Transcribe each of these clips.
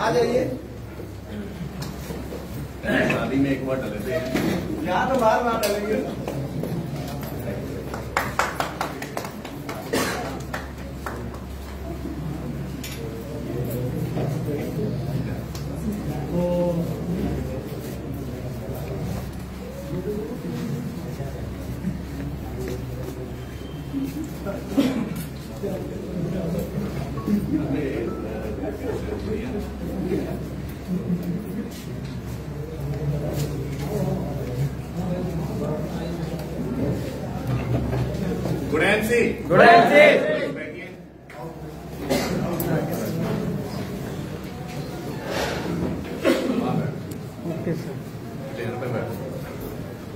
आ जाइए। शादी में एक बार डले थे, यहाँ तो बाहर ना डलेंगे। गुड एंड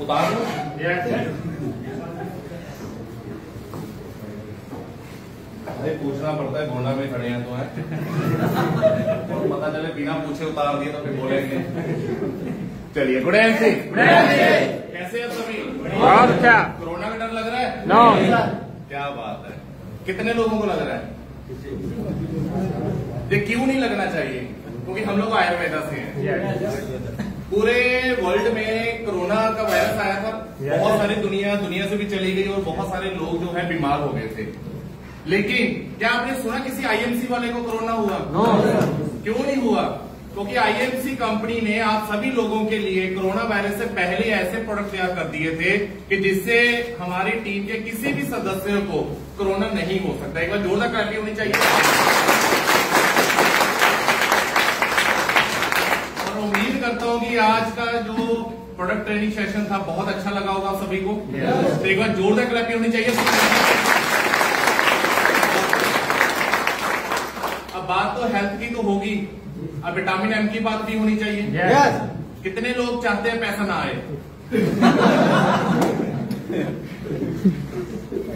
उतार लो। अरे पूछना पड़ता है, घोड़ा में खड़े हैं तो है और पता चले बिना पूछे उतार दिए तो फिर बोलेंगे। चलिए गुड एंड कैसे हैं सभी? बहुत अच्छा। कोरोना का डर लग रहा है? नो। क्या बात है। कितने लोगों को लग रहा है? ये क्यों नहीं लगना चाहिए? क्योंकि हम लोग आयुर्वेदा से हैं। पूरे वर्ल्ड में कोरोना का वायरस आया था, बहुत सारी दुनिया से भी चली गई और बहुत सारे लोग जो है बीमार हो गए थे। लेकिन क्या आपने सुना किसी आईएमसी वाले को कोरोना हुआ? नो। क्यों नहीं हुआ? क्योंकि आईएमसी कंपनी ने आप सभी लोगों के लिए कोरोना वायरस से पहले ऐसे प्रोडक्ट तैयार कर दिए थे कि जिससे हमारी टीम के किसी भी सदस्य को कोरोना नहीं हो सकता। एक बार जोरदार ताली होनी चाहिए। और उम्मीद करता हूं कि आज का जो प्रोडक्ट ट्रेनिंग सेशन था बहुत अच्छा लगा होगा आप सभी को। तो एक बार जोरदार क्लैपिंग होनी चाहिए। अब बात तो हेल्थ की तो होगी, अब विटामिन एम की बात भी होनी चाहिए। यस। कितने लोग चाहते हैं पैसा ना आए?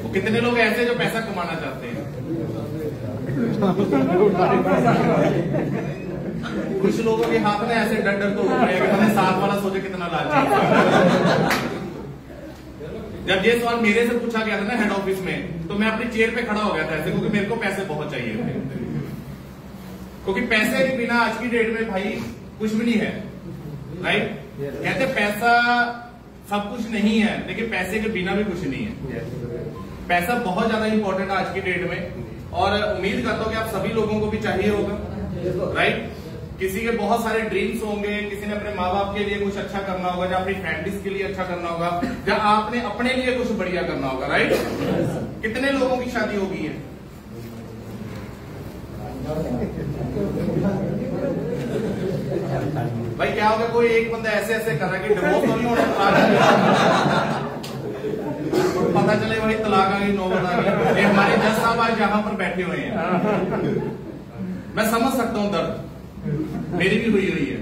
वो कितने लोग ऐसे जो पैसा कमाना चाहते हैं? कुछ लोगों के हाथ में ऐसे डर तो हो रहे हैं, हमें साथ वाला सोचे कितना लालची। जब ये सवाल मेरे से पूछा गया था ना हेड ऑफिस में, तो मैं अपनी चेयर पे खड़ा हो गया था ऐसे, क्योंकि मेरे को पैसे बहुत चाहिए थे। क्योंकि पैसे के बिना आज की डेट में भाई कुछ भी नहीं है, राइट? कहते पैसा सब कुछ नहीं है, लेकिन पैसे के बिना भी कुछ नहीं है। पैसा बहुत ज्यादा इंपॉर्टेंट है आज की डेट में, और उम्मीद करता हूं कि आप सभी लोगों को भी चाहिए होगा, राइट? किसी के बहुत सारे ड्रीम्स होंगे, किसी ने अपने माँ बाप के लिए कुछ अच्छा करना होगा, या अपनी फैमिलीज के लिए अच्छा करना होगा, या आपने अपने लिए कुछ बढ़िया करना होगा, राइट? कितने लोगों की शादी हो गई है? भाई क्या होगा, कोई एक बंदा ऐसे ऐसे कर रहा है कि डिवोर्स तो नहीं होना, पता चले भाई तलाक आ गई, नौबत आ गई। ये हमारे जज साहब आज यहाँ पर बैठे हुए हैं। मैं समझ सकता हूँ दर्द, मेरी भी हुई है।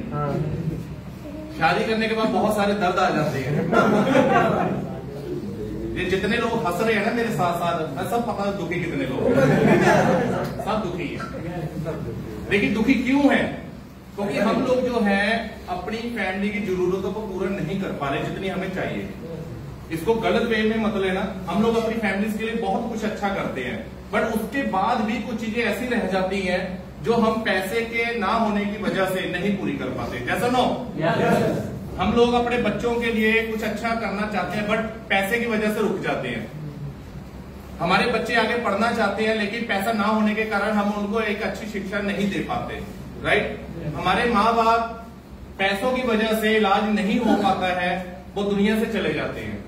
शादी करने के बाद बहुत सारे दर्द आ जाते हैं। ये जितने लोग हंस रहे हैं ना मेरे साथ साथ, मैं सब पता दुखी कितने लोग, सब दुखी है। लेकिन दुखी क्यों है? क्योंकि हम लोग जो है अपनी फैमिली की जरूरतों को पूरा नहीं कर पा रहे जितनी हमें चाहिए। इसको गलत वे में मत लेना, हम लोग अपनी फैमिलीज के लिए बहुत कुछ अच्छा करते हैं, बट उसके बाद भी कुछ चीजें ऐसी रह जाती हैं जो हम पैसे के ना होने की वजह से नहीं पूरी कर पाते। जैसा नो हम लोग अपने बच्चों के लिए कुछ अच्छा करना चाहते हैं, बट पैसे की वजह से रुक जाते हैं। हमारे बच्चे आगे पढ़ना चाहते हैं, लेकिन पैसा ना होने के कारण हम उनको एक अच्छी शिक्षा नहीं दे पाते, राइट? हमारे माँ बाप पैसों की वजह से इलाज नहीं हो पाता है, वो दुनिया से चले जाते हैं।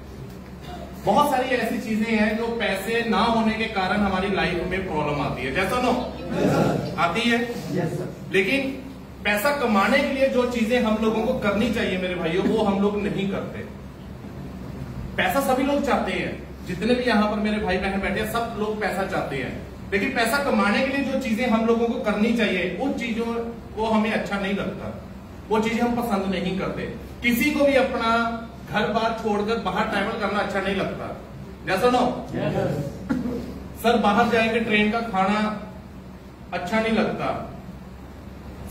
बहुत सारी ऐसी चीजें हैं जो पैसे ना होने के कारण हमारी लाइफ में प्रॉब्लम आती है। जैसा नो आती है, लेकिन पैसा कमाने के लिए जो चीजें हम लोगों को करनी चाहिए मेरे भाइयों, वो हम लोग नहीं करते। पैसा सभी लोग चाहते हैं, जितने भी यहाँ पर मेरे भाई बहन बैठे हैं सब लोग पैसा चाहते हैं, लेकिन पैसा कमाने के लिए जो चीजें हम लोगों को करनी चाहिए उन चीजों को हमें अच्छा नहीं लगता, वो चीजें हम पसंद नहीं करते। किसी को भी अपना घर बार छोड़कर बाहर ट्रैवल करना अच्छा नहीं लगता। जैसा नो सर बाहर जाएंगे, ट्रेन का खाना अच्छा नहीं लगता।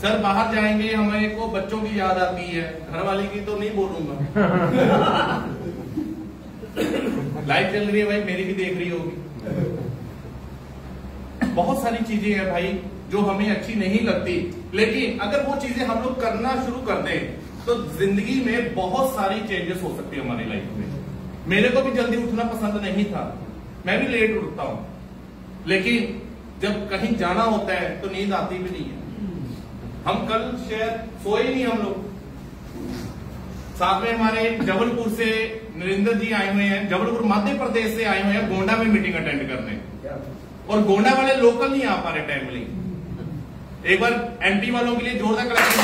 सर बाहर जाएंगे, हमें को बच्चों की याद आती है, घर वाले की तो नहीं बोलूंगा। लाइफ चल रही है भाई, मेरी भी देख रही होगी। बहुत सारी चीजें हैं भाई जो हमें अच्छी नहीं लगती, लेकिन अगर वो चीजें हम लोग करना शुरू कर दें तो जिंदगी में बहुत सारी चेंजेस हो सकती है हमारी लाइफ में। मेरे को भी जल्दी उठना पसंद नहीं था, मैं भी लेट उठता हूं, लेकिन जब कहीं जाना होता है तो नींद आती भी नहीं है। हम कल शायद सोए नहीं हम लोग। साथ में हमारे जबलपुर से नरेंद्र जी आए हुए हैं, जबलपुर मध्य प्रदेश से आए हुए हैं गोंडा में मीटिंग अटेंड करने, और गोंडा वाले लोकल नहीं आ पा रहे टाइमली। एक बार एमपी वालों के लिए जोरदार कलेक्शन।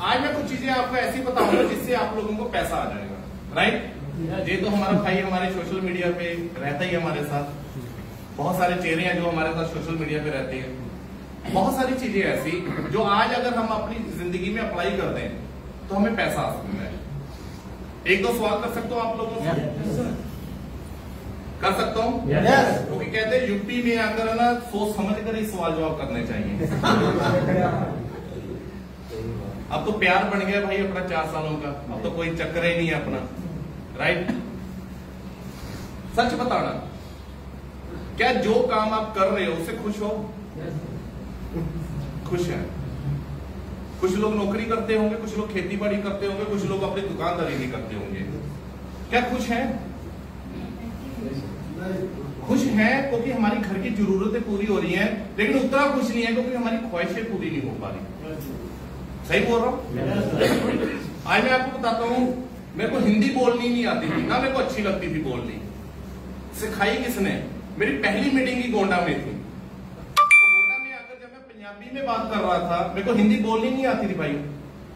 आज मैं कुछ चीजें आपको ऐसी बताऊंगा जिससे आप लोगों को पैसा आ जाएगा, राइट। ये तो हमारा भाई हमारे सोशल मीडिया पे रहता ही हमारे साथ, बहुत सारे चेहरे हैं जो हमारे साथ सोशल मीडिया पे रहते हैं। बहुत सारी चीजें ऐसी जो आज अगर हम अपनी जिंदगी में अप्लाई कर दें तो हमें पैसा आ सकता है। एक दो सवाल कर सकता हूँ आप लोगों से? कर सकता हूँ? क्योंकि कहते हैं यूपी में आकर ना सोच समझ कर ही सवाल जवाब करने चाहिए। अब तो प्यार बन गया भाई अपना 4 सालों का, अब तो कोई चक्कर ही नहीं है अपना, राइट। सच बताना, क्या जो काम आप कर रहे हो उससे खुश हो? खुश है। कुछ लोग नौकरी करते होंगे, कुछ लोग खेती बाड़ी करते होंगे, कुछ लोग अपनी दुकानदारी भी करते होंगे। क्या खुश हैं? खुश हैं क्योंकि हमारी घर की जरूरतें पूरी हो रही हैं, लेकिन उतना खुश नहीं है क्योंकि हमारी ख्वाहिशें पूरी नहीं हो पा रही। सही बोल रहा हूं? आज मैं आपको बताता हूं, मेरे को हिंदी बोलनी नहीं आती थी, ना मेरे को अच्छी लगती थी बोलनी। सिखाई किसने? मेरी पहली मीटिंग ही गोंडा में थी। गोंडा में आकर जब मैं पंजाबी में बात कर रहा था, मेरे को हिंदी बोलनी नहीं आती थी भाई।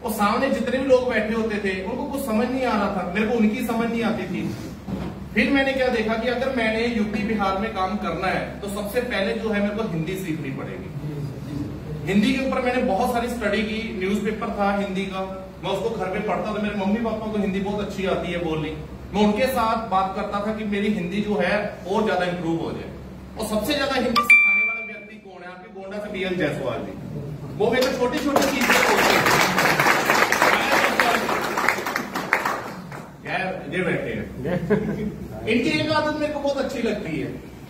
और सामने जितने भी लोग बैठे होते थे उनको कुछ समझ नहीं आ रहा था, मेरे को उनकी समझ नहीं आती थी। फिर मैंने क्या देखा कि अगर मैंने यूपी बिहार में काम करना है तो सबसे पहले जो है मेरे को हिंदी सीखनी पड़ेगी। हिंदी के ऊपर मैंने बहुत सारी स्टडी की, न्यूज़पेपर था हिंदी का, मैं उसको घर में पढ़ता था। मेरे मम्मी पापा को हिंदी बहुत अच्छी आती है बोलनी, मैं उनके साथ बात करता था कि मेरी हिंदी जो है और ज्यादा इंप्रूव हो जाए। और सबसे ज्यादा हिंदी सिखाने वाला व्यक्ति कौन है? आपके गोंडा से BL जायसवाल जी। वो मेरे छोटी छोटी चीजें बोलते हैं, ये बैठे हैं। इनकी एक आदत मेरे को बहुत अच्छी लगती है,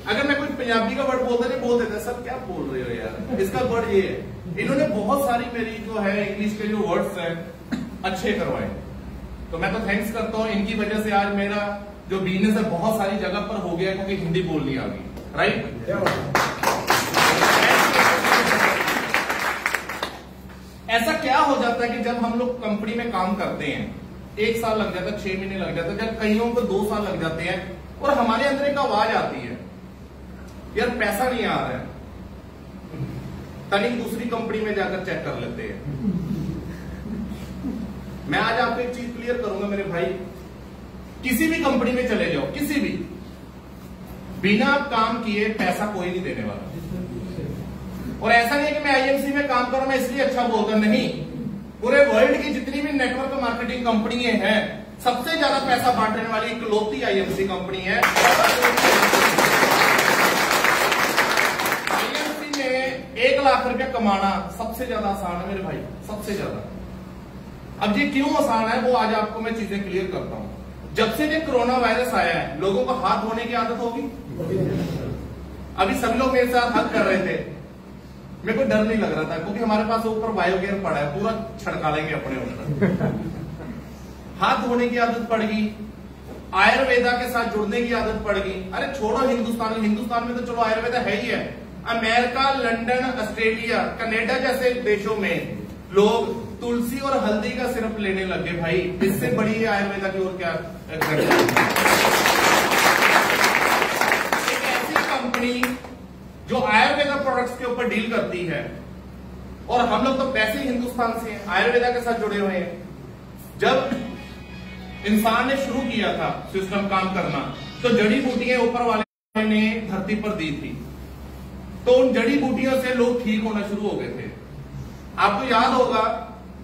अगर मैं कोई पंजाबी का वर्ड बोलता नहीं, बोल देते सर क्या बोल रहे हो यार, इसका वर्ड ये है। इन्होंने बहुत सारी मेरी जो है इंग्लिश के जो वर्ड्स हैं अच्छे करवाए, तो मैं तो थैंक्स करता हूँ। इनकी वजह से आज मेरा जो बिजनेस है बहुत सारी जगह पर हो गया क्योंकि हिंदी बोलनी आ गई, राइट। ऐसा क्या हो जाता है कि जब हम लोग कंपनी में काम करते हैं 1 साल लग जाता है, 6 महीने लग जाते हैं, जब कईयों को 2 साल लग जाते हैं, और हमारे अंदर एक आवाज आती है यार पैसा नहीं आ रहा है, तनिक दूसरी कंपनी में जाकर चेक कर लेते हैं। मैं आज आपको एक चीज क्लियर करूंगा मेरे भाई, किसी भी कंपनी में चले जाओ, किसी भी, बिना काम किए पैसा कोई नहीं देने वाला। और ऐसा नहीं है कि मैं IMC में काम कर रहा हूं मैं इसलिए अच्छा बोलता, नहीं। पूरे वर्ल्ड की जितनी भी नेटवर्क मार्केटिंग कंपनियां हैं, सबसे ज्यादा पैसा बांटने वाली इकलौती IMC कंपनी है। IMC में 1 लाख रुपया कमाना सबसे ज्यादा आसान है मेरे भाई, सबसे ज्यादा। अब ये क्यों आसान है वो आज आपको मैं चीजें क्लियर करता हूं। जब से ये कोरोना वायरस आया है, लोगों को हाथ धोने की आदत होगी। अभी सभी लोग मेरे साथ हाथ कर रहे थे, मेरे को डर नहीं लग रहा था क्योंकि हमारे पास ऊपर बायोगैस पड़ा है, पूरा छड़का लेंगे अपने ऊपर। हाथ धोने की आदत पड़ गई, आयुर्वेदा के साथ जुड़ने की आदत पड़ गई। अरे छोड़ो हिंदुस्तान में तो चलो आयुर्वेदा है ही है। अमेरिका, लंदन, ऑस्ट्रेलिया, कनाडा जैसे देशों में लोग तुलसी और हल्दी का सिरप लेने लगे भाई। इससे बड़ी आयुर्वेदा की और क्या एक ऐसी कंपनी जो आयुर्वेदा प्रोडक्ट्स के ऊपर डील करती है, और हम लोग तो वैसे ही हिंदुस्तान से हैं, आयुर्वेदा के साथ जुड़े हुए हैं। जब इंसान ने शुरू किया था सिस्टम काम करना, तो जड़ी बूटियां ऊपर वाले ने धरती पर दी थी, तो उन जड़ी बूटियों से लोग ठीक होना शुरू हो गए थे। आपको याद होगा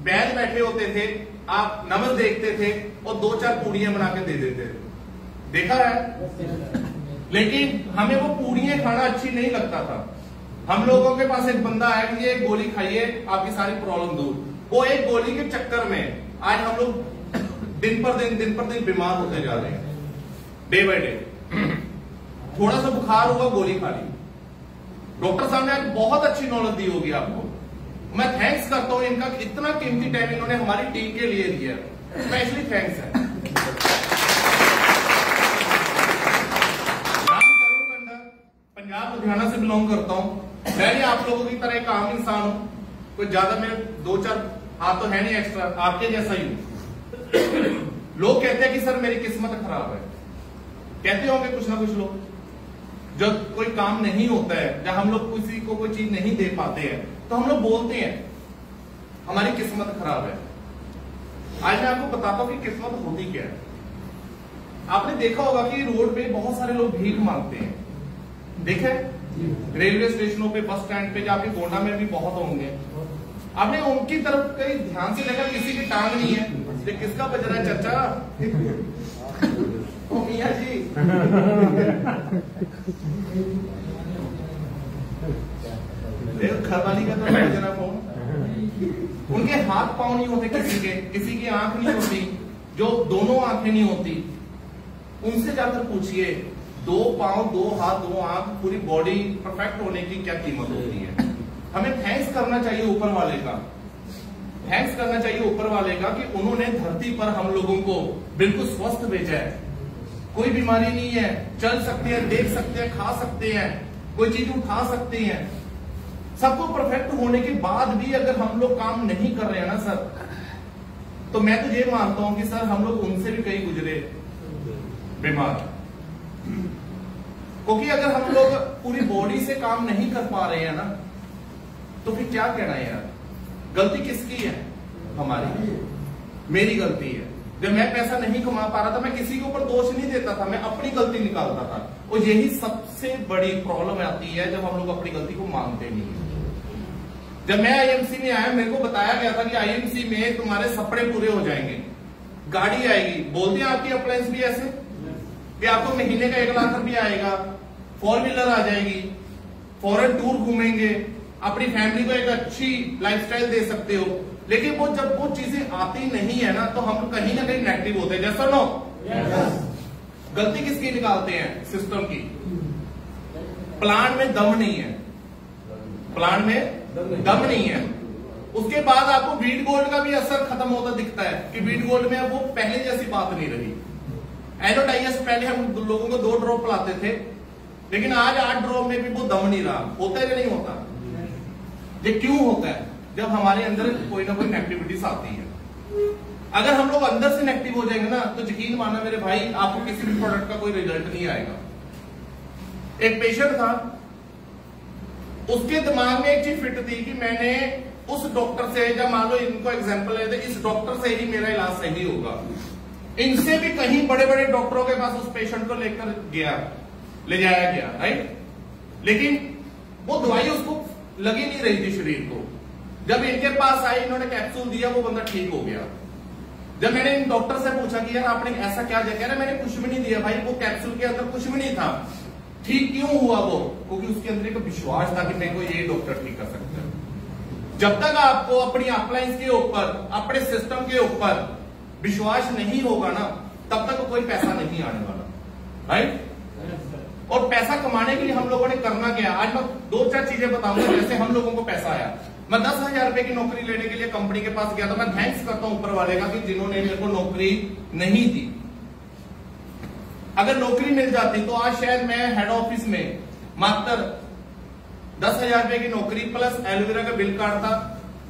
बैठ बैठे होते थे, आप नमक देखते थे और 2-4 पूड़ियां बना के दे देते थे, देखा है। लेकिन हमें वो पूड़ियां खाना अच्छी नहीं लगता था। हम लोगों के पास एक बंदा आया कि ये एक गोली खाइए आपकी सारी प्रॉब्लम दूर। वो एक गोली के चक्कर में आज हम लोग दिन पर दिन बीमार होते जा रहे हैं, डे बाय डे। थोड़ा सा बुखार हुआ, गोली खा ली। डॉक्टर साहब ने आज बहुत अच्छी नॉलेज दी होगी आपको। मैं थैंक्स करता हूं इनका, इतना कीमती टाइम इन्होंने हमारी टीम के लिए दिया, स्पेशली थैंक्स है। पंजाब लुधियाना से बिलोंग करता हूं। मैं भी आप लोगों की तरह एक आम इंसान हूं, कोई ज्यादा मेरे 2-4 हाथ तो है नहीं एक्स्ट्रा, आपके जैसा ही हूं। लोग कहते हैं कि सर मेरी किस्मत खराब है, कहते होंगे कुछ ना कुछ लोग। जब कोई काम नहीं होता है, जब हम लोग किसी को कोई चीज नहीं दे पाते हैं, तो हम लोग बोलते हैं हमारी किस्मत खराब है। आज मैं आपको बताता हूं कि किस्मत होती क्या है। आपने देखा होगा कि रोड पे बहुत सारे लोग भीख मांगते हैं, देखे? रेलवे स्टेशनों पे, बस स्टैंड पे, जाके गोंडा में भी बहुत होंगे। आपने उनकी तरफ कहीं ध्यान से देखा? किसी की टांग नहीं है। ये किसका बज रहा है चाचा? ओ मियां जी। घर वाली का तो बजना फोन। उनके हाथ पांव नहीं होते किसी की आंख नहीं होती, जो दोनों आंखें नहीं होती। उनसे जाकर पूछिए 2 पांव, 2 हाथ, 2 आंख, पूरी बॉडी परफेक्ट होने की क्या कीमत होती है। हमें थैंक्स करना चाहिए ऊपर वाले का, थैंक्स करना चाहिए ऊपर वाले का कि उन्होंने धरती पर हम लोगों को बिल्कुल स्वस्थ भेजा है। कोई बीमारी नहीं है, चल सकते हैं, देख सकते हैं, खा सकते हैं, कोई चीज उठा सकते हैं। सबको परफेक्ट होने के बाद भी अगर हम लोग काम नहीं कर रहे हैं ना सर, तो मैं तो ये मानता हूं कि सर हम लोग उनसे भी कहीं गुजरे बीमार। क्योंकि अगर हम लोग पूरी बॉडी से काम नहीं कर पा रहे हैं ना, तो फिर क्या कहना है यार। गलती किसकी है? हमारी, मेरी गलती है। जब मैं पैसा नहीं कमा पा रहा था, मैं किसी के ऊपर दोष नहीं देता था, मैं अपनी गलती निकालता था। और यही सबसे बड़ी प्रॉब्लम आती है जब हम लोग अपनी गलती को मानते नहीं है। जब मैं आईएमसी में आया, मेरे को बताया गया था कि आईएमसी में तुम्हारे सपने पूरे हो जाएंगे, गाड़ी आएगी। बोलते हैं आपकी अप्लायंस भी ऐसे कि आपको महीने का 1 लाख रुपया आएगा, 4 व्हीलर आ जाएगी, फॉरेन टूर घूमेंगे, अपनी फैमिली को एक अच्छी लाइफस्टाइल दे सकते हो। लेकिन वो जब वो चीजें आती नहीं है ना, तो हम कहीं ना कहीं नेगेटिव होते हैं। जैसा नो गलती किसकी निकालते हैं? सिस्टम की। प्लान में दम नहीं है, प्लान में दम नहीं है। उसके बाद आपको बीट गोल्ड का भी असर खत्म होता दिखता है कि बीट गोल्ड में वो पहले जैसी बात नहीं रही। एनोडाइस पहले हम लोगों को 2 ड्रॉप लाते थे, लेकिन आज 8 ड्रॉप में भी वो दम नहीं रहा। होता है या नहीं होता? ये क्यों होता है? जब हमारे अंदर कोई ना कोई नेगेटिविटीज आती है। अगर हम लोग अंदर से नेगेटिव हो जाएंगे ना, तो यकीन माना मेरे भाई, आपको किसी भी प्रोडक्ट का कोई रिजल्ट नहीं आएगा। एक पेशेंट था, उसके दिमाग में एक चीज फिट थी कि मैंने उस डॉक्टर से, जब मान लो इनको एग्जाम्पल लेते, इस डॉक्टर से ही मेरा इलाज सही होगा। इनसे भी कहीं बड़े बड़े डॉक्टरों के पास उस पेशेंट को लेकर ले जाया गया, राइट? लेकिन वो दवाई उसको लगी नहीं रही थी शरीर को। जब इनके पास आई, इन्होंने कैप्सूल दिया, वो बंदा ठीक हो गया। जब मैंने इन डॉक्टर से पूछा कि यार आपने ऐसा क्या दिया, कह रहे मैंने कुछ भी नहीं दिया भाई, वो कैप्सूल के अंदर कुछ भी नहीं था। ठीक क्यों हुआ वो? क्योंकि उसके अंदर एक विश्वास था कि मेरे को ये डॉक्टर ठीक कर सकता है। जब तक आपको अपनी अप्लायंस के ऊपर, अपने सिस्टम के ऊपर विश्वास नहीं होगा ना, तब तक कोई पैसा नहीं आने वाला, राइट? और पैसा कमाने के लिए हम लोगों ने करना क्या? आज मैं 2-4 चीजें बताऊंगा जैसे हम लोगों को पैसा आया। मैं 10,000 रुपए की नौकरी लेने के लिए कंपनी के पास गया था। मैं थैंक्स करता हूं ऊपर वाले का कि जिन्होंने मेरे को नौकरी नहीं दी। अगर नौकरी मिल जाती तो आज शायद मैं हेड ऑफिस में मात्र 10,000 रुपए की नौकरी प्लस एलोवेरा का बिल काटता।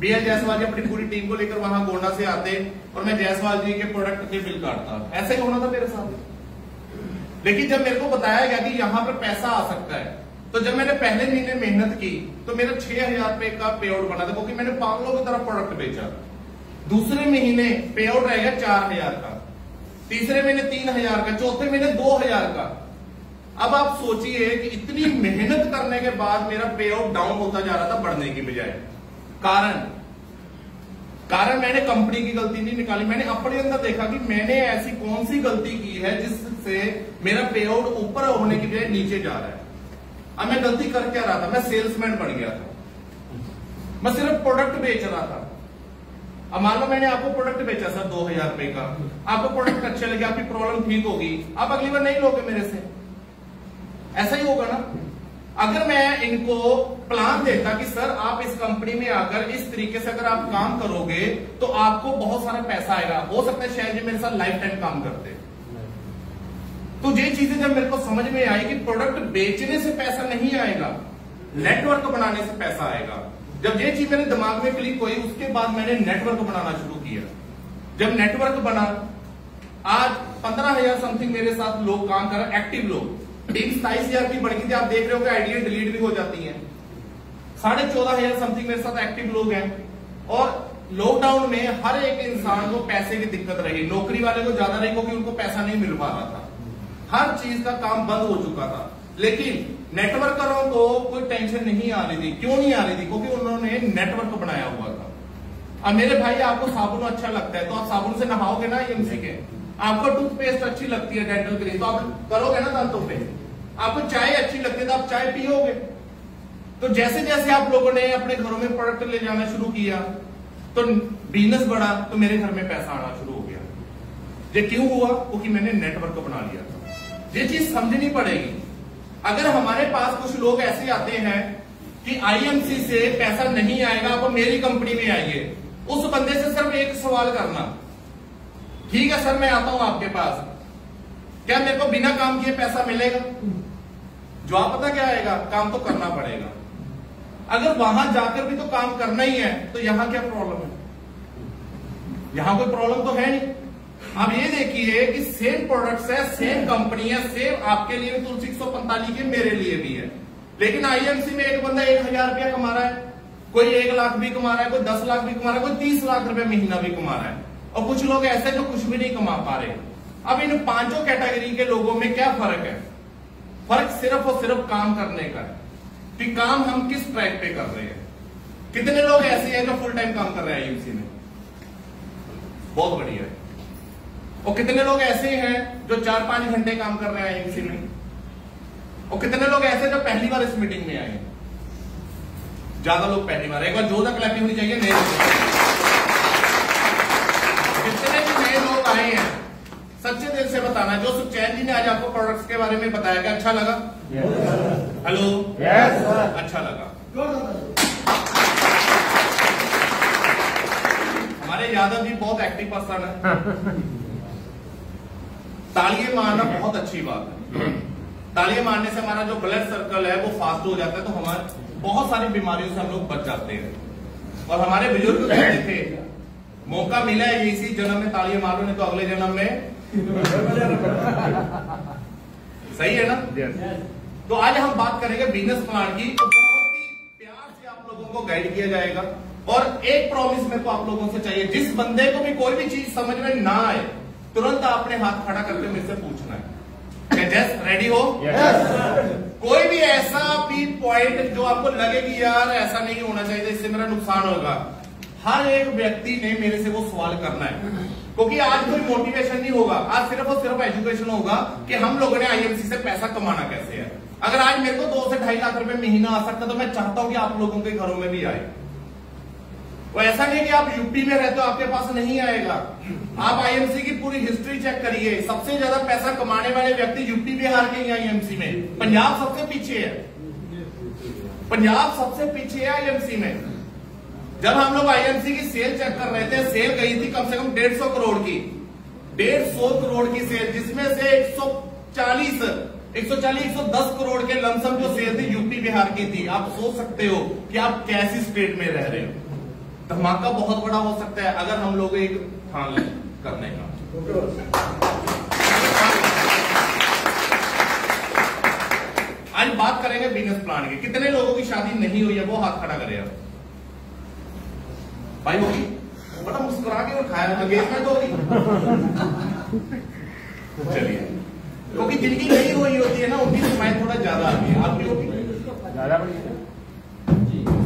बीएल जायसवाल जी अपनी पूरी टीम को लेकर वहां गोंडा से आते और मैं जायसवाल जी के प्रोडक्ट के बिल काटता। ऐसे ही होना था मेरे साथ। लेकिन जब मेरे को बताया गया कि यहां पर पैसा आ सकता है, तो जब मैंने पहले महीने मेहनत की तो मेरा 6,000 रुपए का पे आउट बना था, क्योंकि मैंने 5 लोगों की तरफ प्रोडक्ट बेचा। दूसरे महीने पे आउट रहेगा 4,000 का, तीसरे महीने 3,000 का, चौथे महीने 2,000 का। अब आप सोचिए कि इतनी मेहनत करने के बाद मेरा पे आउट डाउन होता जा रहा था, बढ़ने की बजाय। कारण मैंने कंपनी की गलती नहीं निकाली, मैंने अपने अंदर देखा कि मैंने ऐसी कौन सी गलती की है जिससे मेरा पे आउट ऊपर होने की बजाय नीचे जा रहा है। अब मैं गलती कर क्या रहा था? मैं सेल्समैन बन गया था, मैं सिर्फ प्रोडक्ट बेच रहा था। अब मान लो मैंने आपको प्रोडक्ट बेचा सर 2,000 रुपए का, आपको प्रोडक्ट अच्छे लगे, आपकी प्रॉब्लम ठीक होगी, आप अगली बार नहीं लोगे मेरे से। ऐसा ही होगा ना। अगर मैं इनको प्लान देता कि सर आप इस कंपनी में आकर इस तरीके से अगर आप काम करोगे तो आपको बहुत सारा पैसा आएगा, हो सकता है शायद मेरे साथ लाइफ टाइम काम करते। तो ये चीजें जब मेरे को समझ में आई कि प्रोडक्ट बेचने से पैसा नहीं आएगा, नेटवर्क बनाने से पैसा आएगा। जब ये चीज मेरे दिमाग में क्लिक हुई, उसके बाद मैंने नेटवर्क बनाना शुरू किया। जब नेटवर्क बना, आज 15,000 समथिंग मेरे साथ लोग काम कर रहे, एक्टिव लोग। टीम 27,000 की बढ़ गई थी, आप देख रहे हो कि आइडिया डिलीट भी हो जाती है। 14,500 समथिंग मेरे साथ एक्टिव लोग हैं। और लॉकडाउन में हर एक इंसान को पैसे की दिक्कत रही, नौकरी वाले को ज्यादा रही क्योंकि उनको पैसा नहीं मिल पा रहा था, हर चीज का काम बंद हो चुका था। लेकिन नेटवर्करों को कोई टेंशन नहीं आ रही थी। क्यों नहीं आ रही थी? क्योंकि उन्होंने नेटवर्क बनाया हुआ था। अब मेरे भाई आपको साबुन अच्छा लगता है तो आप साबुन से नहाओगे ना आईएमसी के। आपको टूथपेस्ट अच्छी लगती है डेंटल क्लीन तो आप करोगे ना दांतों पे। आपको चाय अच्छी लगती है तो आप चाय पियोगे। तो जैसे जैसे आप लोगों ने अपने घरों में प्रोडक्ट ले जाना शुरू किया तो बिजनेस बढ़ा, तो मेरे घर में पैसा आना शुरू हो गया। ये क्यों हुआ? क्योंकि मैंने नेटवर्क बना लिया था। ये चीज समझनी पड़ेगी। अगर हमारे पास कुछ लोग ऐसे आते हैं कि आईएमसी से पैसा नहीं आएगा, आप मेरी कंपनी में आइए, उस बंदे से सिर्फ एक सवाल करना, ठीक है सर मैं आता हूं आपके पास, क्या मेरे को बिना काम किए पैसा मिलेगा? जवाब पता क्या आएगा? काम तो करना पड़ेगा। अगर वहां जाकर भी तो काम करना ही है तो यहां क्या प्रॉब्लम है? यहां कोई प्रॉब्लम तो है नहीं। अब ये देखिए कि सेम प्रोडक्ट्स है, सेम कंपनी है, सेम आपके लिए भी तुलसी 145 के, मेरे लिए भी है। लेकिन आईएमसी में एक बंदा 1,000 रुपया कमा रहा है, कोई 1 लाख भी कमा रहा है, कोई 10 लाख भी कमा रहा है, कोई 30 लाख रुपए महीना भी कमा रहा है, और कुछ लोग ऐसे जो कुछ भी नहीं कमा पा रहे। अब इन पांचों कैटेगरी के लोगों में क्या फर्क है? फर्क सिर्फ और सिर्फ काम करने का है कि काम हम किस ट्रैक पे कर रहे हैं। कितने लोग ऐसे हैं जो फुल टाइम काम कर रहे हैं आईएमसी में? बहुत बढ़िया है। और कितने लोग ऐसे हैं जो 4-5 घंटे काम कर रहे हैं आईएमसी में? और कितने लोग ऐसे जो पहली बार इस मीटिंग में आए हैं? ज्यादा लोग पहली बार। एक बार जोरदार क्लैपिंग होनी चाहिए। नए कितने भी नए लोग आए हैं, सच्चे दिल से बताना, जो सुखचैन जी ने आज आपको प्रोडक्ट्स के बारे में बताया, क्या अच्छा लगा? हेलो, अच्छा लगा। हमारे यादव जी बहुत एक्टिव पर्सन है। तालियां मारना बहुत अच्छी बात है। तालियां मारने से हमारा जो ब्लड सर्कल है वो फास्ट हो जाता है, तो हमारे बहुत सारी बीमारियों से हम लोग बच जाते हैं। और हमारे बुजुर्ग कहते थे, मौका मिला है इसी जन्म में तालियां मारो, नहीं तो अगले जन्म में सही है ना? तो आज हम बात करेंगे बिजनेस प्लान की। तो बहुत ही प्यार से आप लोगों को गाइड किया जाएगा। और एक प्रॉमिस मेरे को आप लोगों से चाहिए, जिस बंदे को भी कोई भी चीज समझ में ना आए, तुरंत आपने हाथ खड़ा करके मुझसे पूछना है। जस्ट रेडी हो? कोई भी ऐसा भी पॉइंट जो आपको लगे कि यार ऐसा नहीं होना चाहिए, इससे मेरा नुकसान होगा, हर एक व्यक्ति ने मेरे से वो सवाल करना है। क्योंकि आज कोई मोटिवेशन नहीं होगा, आज सिर्फ और सिर्फ एजुकेशन होगा कि हम लोगों ने आईएमसी से पैसा कमाना कैसे है। अगर आज मेरे को 2 से 2.5 लाख रुपए महीना आ सकता, तो मैं चाहता हूं कि आप लोगों के घरों में भी आए। वो ऐसा नहीं कि आप यूपी में रहते हो आपके पास नहीं आएगा। आप आईएमसी की पूरी हिस्ट्री चेक करिए, सबसे ज्यादा पैसा कमाने वाले व्यक्ति यूपी बिहार के ही आईएमसी में। पंजाब सबसे पीछे है, पंजाब सबसे पीछे है आईएमसी में। जब हम लोग आईएमसी की सेल चेक कर रहे थे, सेल गई थी कम से कम 150 करोड़ की, 150 करोड़ की सेल, जिसमें से 110 करोड़ के लमसम जो सेल थी यूपी बिहार की थी। आप सोच सकते हो कि आप कैसी स्टेट में रह रहे हो। धमाका बहुत बड़ा हो सकता है अगर हम लोग एक ठान लें करने का। आज बात करेंगे बिजनेस प्लान की। कितने लोगों की शादी नहीं हुई है वो हाथ खड़ा करें। भाई होगी? बड़ा मुस्कुरा के और खाया एंगेजमेंट होगी। चलिए, क्योंकि जिनकी नहीं हुई होती है ना उनकी स्माइल थोड़ा ज्यादा आती है। आपकी होगी? ज्यादा बड़ी।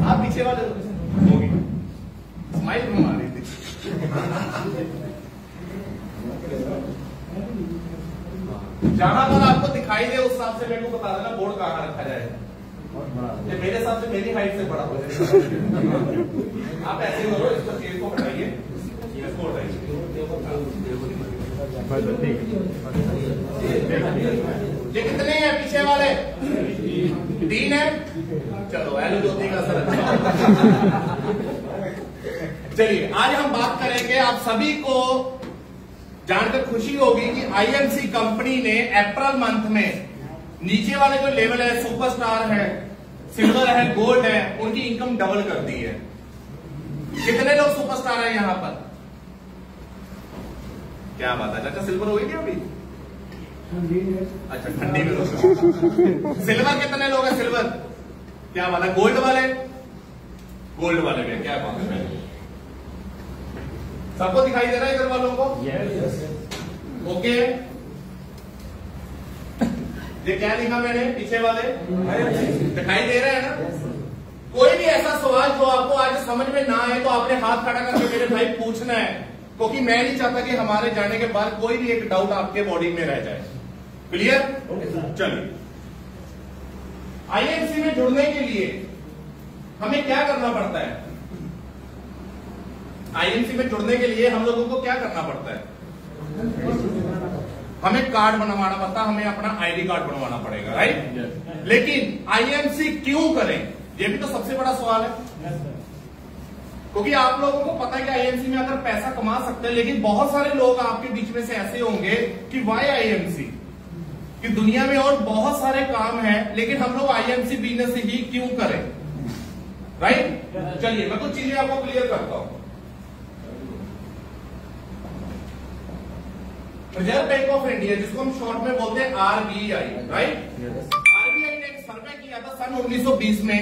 आप पीछे वाले होगी स्माइल क्यों आ रही थी? जहां पर आपको दिखाई दे उस हिसाब से मेरे को बता देना बोर्ड कहां रखा जाए। ये मेरे हिसाब से मेरी हाइट से बड़ा हो जाएगा। आप ऐसे करो, इसको चेयर को हटाइए, इसको हटाइए। ये कितने हैं पीछे वाले? 3 है। चलो एलोपैथी का असर अच्छा। चलिए आज हम बात करेंगे, आप सभी को जानकर खुशी होगी कि आईएमसी कंपनी ने अप्रैल मंथ में नीचे वाले जो लेवल है, सुपरस्टार है, सिल्वर है, गोल्ड है, उनकी इनकम डबल कर दी है। कितने लोग सुपरस्टार है यहां पर? क्या बात है चाचा, सिल्वर हो गई क्या अभी? अच्छा ठंडी में लोग। सिल्वर कितने लोग हैं? सिल्वर क्या बात है। गोल्ड वाले? गोल्ड वाले भी क्या बात है। सबको दिखाई दे रहा है इधर वालों को? ओके। ये क्या लिखा मैंने पीछे वाले? दिखाई दे रहे हैं ना? कोई भी ऐसा सवाल जो आपको आज समझ में ना आए तो आपने हाथ खड़ा करके मेरे भाई पूछना है, क्योंकि मैं नहीं चाहता कि हमारे जाने के बाद कोई भी एक डाउट आपके बॉडी में रह जाए। क्लियर? चलिए, आईएमसी में जुड़ने के लिए हमें क्या करना पड़ता है? आईएमसी में जुड़ने के लिए हम लोगों को क्या करना पड़ता है? हमें कार्ड बनवाना पड़ता है, हमें अपना आईडी कार्ड बनवाना पड़ेगा, राइट? लेकिन आईएमसी क्यों करें, ये भी तो सबसे बड़ा सवाल है। क्योंकि आप लोगों को पता है कि आईएमसी में अगर पैसा कमा सकते हैं, लेकिन बहुत सारे लोग आपके बीच में से ऐसे होंगे कि वाई आईएमसी, कि दुनिया में और बहुत सारे काम हैं, लेकिन हम लोग आईएमसी बिजनेस ही क्यों करें, राइट? चलिए मैं कुछ चीजें आपको क्लियर करता हूं। रिजर्व बैंक ऑफ इंडिया, जिसको हम शॉर्ट में बोलते हैं आरबीआई, राइट? आरबीआई ने एक सर्वे किया था सन 1920 में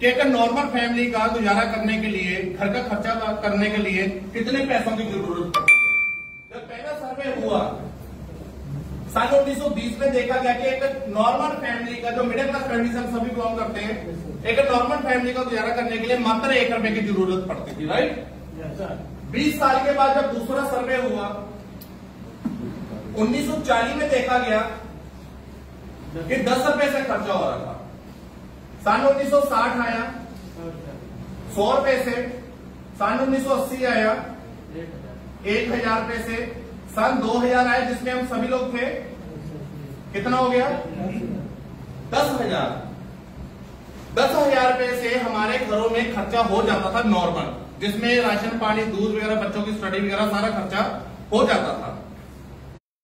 कि एक नॉर्मल फैमिली का गुजारा करने के लिए, घर का खर्चा करने के लिए कितने पैसों की जरूरत पड़ती है। जब पहला सर्वे हुआ सन 1920 में, देखा गया कि एक नॉर्मल फैमिली का, जो मिडिल क्लास फैमिली से हम सभी बिलोंग करते हैं, एक नॉर्मल फैमिली का गुजारा करने के लिए मात्र 1 रुपए की जरूरत पड़ती थी, राइट? 20 साल के बाद जब दूसरा सर्वे हुआ 1940 में, देखा गया कि 10 रुपए से खर्चा हो रहा था। सन 1960 आया 100 रुपए से, सन 1980 आया 1000 रुपए से, सन 2000 आया जिसमें हम सभी लोग थे, कितना हो गया? 10,000। 10,000 रुपए से हमारे घरों में खर्चा हो जाता था नॉर्मल, जिसमें राशन पानी, दूध वगैरह, बच्चों की स्टडी वगैरह सारा खर्चा हो जाता था।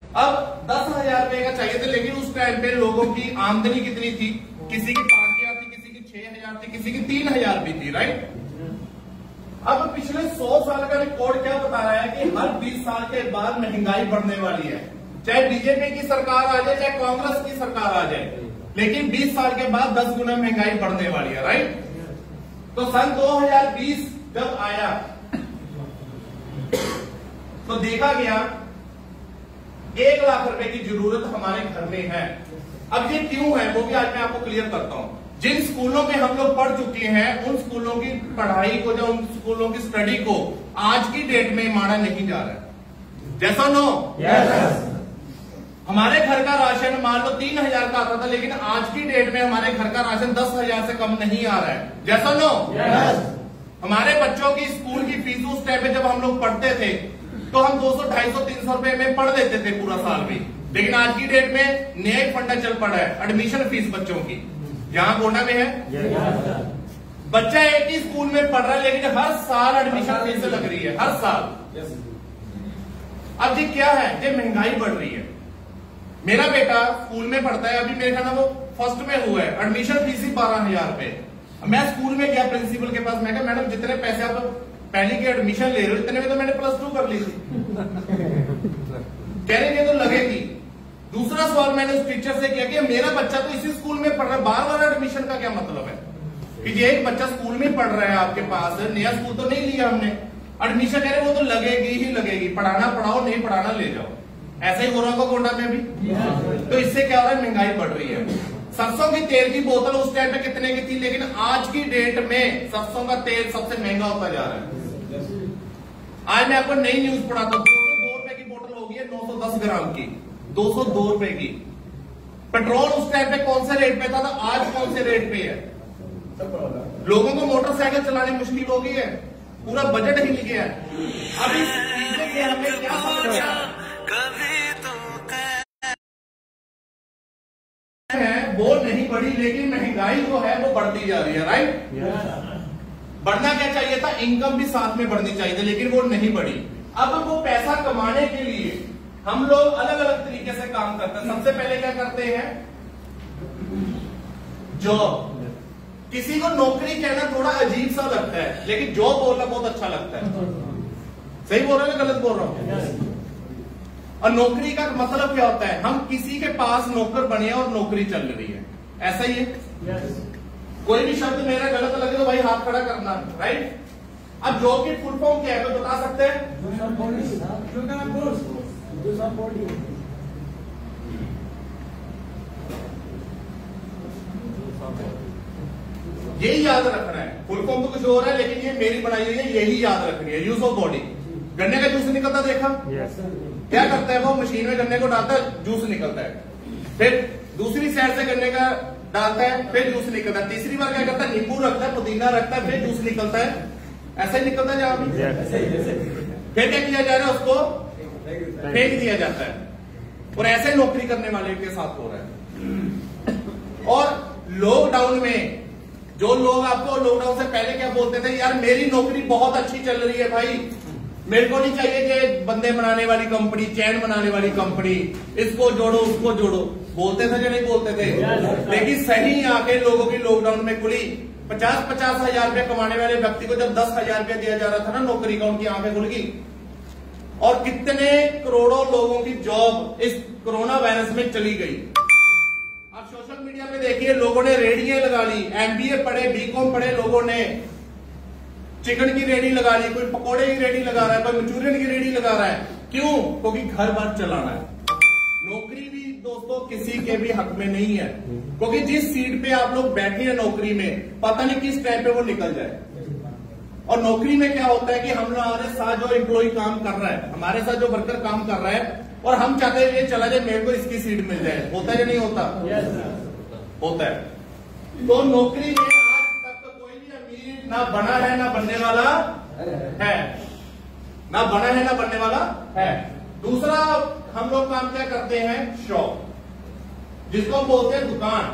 अब 10,000 रुपए का चाहिए थे, लेकिन उस टाइम पे लोगों की आमदनी कितनी थी? किसी की 5,000 थी, किसी की 6,000 थी, किसी की 3,000 भी थी, राइट? अब पिछले 100 साल का रिकॉर्ड क्या बता रहा है कि हर 20 साल के बाद महंगाई बढ़ने वाली है। चाहे बीजेपी की सरकार आ जाए, चाहे कांग्रेस की सरकार आ जाए, लेकिन 20 साल के बाद 10 गुना महंगाई बढ़ने वाली है, राइट? तो सन 2020 जब आया तो देखा गया 1 लाख रुपए की जरूरत हमारे घर में है। अब ये क्यों है वो भी आज मैं आपको क्लियर करता हूं। जिन स्कूलों में हम लोग पढ़ चुके हैं, उन स्कूलों की पढ़ाई को, जो उन स्कूलों की स्टडी को आज की डेट में माना नहीं जा रहा है। जैसा नो? यस। हमारे घर का राशन मान लो 3,000 का आता था, लेकिन आज की डेट में हमारे घर का राशन 10,000 से कम नहीं आ रहा है। जैसा नो? यस। हमारे बच्चों की स्कूल की फीस उस टाइम पे जब हम लोग पढ़ते थे तो हम 200, 250, 300 रुपए में पढ़ लेते थे पूरा साल भी, लेकिन आज की डेट में नया फंडा चल पड़ा है, एडमिशन फीस बच्चों की। यहां गोंडा में है, बच्चा एक ही स्कूल में पढ़ रहा है, लेकिन हर साल एडमिशन फीस लग रही है, हर साल। अब ये क्या है? ये महंगाई बढ़ रही है। मेरा बेटा स्कूल में पढ़ता है, अभी मेरे ख्याल वो फर्स्ट में हुआ है, एडमिशन फीस ही 12,000 रुपए। मैं स्कूल में गया प्रिंसिपल के पास, मैं कहा मैडम जितने पैसे आप पहले की एडमिशन ले रहे हो, इतने में तो मैंने +2 कर ली थी। कह रहे तो लगेगी। दूसरा सवाल मैंने उस टीचर से किया कि मेरा बच्चा तो इसी स्कूल में पढ़ रहा है, बार-बार एडमिशन का क्या मतलब है? कि ये एक बच्चा स्कूल में पढ़ रहा है आपके पास, नया स्कूल तो नहीं लिया हमने, एडमिशन कह रहे वो तो लगेगी ही लगेगी, पढ़ाना पढ़ाओ, नहीं पढ़ाना ले जाओ। ऐसा ही हो रहा होगा गोंडा में भी। तो इससे क्या हो रहा है? महंगाई बढ़ रही है। सरसों की तेल की बोतल उस टाइम पे कितने की थी, लेकिन आज की डेट में सरसों का तेल सबसे महंगा होता जा रहा है। आज मैं आपको नई न्यूज पढ़ाता हूँ, 202 रुपए की बोतल होगी है 910 ग्राम की, 202 रुपए की। पेट्रोल उस टाइम पे कौन से रेट पे था, आज कौन से रेट पे है? लोगों को मोटरसाइकिल चलानी मुश्किल हो गई है, पूरा बजट हिल गया है। अब इस चीजों के हमें क्या समझ बढ़ी, लेकिन महंगाई जो है वो बढ़ती जा रही है, राइट। बढ़ना क्या चाहिए था, इनकम भी साथ में बढ़नी चाहिए थी, लेकिन वो नहीं बढ़ी। अब वो पैसा कमाने के लिए हम लोग अलग अलग तरीके से काम करते हैं। सबसे पहले क्या करते हैं, जॉब। किसी को नौकरी कहना थोड़ा अजीब सा लगता है, लेकिन जॉब बोलना बहुत अच्छा लगता है। सही बोल रहा हूं या गलत बोल रहा हूं? और नौकरी का मतलब क्या होता है, हम किसी के पास नौकर बने और नौकरी चल रही है, ऐसा ही है। कोई भी शब्द मेरा गलत लगे तो भाई हाथ खड़ा करना, राइट। अब जॉब की फुल फॉर्म क्या है तो बता सकते हैं? यही याद रखना है। फुल फॉर्म तो कुछ और है, लेकिन ये मेरी बनाई हुई है, यही याद रखनी है। Use of body. गन्ने का जूस निकलता देखा? क्या करता है वो, मशीन में गन्ने को डालता है, जूस निकलता है। फिर दूसरी साइड से गन्ने का डालता है, फिर जूस निकलता है। तीसरी बार क्या करता है, नींबू रखता है, पुदीना रखता है, फिर जूस निकलता है। ऐसा ही निकलता है जहां भी। फिर क्या किया जा रहा है, उसको फेंक दिया जाता है। और ऐसे नौकरी करने वाले के साथ हो रहा है। और लॉकडाउन में जो लोग आपको लॉकडाउन से पहले क्या बोलते थे, यार मेरी नौकरी बहुत अच्छी चल रही है भाई, मेरे को नहीं चाहिए कि बंदे बनाने वाली कंपनी, चैन बनाने वाली कंपनी, इसको जोड़ो उसको जोड़ो, बोलते थे या नहीं बोलते थे? लेकिन सही आके लोगों की लॉकडाउन में खुली। 50-50 हजार रुपया कमाने वाले व्यक्ति को जब 10,000 रुपया दिया जा रहा था ना नौकरी का, उनकी आंखें खुल गई। और कितने करोड़ों लोगों की जॉब इस कोरोना वायरस में चली गई। आप सोशल मीडिया पे देखिए, लोगों ने रेडियां लगा ली, एमबीए पढ़े, बीकॉम पढ़े लोगों ने चिकन की रेडी लगा ली, कोई पकोड़े की रेडी लगा रहा है, कोई मंचूरियन की रेडी लगा रहा है। क्यों? क्योंकि घर बार चलाना है। नौकरी भी दोस्तों किसी के भी हक में नहीं है, क्योंकि जिस सीट पे आप लोग बैठे हैं नौकरी में, पता नहीं किस टाइम पे वो निकल जाए। और नौकरी में क्या होता है कि हमारे साथ जो एम्प्लॉय काम कर रहा है, हमारे साथ जो वर्कर काम कर रहा है, और हम चाहते हैं ये चला जाए, मेरे को इसकी सीट मिल जाए। होता है या नहीं होता? होता है। तो नौकरी में आज तक तो कोई भी अमीर ना बना है ना बनने वाला है, ना बना है ना बनने वाला है। दूसरा हम लोग काम क्या करते हैं, शॉप, जिसको हम बोलते हैं दुकान।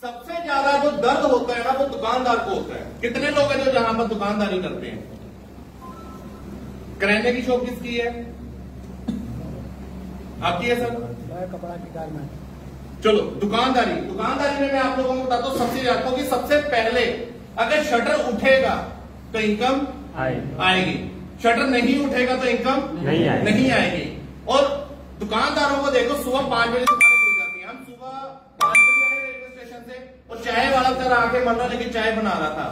सबसे ज्यादा जो दर्द होता है ना वो दुकानदार को होता है। कितने लोग हैं जो जहां पर दुकानदारी करते हैं? किराने की शॉप किसकी है? आपकी है सर? कपड़ा की गारमेंट। चलो दुकानदारी में मैं आप लोगों को बताता हूँ सबसे ज्यादा, क्योंकि सबसे पहले अगर शटर उठेगा तो इनकम आएगी, शटर नहीं उठेगा तो इनकम नहीं आएगी। और दुकानदारों को देखो, सुबह 5 बजे दुकानें खुल जाती है। हम सुबह 5 बजे आए रेलवे स्टेशन से, और चाय वाला बेचारा आके मर रहा, लेकिन चाय बना रहा था,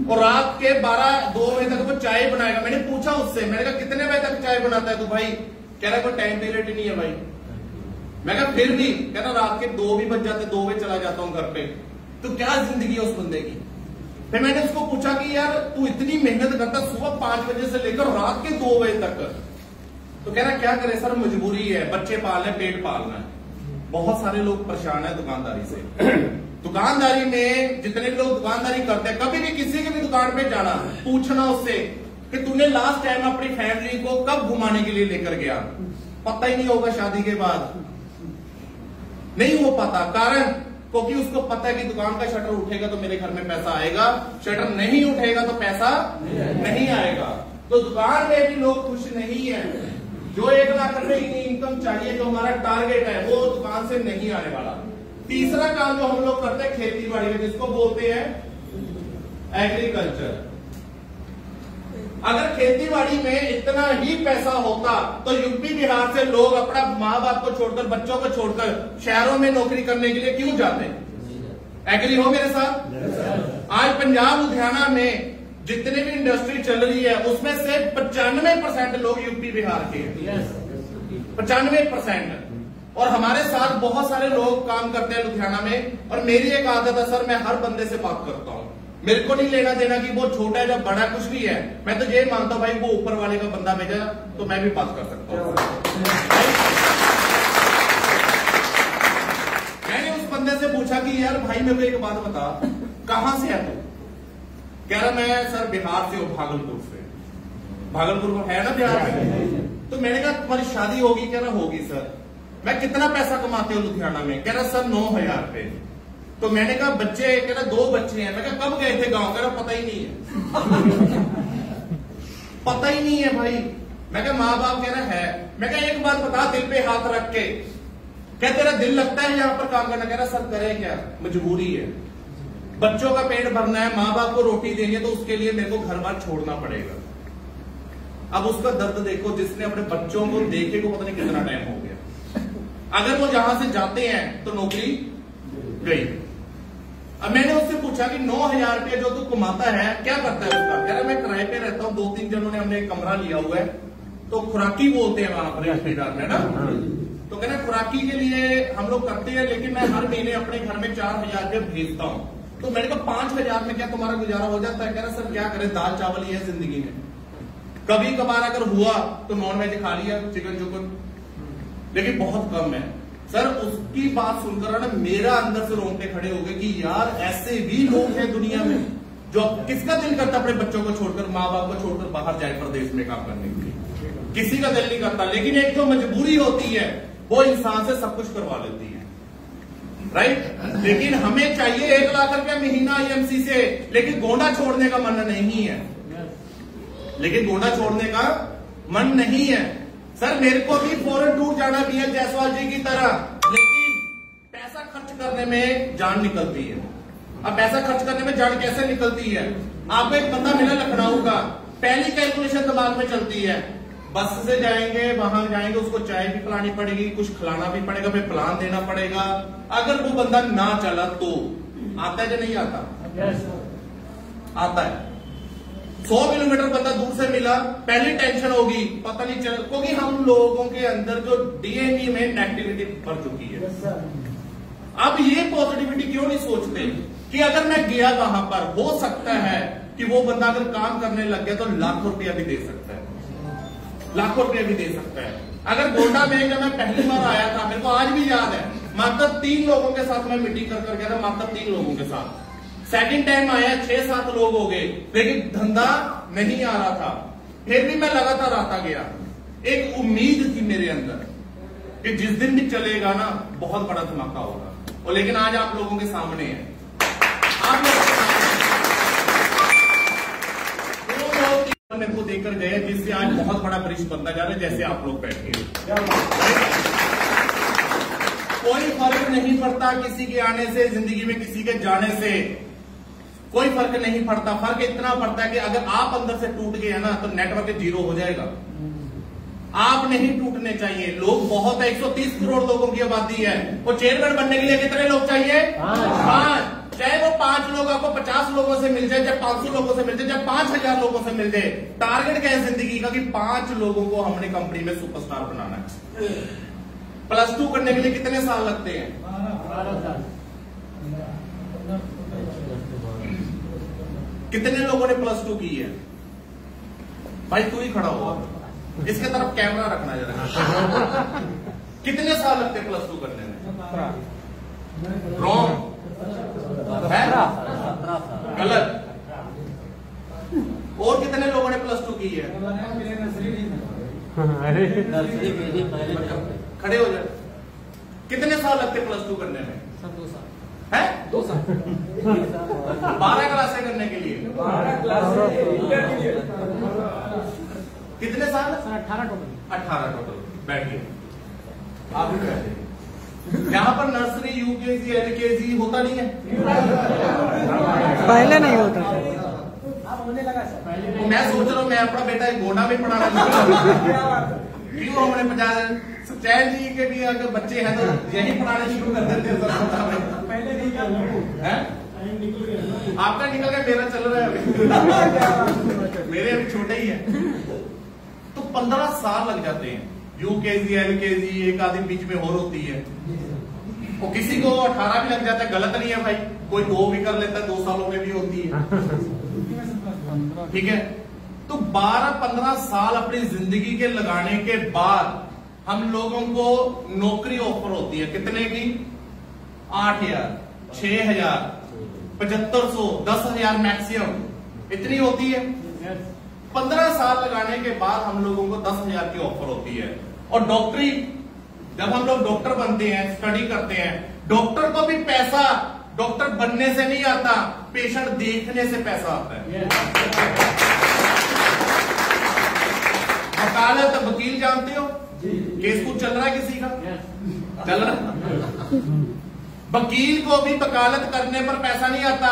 और रात के 12-2 बजे तक वो चाय बनाएगा। मैंने पूछा उससे, मैंने कहा कितने बजे तक चाय बनाता है तू भाई? कह रहा कोई टाइम पीरियड ही नहीं है भाई। मैं कहा फिर भी, कहना रात के 2 भी बज जाते, 2 बजे चला जाता हूं घर पे। तो क्या जिंदगी है उस बंदे की? फिर मैंने उसको पूछा कि यार तू इतनी मेहनत करता सुबह 5 बजे से लेकर रात के 2 बजे तक, तो कह रहा क्या करे सर, मजबूरी है, बच्चे पालने, पेट पालना है। बहुत सारे लोग परेशान है दुकानदारी से। दुकानदारी में जितने लोग दुकानदारी करते हैं, कभी भी किसी की भी दुकान पे जाना, पूछना उससे कि तूने लास्ट टाइम अपनी फैमिली को कब घुमाने के लिए लेकर गया? पता ही नहीं होगा शादी के बाद, नहीं हो पाता। कारण क्योंकि उसको पता है कि दुकान का शटर उठेगा तो मेरे घर में पैसा आएगा, शटर नहीं उठेगा तो पैसा नहीं आएगा। तो दुकान में भी लोग खुश नहीं है। जो 1 लाख रुपए की इनकम चाहिए, जो हमारा टारगेट है, वो दुकान से नहीं आने वाला। तीसरा काम जो हम लोग करते हैं खेती बाड़ी में, जिसको बोलते हैं एग्रीकल्चर। अगर खेती बाड़ी में इतना ही पैसा होता तो यूपी बिहार से लोग अपना माँ बाप को छोड़कर, बच्चों को छोड़कर शहरों में नौकरी करने के लिए क्यों जाते? एग्री हो मेरे साथ? आज पंजाब लुधियाना में जितने भी इंडस्ट्री चल रही है, उसमें से 95% लोग यूपी बिहार के हैं। 95%। और हमारे साथ बहुत सारे लोग काम करते हैं लुधियाना में। और मेरी एक आदत है सर, मैं हर बंदे से बात करता हूं। मेरे को नहीं लेना देना कि वो छोटा है या बड़ा, कुछ भी है। मैं तो ये मानता हूं भाई वो ऊपर वाले का बंदा भेजा तो मैं भी बात कर सकता हूं। मैंने उस बंदे से पूछा कि यार भाई मेरे को एक बात बता, कहां से है तू? कह रहा मैं सर बिहार से हूं, भागलपुर से। भागलपुर है ना बिहार में? तो मैंने कहा तुम्हारी शादी होगी? कह रहा होगी सर। मैं कितना पैसा कमाते हो लुधियाना में? कह रहा सर 9,000 रुपए। तो मैंने कहा बच्चे? कह रहा 2 बच्चे हैं। मैं कहा कब गए थे गांव? कह रहा पता ही नहीं है। पता ही नहीं है भाई। मैं कहा माँ बाप? कह रहा है। मैं कहा एक बात बता दिल पे हाथ रख के, क्या तेरा दिल लगता है यहाँ पर काम करना? कह रहा सर करे क्या, मजबूरी है, बच्चों का पेट भरना है, माँ बाप को रोटी देनी है, तो उसके लिए मेरे को घर बार छोड़ना पड़ेगा। अब उसका दर्द देखो, जिसने अपने बच्चों को देखे को पता नहीं कितना टाइम हो गया। अगर वो जहां से जाते हैं तो नौकरी गई। अब मैंने उससे पूछा कि 9,000 रुपया जो तू कमाता है क्या करता है उसका? कह रहा मैं किराए पे रहता हूँ, 2-3 जनों ने हमने एक कमरा लिया हुआ है, तो खुराकी बोलते हैं वहां पर रिश्तेदार में ना। तो कह रहा खुराकी के लिए हम लोग करते हैं, लेकिन मैं हर महीने अपने घर में 4,000 रुपया भेजता हूँ। तो मैंने कहा 5,000 में क्या तुम्हारा गुजारा हो जाता है? कह रहा सर क्या करे, दाल चावल ही है जिंदगी में। कभी कभार अगर हुआ तो नॉनवेज खा लिया, चिकन चुकन, लेकिन बहुत कम है। सर उसकी बात सुनकर ना मेरा अंदर से रोंगटे खड़े हो गए कि यार ऐसे भी लोग हैं दुनिया में। जो किसका दिल करता अपने बच्चों को छोड़कर, माँ बाप को छोड़कर बाहर जाए प्रदेश में काम करने के लिए? किसी का दिल नहीं करता। लेकिन एक जो मजबूरी होती है वो इंसान से सब कुछ करवा लेती है, राइट। लेकिन हमें चाहिए 1 लाख रुपया महीना IMC से, लेकिन गोंडा छोड़ने का मन नहीं है। लेकिन गोंडा छोड़ने का मन नहीं है। सर मेरे को भी फॉरेन टूर जाना BL जायसवाल जी की तरह, लेकिन पैसा खर्च करने में जान निकलती है। अब पैसा खर्च करने में जान कैसे निकलती है? आपको एक बंदा मिला लखनऊ का, पहली कैलकुलेशन दिमाग में चलती है, बस से जाएंगे, वहां जाएंगे, उसको चाय भी पिलानी पड़ेगी, कुछ खिलाना भी पड़ेगा, फिर प्लान देना पड़ेगा। अगर वो बंदा ना चला तो आता है कि नहीं आता? आता है। 100 किलोमीटर बंदा दूर से मिला, पहली टेंशन होगी, पता नहीं चल, क्योंकि हम लोगों के अंदर जो DNA में नेगेटिविटी भर चुकी है। अब ये पॉजिटिविटी क्यों नहीं सोचते कि अगर मैं गया वहां पर, हो सकता है कि वो बंदा अगर काम करने लग गया तो लाखों रुपया भी दे सकता है, लाखों रुपया भी दे सकता है। अगर गोंडा में जब मैं पहली बार आया था, मेरे को आज भी याद है, मात्र 3 लोगों के साथ मैं मीटिंग कर गया था, मात्र 3 लोगों के साथ। सेकंड टाइम आया 6-7 लोग हो गए, लेकिन धंधा नहीं आ रहा था। फिर भी मैं लगातार आता गया। एक उम्मीद थी मेरे अंदर कि जिस दिन भी चलेगा ना बहुत बड़ा धमाका होगा। और लेकिन आज आप लोगों के सामने है, आप लोग मेरे को देकर गए, जिससे आज बहुत बड़ा ब्रिज बनता जा रहा है, जैसे आप लोग बैठे हैं। कोई फर्क नहीं पड़ता किसी के आने से, जिंदगी में किसी के जाने से कोई फर्क नहीं पड़ता। फर्क इतना पड़ता है कि अगर आप अंदर से टूट गए ना तो नेटवर्क 0 हो जाएगा। आप नहीं टूटने चाहिए। लोग बहुत है, 130 करोड़ लोगों की आबादी है, और चेयरमैन बनने के लिए कितने लोग चाहिए? 5। चाहे वो 5 लोग आपको 50 लोगों से मिल जाए, चाहे 500 लोगों से मिल जाए, चाहे 5,000 लोगों से मिल जाए, टारगेट क्या है जिंदगी का? कि 5 लोगों को हमने कंपनी में सुपरस्टार बनाना है। +2 करने के लिए कितने साल लगते हैं? 12 साल। कितने लोगों ने +2 की है? भाई तू ही खड़ा हुआ, इसके तरफ कैमरा रखना जरा। कितने साल लगते हैं +2 करने में? रॉन्ग है, गलत। और कितने लोगों ने +2 की है? खड़े हो जाए। कितने साल लगते +2 करने में? 2 साल है। 2 साल 12 क्लासें करने के लिए 12 क्लासें कितने साल? 18 टोटल। बैठिए, आप भी बैठिए। यहाँ पर नर्सरी, UKG, LKG होता नहीं है? पहले नहीं होता, होने लगा सर। तो मैं सोच रहा हूँ मैं अपना बेटा एक गोंडा में पढ़ाना क्यों हमने 50 चैन जी के भी अगर बच्चे हैं तो यही पढ़ाने शुरू कर देते हैं। पहले नहीं है? आपका निकल गया, मेरा चल रहा है अभी। मेरे अभी छोटे ही हैं। तो 15 साल लग जाते हैं। UKG, LKG, एक आदमी बीच में और होती है, और किसी को 18 भी लग जाता है, गलत नहीं है भाई, कोई 2 भी कर लेता है, 2 सालों में भी होती है, ठीक है। तो 12-15 साल अपनी जिंदगी के लगाने के बाद हम लोगों को नौकरी ऑफर होती है। कितने की? 8,000, 6,000, 7,500, 10,000 मैक्सिमम, इतनी होती है। 15 साल लगाने के बाद हम लोगों को 10,000 की ऑफर होती है। और डॉक्टरी जब हम लोग डॉक्टर बनते हैं, स्टडी करते हैं, डॉक्टर को भी पैसा डॉक्टर बनने से नहीं आता, पेशेंट देखने से पैसा आता है। वकालत, वकील जानते हो, केस कुछ चल रहा है किसी का, चल रहा है। वकील को भी वकालत करने पर पैसा नहीं आता,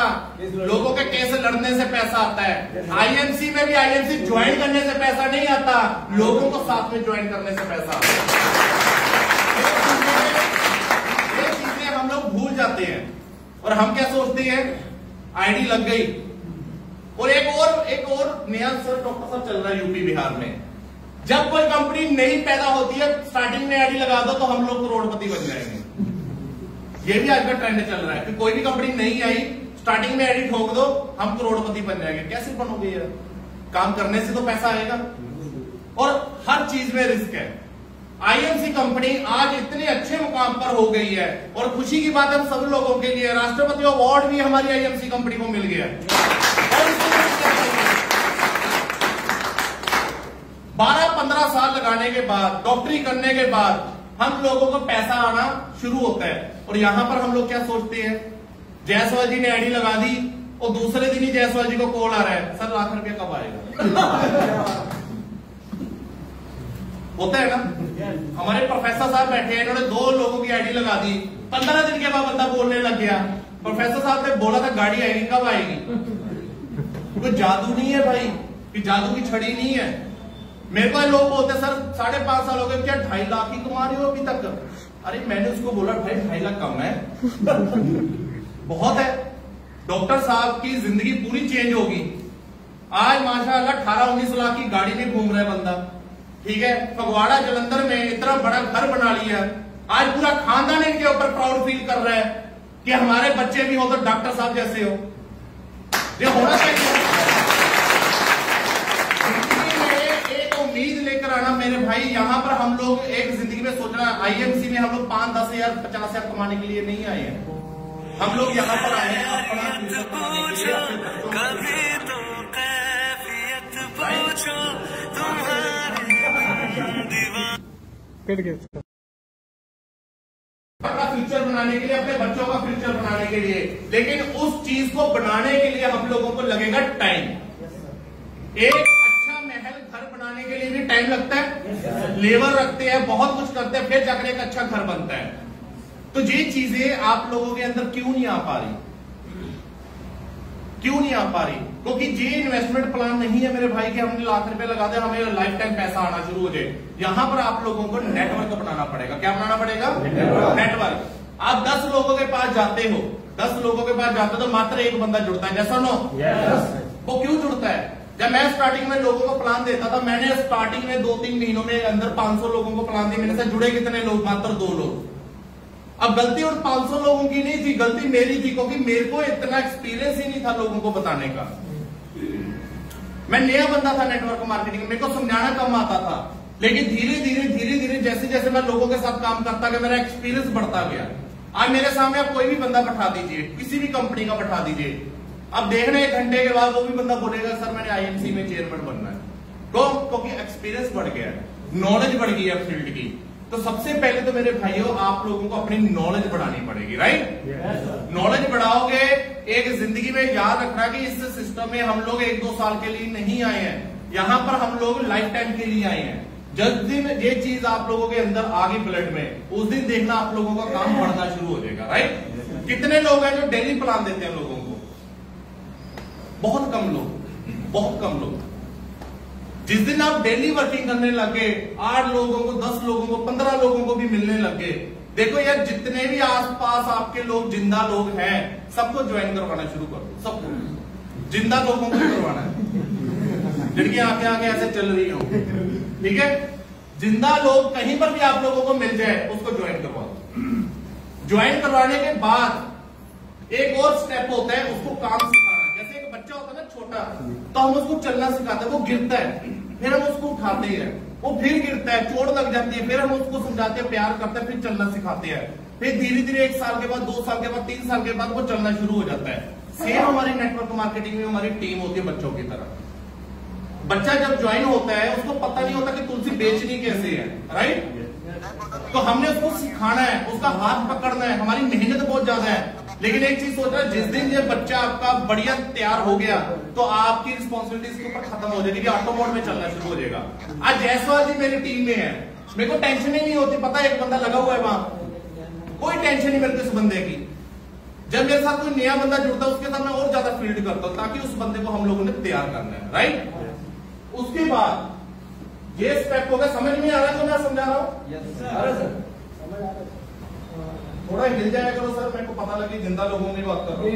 लोगों के केस लड़ने से पैसा आता है। आईएमसी में भी आईएमसी ज्वाइन करने से पैसा नहीं आता, लोगों को साथ में ज्वाइन करने से पैसा आता है। ये चीजें हम लोग भूल जाते हैं और हम क्या सोचते हैं, आईडी लग गई। और एक और नया सर डॉक्टर साहब चल रहा है यूपी बिहार में, जब कोई कंपनी नई पैदा होती है, स्टार्टिंग में आईडी लगा दो तो हम लोग करोड़पति बन जाएंगे। ये भी आज का ट्रेंड चल रहा है कि कोई भी कंपनी नहीं आई, स्टार्टिंग में आईडी ठोक दो, हम करोड़पति बन जाएंगे। कैसे बनोगे यार? काम करने से तो पैसा आएगा और हर चीज में रिस्क है। आईएमसी कंपनी आज इतने अच्छे मुकाम पर हो गई है और खुशी की बात है सब लोगों के लिए, राष्ट्रपति अवार्ड भी हमारी आईएमसी कंपनी को मिल गया। 12-15 साल लगाने के बाद, डॉक्टरी करने के बाद हम लोगों को पैसा आना शुरू होता है। और यहां पर हम लोग क्या सोचते हैं, जायसवाल जी ने आईडी लगा दी और दूसरे दिन ही जायसवाल जी को कॉल आ रहा है, सर लाख रुपया कब आएगा? होता है ना। हमारे प्रोफेसर साहब बैठे हैं, इन्होंने 2 लोगों की आईडी लगा दी, 15 दिन के बाद बंदा बोलने लग गया। प्रोफेसर साहब ने बोला था गाड़ी आएगी, कब आएगी? कोई जादू नहीं है भाई, कि जादू की छड़ी नहीं है। मेरे को लोग बोलते सर 5.5 साल हो गए, क्या 2.5 लाख ही कमा रहे हो अभी तक? अरे मैंने उसको बोला भाई 2.5 लाख कम है बहुत है। डॉक्टर साहब की जिंदगी पूरी चेंज होगी। आज माशाल्लाह 18-19 लाख की गाड़ी में घूम रहा है बंदा, ठीक है। फगवाड़ा जलंधर में इतना बड़ा घर बना लिया, आज पूरा खानदान इनके ऊपर प्राउड फील कर रहा है कि हमारे बच्चे भी हो तो डॉक्टर साहब जैसे हो। ये होना चाहिए। एक उम्मीद लेकर आना मेरे भाई, यहां पर हम लोग एक जिंदगी में सोचना, आईएमसी में हम लोग 5-10 हजार 50 हजार कमाने के लिए नहीं आए हैं। हम लोग यहाँ पर आए हैं अपना फ्यूचर बनाने के लिए, अपने बच्चों अपना फ्यूचर बनाने के लिए, अपने बच्चों का फ्यूचर बनाने के लिए। लेकिन उस चीज को बनाने के लिए हम लोगों को लगेगा टाइम। एक अच्छा महल घर बनाने के लिए भी टाइम लगता है, लेबर रखते हैं, बहुत कुछ करते हैं, फिर जाकर एक अच्छा घर बनता है। तो ये चीजें आप लोगों के अंदर क्यों नहीं आ पा रही? क्यों नहीं आ पा रही? क्योंकि ये इन्वेस्टमेंट प्लान नहीं है मेरे भाई कि हमने लाख रुपए लगा दे, हमें लाइफ टाइम पैसा आना शुरू हो जाए। यहां पर आप लोगों को नेटवर्क बनाना पड़ेगा। क्या बनाना पड़ेगा? नेटवर्क। आप 10 लोगों के पास जाते हो, 10 लोगों के पास जाते हो तो मात्र एक बंदा जुड़ता है, जैसा नो? वो क्यों जुड़ता है? जब मैं स्टार्टिंग में लोगों को प्लान देता था, मैंने स्टार्टिंग में 2-3 महीनों में अंदर 500 लोगों को प्लान दिया, मेरे से जुड़े कितने लोग? मात्र 2 लोग। अब गलती उन 500 लोगों की नहीं थी, गलती मेरी थी, क्योंकि मेरे को इतना एक्सपीरियंस ही नहीं था लोगों को बताने का। मैं नया बंदा था नेटवर्क मार्केटिंग में, मेरे को समझाना कम आता था। लेकिन धीरे धीरे जैसे जैसे मैं लोगों के साथ काम करता गया, मेरा एक्सपीरियंस बढ़ता गया। आज मेरे सामने आप कोई भी बंदा बैठा दीजिए, किसी भी कंपनी का बैठा दीजिए, अब देखना 1 घंटे के बाद वो भी बंदा बोलेगा सर मैंने आईएमसी में चेयरमैन बनना है। क्योंकि एक्सपीरियंस बढ़ गया है, नॉलेज बढ़ गई है फील्ड की। तो सबसे पहले तो मेरे भाइयों आप लोगों को अपनी नॉलेज बढ़ानी पड़ेगी, राइट? नॉलेज बढ़ाओगे। एक जिंदगी में याद रखना कि इस सिस्टम में हम लोग 1-2 साल के लिए नहीं आए हैं, यहां पर हम लोग लाइफ टाइम के लिए आए हैं। जिस दिन ये चीज आप लोगों के अंदर आ गई ब्लड में, उस दिन देखना आप लोगों का काम बढ़ना शुरू हो जाएगा, राइट? कितने लोग हैं जो डेली प्लान देते हैं लोगों को? बहुत कम लोग, बहुत कम लोग। जिस दिन आप डेली वर्किंग करने लगे, 8 लोगों को, 10 लोगों को, 15 लोगों को भी मिलने लगे, देखो यार जितने भी आसपास आपके लोग जिंदा लोग हैं सबको ज्वाइन करवाना शुरू करो। सबको जिंदा लोगों को करवाना है, जिनकी आंखें आगे ऐसे चल रही हो, ठीक है? जिंदा लोग कहीं पर भी आप लोगों को मिल जाए उसको ज्वाइन करवाओ। ज्वाइन करवाने के बाद एक और स्टेप होता है, उसको काम सिखाना। जैसे एक बच्चा होता है ना छोटा, तो हम उसको चलना सिखाते हैं, वो गिरता है, फिर हम उसको उठाते हैं, वो फिर गिरता है, चोट लग जाती है, फिर हम उसको समझाते हैं, प्यार करते हैं, फिर चलना सिखाते हैं। फिर धीरे धीरे 1 साल के बाद, 2 साल के बाद, 3 साल के बाद वो चलना शुरू हो जाता है। सेम हमारी नेटवर्क मार्केटिंग में हमारी टीम होती है बच्चों की तरह। बच्चा जब ज्वाइन होता है उसको पता नहीं होता कि तुलसी बेचनी कैसे है, राइट? तो हमने उसको सिखाना है, उसका हाथ पकड़ना है, हमारी मेहनत बहुत ज्यादा है। लेकिन एक चीज सोच रहा है, जिस दिन ये बच्चा आपका बढ़िया तैयार हो गया तो आपकी रिस्पॉन्सिबिलिटी इसके ऊपर खत्म हो जाएगी, ऑटो मोड में चलना शुरू हो जाएगा। आज जायसवाल जी मेरी टीम में है, मेरे को टेंशन ही नहीं होती, पता है एक बंदा लगा हुआ है वहां, कोई टेंशन नहीं मिलती उस बंदे की। जब मेरे साथ कोई नया बंदा जुड़ता है उसके साथ मैं और ज्यादा फील्ड करता हूं, ताकि उस बंदे को हम लोगों ने तैयार करना है, राइट? उसके बाद ये स्टेप हो गया, समझ में आ रहा है जो मैं समझा रहा हूं? थोड़ा हिल जाया करो सर, मेरे को पता लगे जिंदा लोगों की बात कर रहा हूं।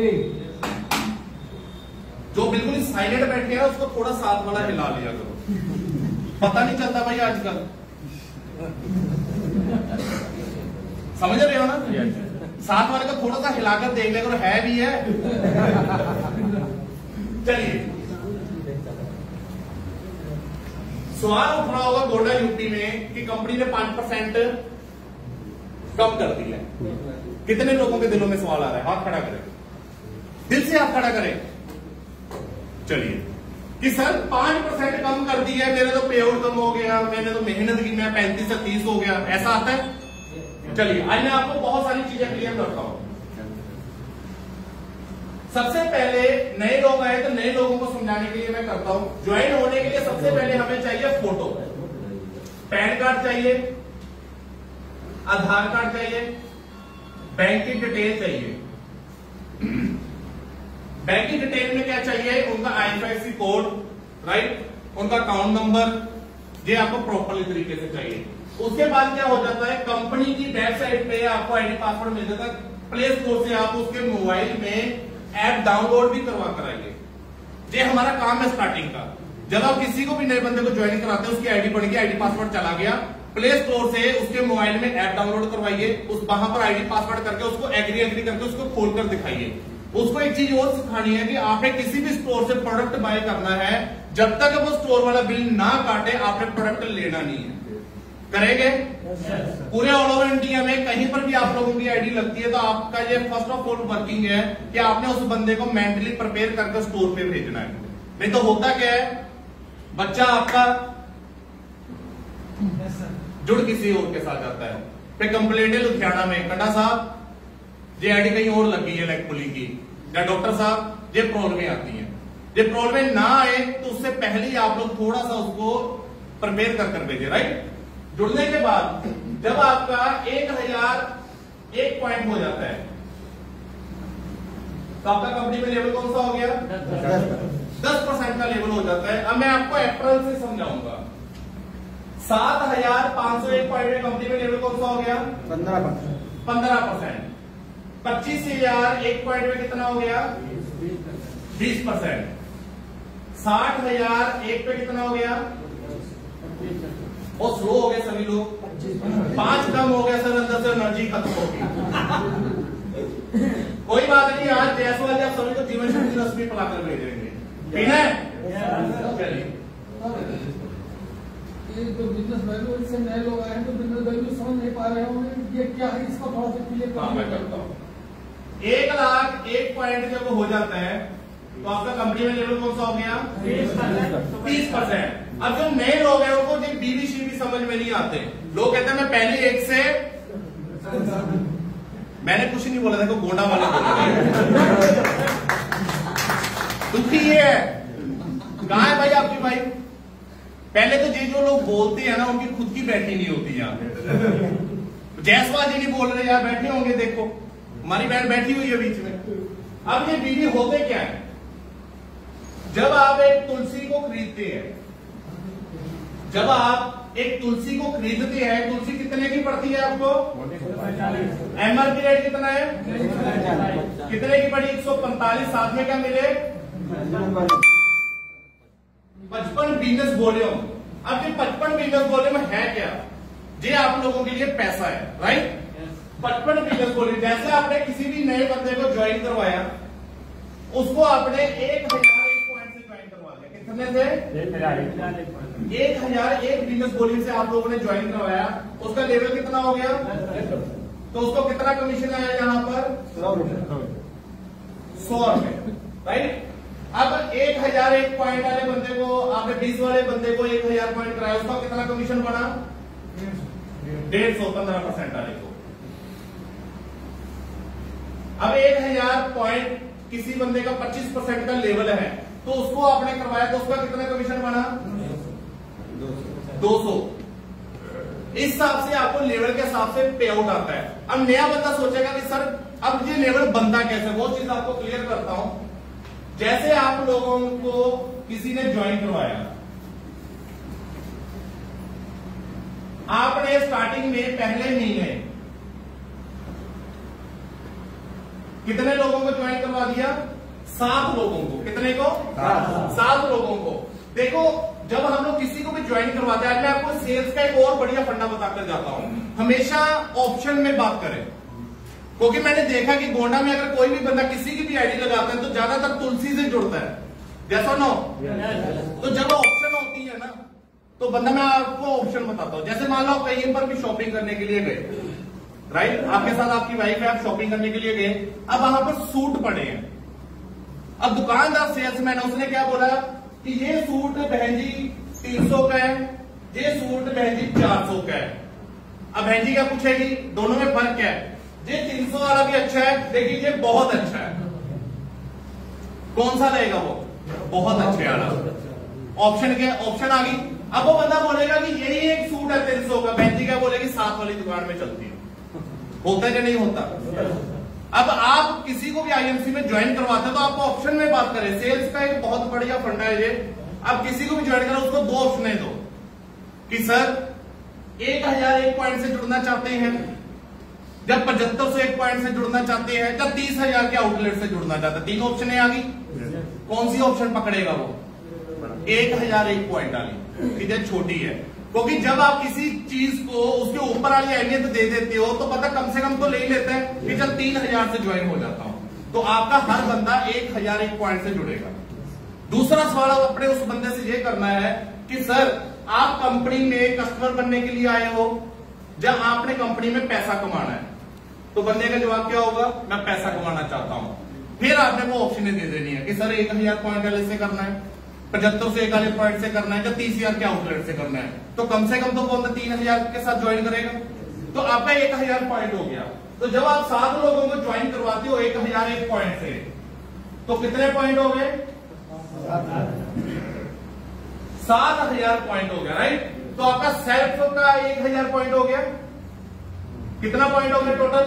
जो बिल्कुल साइलेंट बैठे हैं उसको थोड़ा साथ वाला हिला लिया करो, पता नहीं चलता भाई आजकल, समझ रहे हो ना? साथ वाले को थोड़ा सा हिलाकर देख लिया करो, है भी है। चलिए, सवाल उठ रहा होगा गोल्डन यूपी में कि कंपनी ने 5% कम कर दिया है। कितने लोगों के दिलों में सवाल आ रहा है? हाथ खड़ा करें, दिल से हाथ खड़ा करें। चलिए, कि सर 5% कम कर दिया है, मेरे तो पे आउट कम हो गया, मैंने तो मेहनत की, मैं 35 से 30 हो गया, ऐसा आता है? चलिए, आज मैं आपको बहुत सारी चीजें क्लियर करता हूं। सबसे पहले नए लोग आए तो नए लोगों को समझाने के लिए मैं करता हूं, ज्वाइन होने के लिए सबसे पहले हमें चाहिए फोटो, पैन कार्ड चाहिए, आधार कार्ड चाहिए, बैंक की डिटेल चाहिए। बैंक की डिटेल में क्या चाहिए? उनका IFSC कोड, राइट, उनका अकाउंट नंबर, ये आपको प्रॉपरली तरीके से चाहिए। उसके बाद क्या हो जाता है, कंपनी की वेबसाइट पे आपको आईडी पासवर्ड मिल जाता है, प्ले स्टोर से आप उसके मोबाइल में ऐप डाउनलोड भी करवा कर आइए। ये हमारा काम है स्टार्टिंग का। जब आप किसी को भी नए बंदे को ज्वाइन कराते हैं, उसकी आईडी बन गई, आईडी पासवर्ड चला गया, प्ले स्टोर से उसके मोबाइल में ऐप डाउनलोड करवाइए, उस वहां पर आईडी पासवर्ड करके उसको एग्री करके उसको खोलकर दिखाइए। उसको एक चीज और सिखानी है कि आपने किसी भी स्टोर से प्रोडक्ट बाय करना है, जब तक वो स्टोर वाला बिल ना काटे आपने प्रोडक्ट लेना नहीं है। करेंगे? पूरे ऑल ओवर इंडिया में कहीं पर भी आप लोगों की आईडी लगती है तो आपका ये फर्स्ट ऑफ ऑल वर्किंग है कि आपने उस बंदे को मेंटली प्रिपेयर करके स्टोर पे भेजना है। नहीं तो होता क्या है, बच्चा आपका जुड़ किसी और के साथ जाता है, फिर कंप्लेंट है लुधियाना में, कंडा साहब ये आईडी कहीं और लग गई है लेगपुली की, या डॉक्टर साहब ये प्रॉब्लम आती है। ये प्रॉब्लम ना आए तो उससे पहले ही आप लोग थोड़ा सा उसको प्रिपेयर कर भेजे, राइट? जुड़ने के बाद जब आपका 1001 पॉइंट हो जाता है तो आपका कंपनी में लेवल कौन सा हो गया? 10% का लेवल हो जाता है। अब मैं आपको अप्रैल से समझाऊंगा। 7501 पॉइंट में कंपनी में लेवल कौन सा हो गया? 15%। 25,001 पॉइंट में कितना हो गया? 20%। 60,001 पे कितना हो गया? और स्लो हो गए सभी लोग, 5 कम हो गया सर, अंदर से एनर्जी खत्म हो गई। कोई बात नहीं, आज जायसवाल जी आप सभी को जीवन शक्ति रश्मि पिलाकर भेजेंगे, ठीक है? चलिए, जो बिजनेस वैल्यू से नए लोग आए हैं तो बिजनेस वैल्यू समझ नहीं पा रहे होंगे, ये क्या है, इसको थोड़ा सा क्लियर करता हूँ। 1,01 पॉइंट जब हो जाता है तो आपका कंपनी में लेवल कौन सा हो गया? 30%। अब जो नए लोग हैं उनको जो BBCB समझ में नहीं आते, लोग कहते हैं मैं पहले 1 से, मैंने कुछ नहीं बोला, देखो गोंडा वाले बोल दुखी है। कहां है भाई आपकी भाई? पहले तो ये जो लोग बोलते हैं ना उनकी खुद की बैठी नहीं होती यहाँ। जायसवाल जी नहीं बोल रहे यार, बैठे होंगे, देखो हमारी बहन बैठी हुई है बीच में। अब ये BB होते क्या है? जब आप एक तुलसी को खरीदते हैं, जब आप एक तुलसी को खरीदते हैं, तुलसी कितने की पड़ती है आपको? MRP रेट कितना है? कितने की पड़ी? 145। साथ में क्या मिले? 55 बिजनेस वॉल्यूम। अब ये 55 बिजनेस वॉल्यूम है क्या? ये आप लोगों के लिए पैसा है, राइट? 55 business volume. जैसे आपने किसी भी नए बंदे को ज्वाइन करवाया, उसको आपने 1,001 पॉइंट से ज्वाइन करवा दिया। कितने से? 1,001 बिजनेस वॉल्यूम से आप लोगों ने ज्वाइन करवाया, उसका लेवल कितना हो गया? तो उसको कितना कमीशन आया यहाँ पर? 100 रुपए, राइट? अब 1001 पॉइंट वाले बंदे को, आपने 20 वाले बंदे को 1000 पॉइंट कराया, उसका कितना कमीशन बना? 150, 15% वाले को। अब 1000 पॉइंट किसी बंदे का 25% का लेवल है, तो उसको आपने करवाया तो उसका कितना कमीशन बना? 200। इस हिसाब से आपको लेवल के हिसाब से पे आउट आता है। अब नया बंदा सोचेगा कि सर अब ये लेवल बनता कैसे, वो चीज आपको क्लियर करता हूं। जैसे आप लोगों को किसी ने ज्वाइन करवाया, आपने स्टार्टिंग में पहले महीने कितने लोगों को ज्वाइन करवा दिया? 7 लोगों को। कितने को? 7 लोगों को। देखो जब हम लोग किसी को भी ज्वाइन करवाते हैं, आज मैं आपको सेल्स का एक और बढ़िया फंडा बताकर जाता हूं। हमेशा ऑप्शन में बात करें, क्योंकि मैंने देखा कि गोंडा में अगर कोई भी बंदा किसी की भी आईडी लगाता है तो ज्यादातर तुलसी से जुड़ता है, जैसा नो। तो जब ऑप्शन होती है ना, तो बंदा, मैं आपको ऑप्शन बताता हूं। जैसे मान लो आप कहीं पर भी शॉपिंग करने के लिए गए, राइट, आपके साथ आपकी वाइफ है, आप शॉपिंग करने के लिए गए, अब वहां पर सूट पड़े हैं। अब दुकानदार सेल्समैन है, उसने क्या बोला कि ये सूट बहन जी 300 का है, ये सूट बहन जी 400 का है। अब बहन जी क्या पूछेगी? दोनों में फर्क क्या है? ये 300 वाला भी अच्छा है, लेकिन ये बहुत अच्छा है। कौन सा लेगा वो? बहुत अच्छे वाला। ऑप्शन क्या? ऑप्शन आ गई। अब वो बंदा बोलेगा कि यही एक सूट है 300 का, बहन जी क्या बोलेगी? 7 वाली दुकान में चलती है। होता है कि नहीं होता? अब आप किसी को भी आईएमसी में ज्वाइन करवाते हैं तो आपको ऑप्शन में बात करें। सेल्स का एक बहुत बढ़िया फंडा है ये। आप किसी को भी ज्वाइन करो, उसको 2 ऑप्शन दो कि सर 1001 पॉइंट से जुड़ना चाहते हैं, जब 7501 पॉइंट से जुड़ना चाहते हैं, जब 30,000 के आउटलेट से जुड़ना चाहते हैं। 3 ऑप्शन आ गई। कौन सी ऑप्शन पकड़ेगा वो? 1001 पॉइंट वाली, कि जो छोटी है। क्योंकि जब आप किसी चीज को उसके ऊपर वाली अहमियत दे देते हो तो पता कम से कम तो ले ही लेते हैं कि चल 3000 से ज्वाइन हो जाता हूं, तो आपका हर बंदा 1001 पॉइंट से जुड़ेगा। दूसरा सवाल अपने उस बंदे से ये करना है कि सर आप कंपनी में कस्टमर बनने के लिए आए हो, जब आपने कंपनी में पैसा कमाना है, तो बंदे का जवाब क्या होगा? मैं पैसा कमाना चाहता हूं। फिर आपने वो ऑप्शन दे देनी है कि सर 1000 पॉइंट वाले से करना है, 7501 पॉइंट से करना है, या 30,000 के आउटलेट से करना है। तो कम से कम तो वो 3000 के साथ ज्वाइन करेगा, तो आपका 1000 पॉइंट हो गया। तो जब आप 7 लोगों को ज्वाइन करवाते हो 1001 पॉइंट से, तो कितने पॉइंट हो गए? 7000 पॉइंट हो गया, राइट। तो आपका सेल्फ का 1000 पॉइंट हो गया। कितना पॉइंट हो गया टोटल?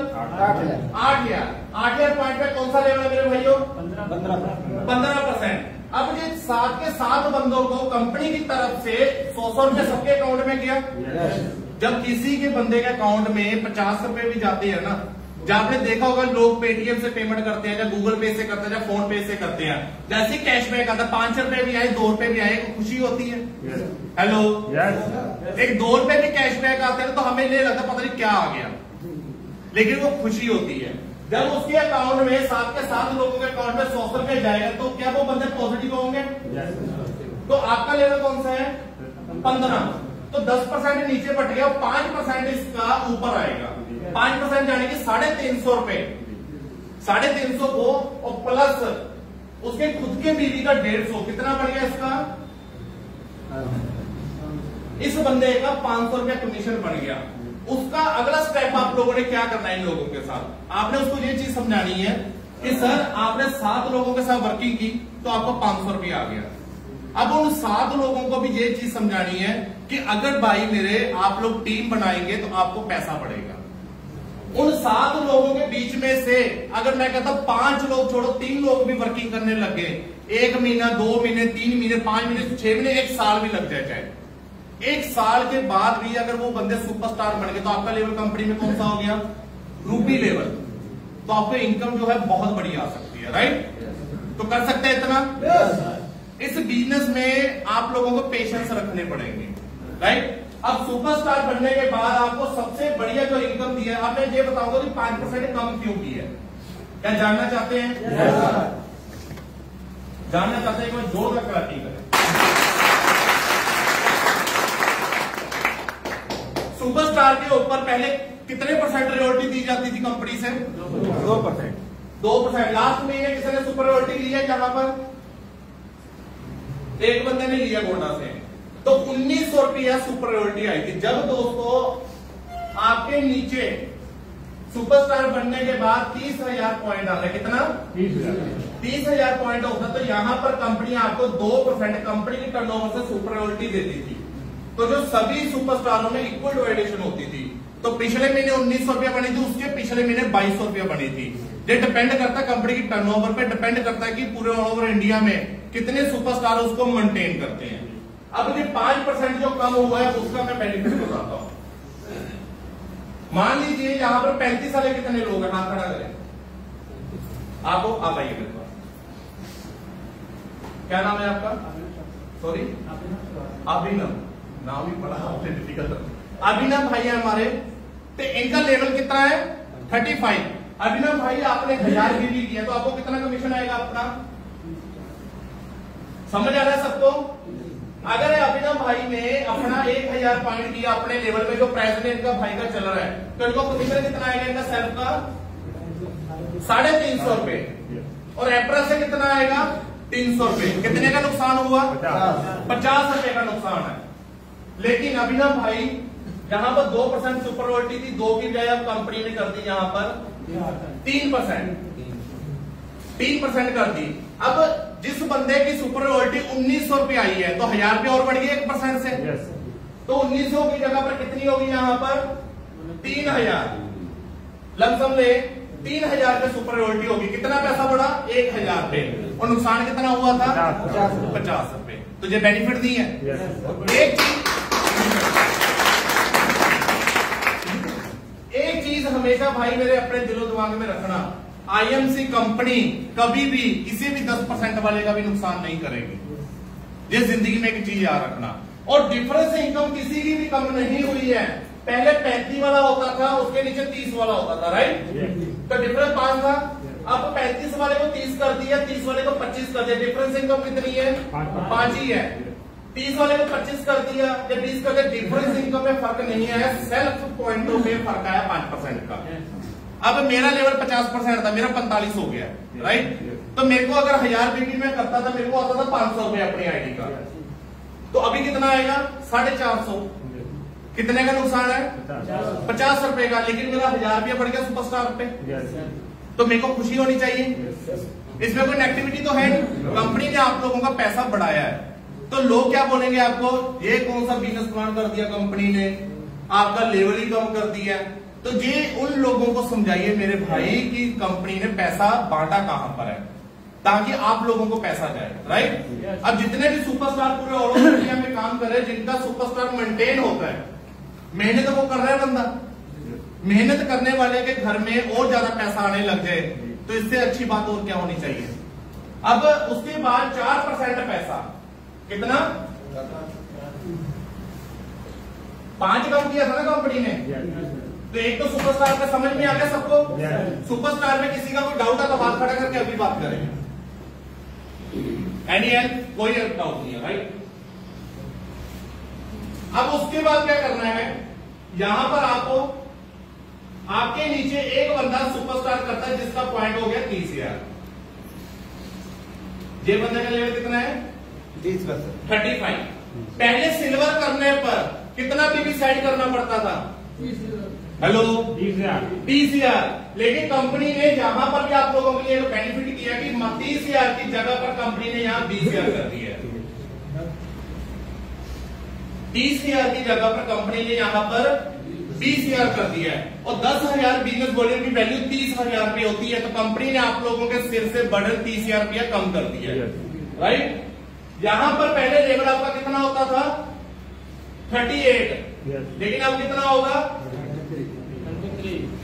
8000। 8000 पॉइंट पे कौन सा लेवल है मेरे भाइयों? 15%। अब ये 7 के 7 बंदों को कंपनी की तरफ से 100 रुपए सबके अकाउंट में गया। जब किसी के बंदे के अकाउंट में 50 रुपए भी जाते हैं ना, जब आपने देखा होगा लोग पेटीएम से पेमेंट करते हैं, या गूगल पे से करते हैं, या फोन पे से करते हैं, जैसे कैशबैक आता है, 5 रुपए भी आए, 2 रुपए भी आए, खुशी होती है। हेलो, एक 2 रुपए भी कैशबैक आते हैं तो हमें नहीं लगता पता नहीं क्या आ गया, लेकिन वो खुशी होती है। जब उसके अकाउंट में 7 के 7 लोगों के अकाउंट में 100 रुपए जाएगा, तो क्या वो बंदे पॉजिटिव होंगे? तो आपका लेवल कौन सा है? 15। तो 10% नीचे बट गया, 5% इसका ऊपर आएगा। 5% जाने की 350 रुपए, 350 को, और प्लस उसके खुद के बीवी का 150, कितना बढ़ गया इसका? इस बंदे का 500 रुपया कमीशन बढ़ गया। उसका अगला स्टेप आप लोगों ने क्या करना है इन लोगों के साथ? आपने उसको ये चीज समझानी है कि सर आपने 7 लोगों के साथ वर्किंग की तो आपको 500 रुपया आ गया। अब उन 7 लोगों को भी ये चीज समझानी है कि अगर भाई मेरे आप लोग टीम बनाएंगे तो आपको पैसा बढ़ेगा। उन 7 लोगों के बीच में से अगर मैं कहता हूं 5 लोग छोड़ो, 3 लोग भी वर्किंग करने लग गए, 1 महीना, 2 महीने, 3 महीने, 5 महीने, 6 महीने, 1 साल भी लग जाए, चाहे 1 साल के बाद भी अगर वो बंदे सुपरस्टार बन गए, तो आपका लेवल कंपनी में कौन सा हो गया? रूपी लेवल। तो आपको इनकम जो है बहुत बड़ी आ सकती है, राइट। तो कर सकते हैं इतना। इस बिजनेस में आप लोगों को पेशेंस रखने पड़ेंगे, राइट। अब सुपरस्टार बनने के बाद आपको सबसे बढ़िया जो इनकम दी है, अब मैं ये बताऊंगा कि 5% कम क्यों की है। क्या जानना चाहते हैं? जानना चाहते हैं? कोई जोर रख क्रांति करें। सुपरस्टार के ऊपर पहले कितने % रॉयल्टी दी जाती थी कंपनी से? 2%। लास्ट महीने किसी ने सुपर रॉयल्टी ली है जहां पर एक बंदे ने लिया गोंडा से, तो 1900 रुपया सुपर रॉयल्टी आई थी। जब दोस्तों आपके नीचे सुपरस्टार बनने के बाद 30,000 पॉइंट आ रहे, कितना 30,000 पॉइंट होता, तो यहां पर कंपनी आपको 2% कंपनी की टर्नओवर से सुपर रॉयल्टी देती थी। तो जो सभी सुपरस्टारों में इक्वल वैल्यूएशन होती थी, तो पिछले महीने 1900 रुपया बनी थी, उसके पिछले महीने 2200 रुपया बनी थी। ये डिपेंड करता है कंपनी की टर्नओवर पे, डिपेंड करता है कि पूरे ऑल ओवर इंडिया में कितने सुपरस्टार उसको मेंटेन करते हैं। अब ये 5% जो कम हुआ है उसका मैं बेनिफिट बताता हूं। मान लीजिए यहां पर 35 वाले कितने लोग हैं, हाथ खड़ा करें। आपको आप आइए मेरे पास। क्या नाम है आपका? सॉरी, अभिनव। नाम ही बड़ा डिफिकल्ट। अभिनव भाई है हमारे, तो इनका लेवल कितना है 35। अभिनव भाई आपने 1000 भी किया तो आपको कितना कमीशन आएगा अपना, समझ आ रहा है सबको? अगर अभिनव भाई ने अपना 1000 पॉइंट किया अपने लेवल में, जो प्रेसिडेंट का भाई का चल रहा है, तो इनको कमीशन कितना आएगा इनका सेल्फ का 350 रुपए, और एप्रा से कितना आएगा 300 रुपए। कितने का नुकसान हुआ? 50 रुपए का नुकसान है। लेकिन अभिनव भाई यहां पर 2% सुपर रॉयल्टी थी, 2 की बजाय अब कंपनी ने कर दी यहां पर 3% कर दी। अब जिस बंदे की सुपर रॉयल्टी 1900 रुपये आई है, तो 1000 रुपये और बढ़ गई 1% से। तो 1900 की जगह पर कितनी होगी यहां पर 3000। लमसम ले 3000 पे सुपर रॉयल्टी होगी, कितना पैसा बढ़ा 1000 रुपये, और नुकसान कितना हुआ था 50 रुपए। तो ये बेनिफिट नहीं है। एक चीज हमेशा भाई मेरे अपने दिलो दिमाग में रखना, आईएमसी कंपनी कभी भी किसी भी 10% वाले का भी नुकसान नहीं करेगी। ये जिंदगी में एक चीज याद रखना। और डिफरेंस इनकम किसी की भी कम नहीं हुई है। पहले 35 वाला होता था, उसके नीचे 30 वाला होता था, राइट? तो डिफरेंस 5 था, अब 35 वाले को 30 कर दिया, 30 वाले को 25 कर दिया। डिफरेंस इनकम कितनी है 5 ही है। 30 वाले को 25 कर दिया या 20 कर दिया, डिफरेंस इनकम में फर्क नहीं है, सेल्फ पॉइंटों में फर्क आया 5% का। अब मेरा लेवल 50% था, मेरा 45 हो गया, राइट? तो मेरे को अगर 1000 बीबी में करता था, मेरे को आता था 500 रुपए अपनी आईडी का, तो अभी कितना आएगा 450। कितने का नुकसान है 50 रुपए का। लेकिन मेरा 1000 रुपया बढ़ गया सुपरस्टार पे, तो मेरे को खुशी होनी चाहिए। इसमें कोई नेगेटिविटी तो है नहीं, कंपनी ने आप लोगों का पैसा बढ़ाया है। तो लोग क्या बोलेंगे आपको, ये कौन सा बिजनेस प्लान कर दिया कंपनी ने, आपका लेवल ही कम कर दिया। तो ये उन लोगों को समझाइए मेरे भाई कि कंपनी ने पैसा बांटा कहां पर है, ताकि आप लोगों को पैसा जाए, राइट? अब जितने भी सुपरस्टार पूरे ऑल ओवर इंडिया में काम कर रहे हैं, जिनका सुपरस्टार मेंटेन होता है, मेहनत वो कर रहा है बंदा, मेहनत करने वाले के घर में और ज्यादा पैसा आने लग जाए, तो इससे अच्छी बात और क्या होनी चाहिए। अब उसके बाद 4% पैसा, कितना 5 कम किया था ना कंपनी ने। तो एक तो सुपरस्टार का समझ में आ गया सबको। सुपरस्टार में किसी का कोई डाउट है तो हाथ खड़ा करके अभी बात करेंगे। एनी हेल्प, कोई डाउट नहीं है, राइट? अब उसके बाद क्या करना है, यहां पर आपको आपके नीचे एक बंदा सुपरस्टार करता है जिसका पॉइंट हो गया 30,000। ये बंदे का लेवल कितना है 35। पहले सिल्वर करने पर कितना बीबी साइड करना पड़ता था, हेलो 20,000। लेकिन कंपनी ने यहां पर भी आप लोगों के लिए बेनिफिट किया कि 30,000 की जगह पर कंपनी ने यहां 20,000 कर दिया है। 30,000 की जगह पर कंपनी ने यहां पर 20,000 कर दिया है। और 10,000 बिजनेस वॉल्यूम की वैल्यू 30,000 रुपये होती है, तो कंपनी ने आप लोगों के सिर से बर्डन 30,000 रुपया कम कर दिया है, राइट? यहां पर पहले लेवल आपका कितना होता था 38, लेकिन अब कितना होगा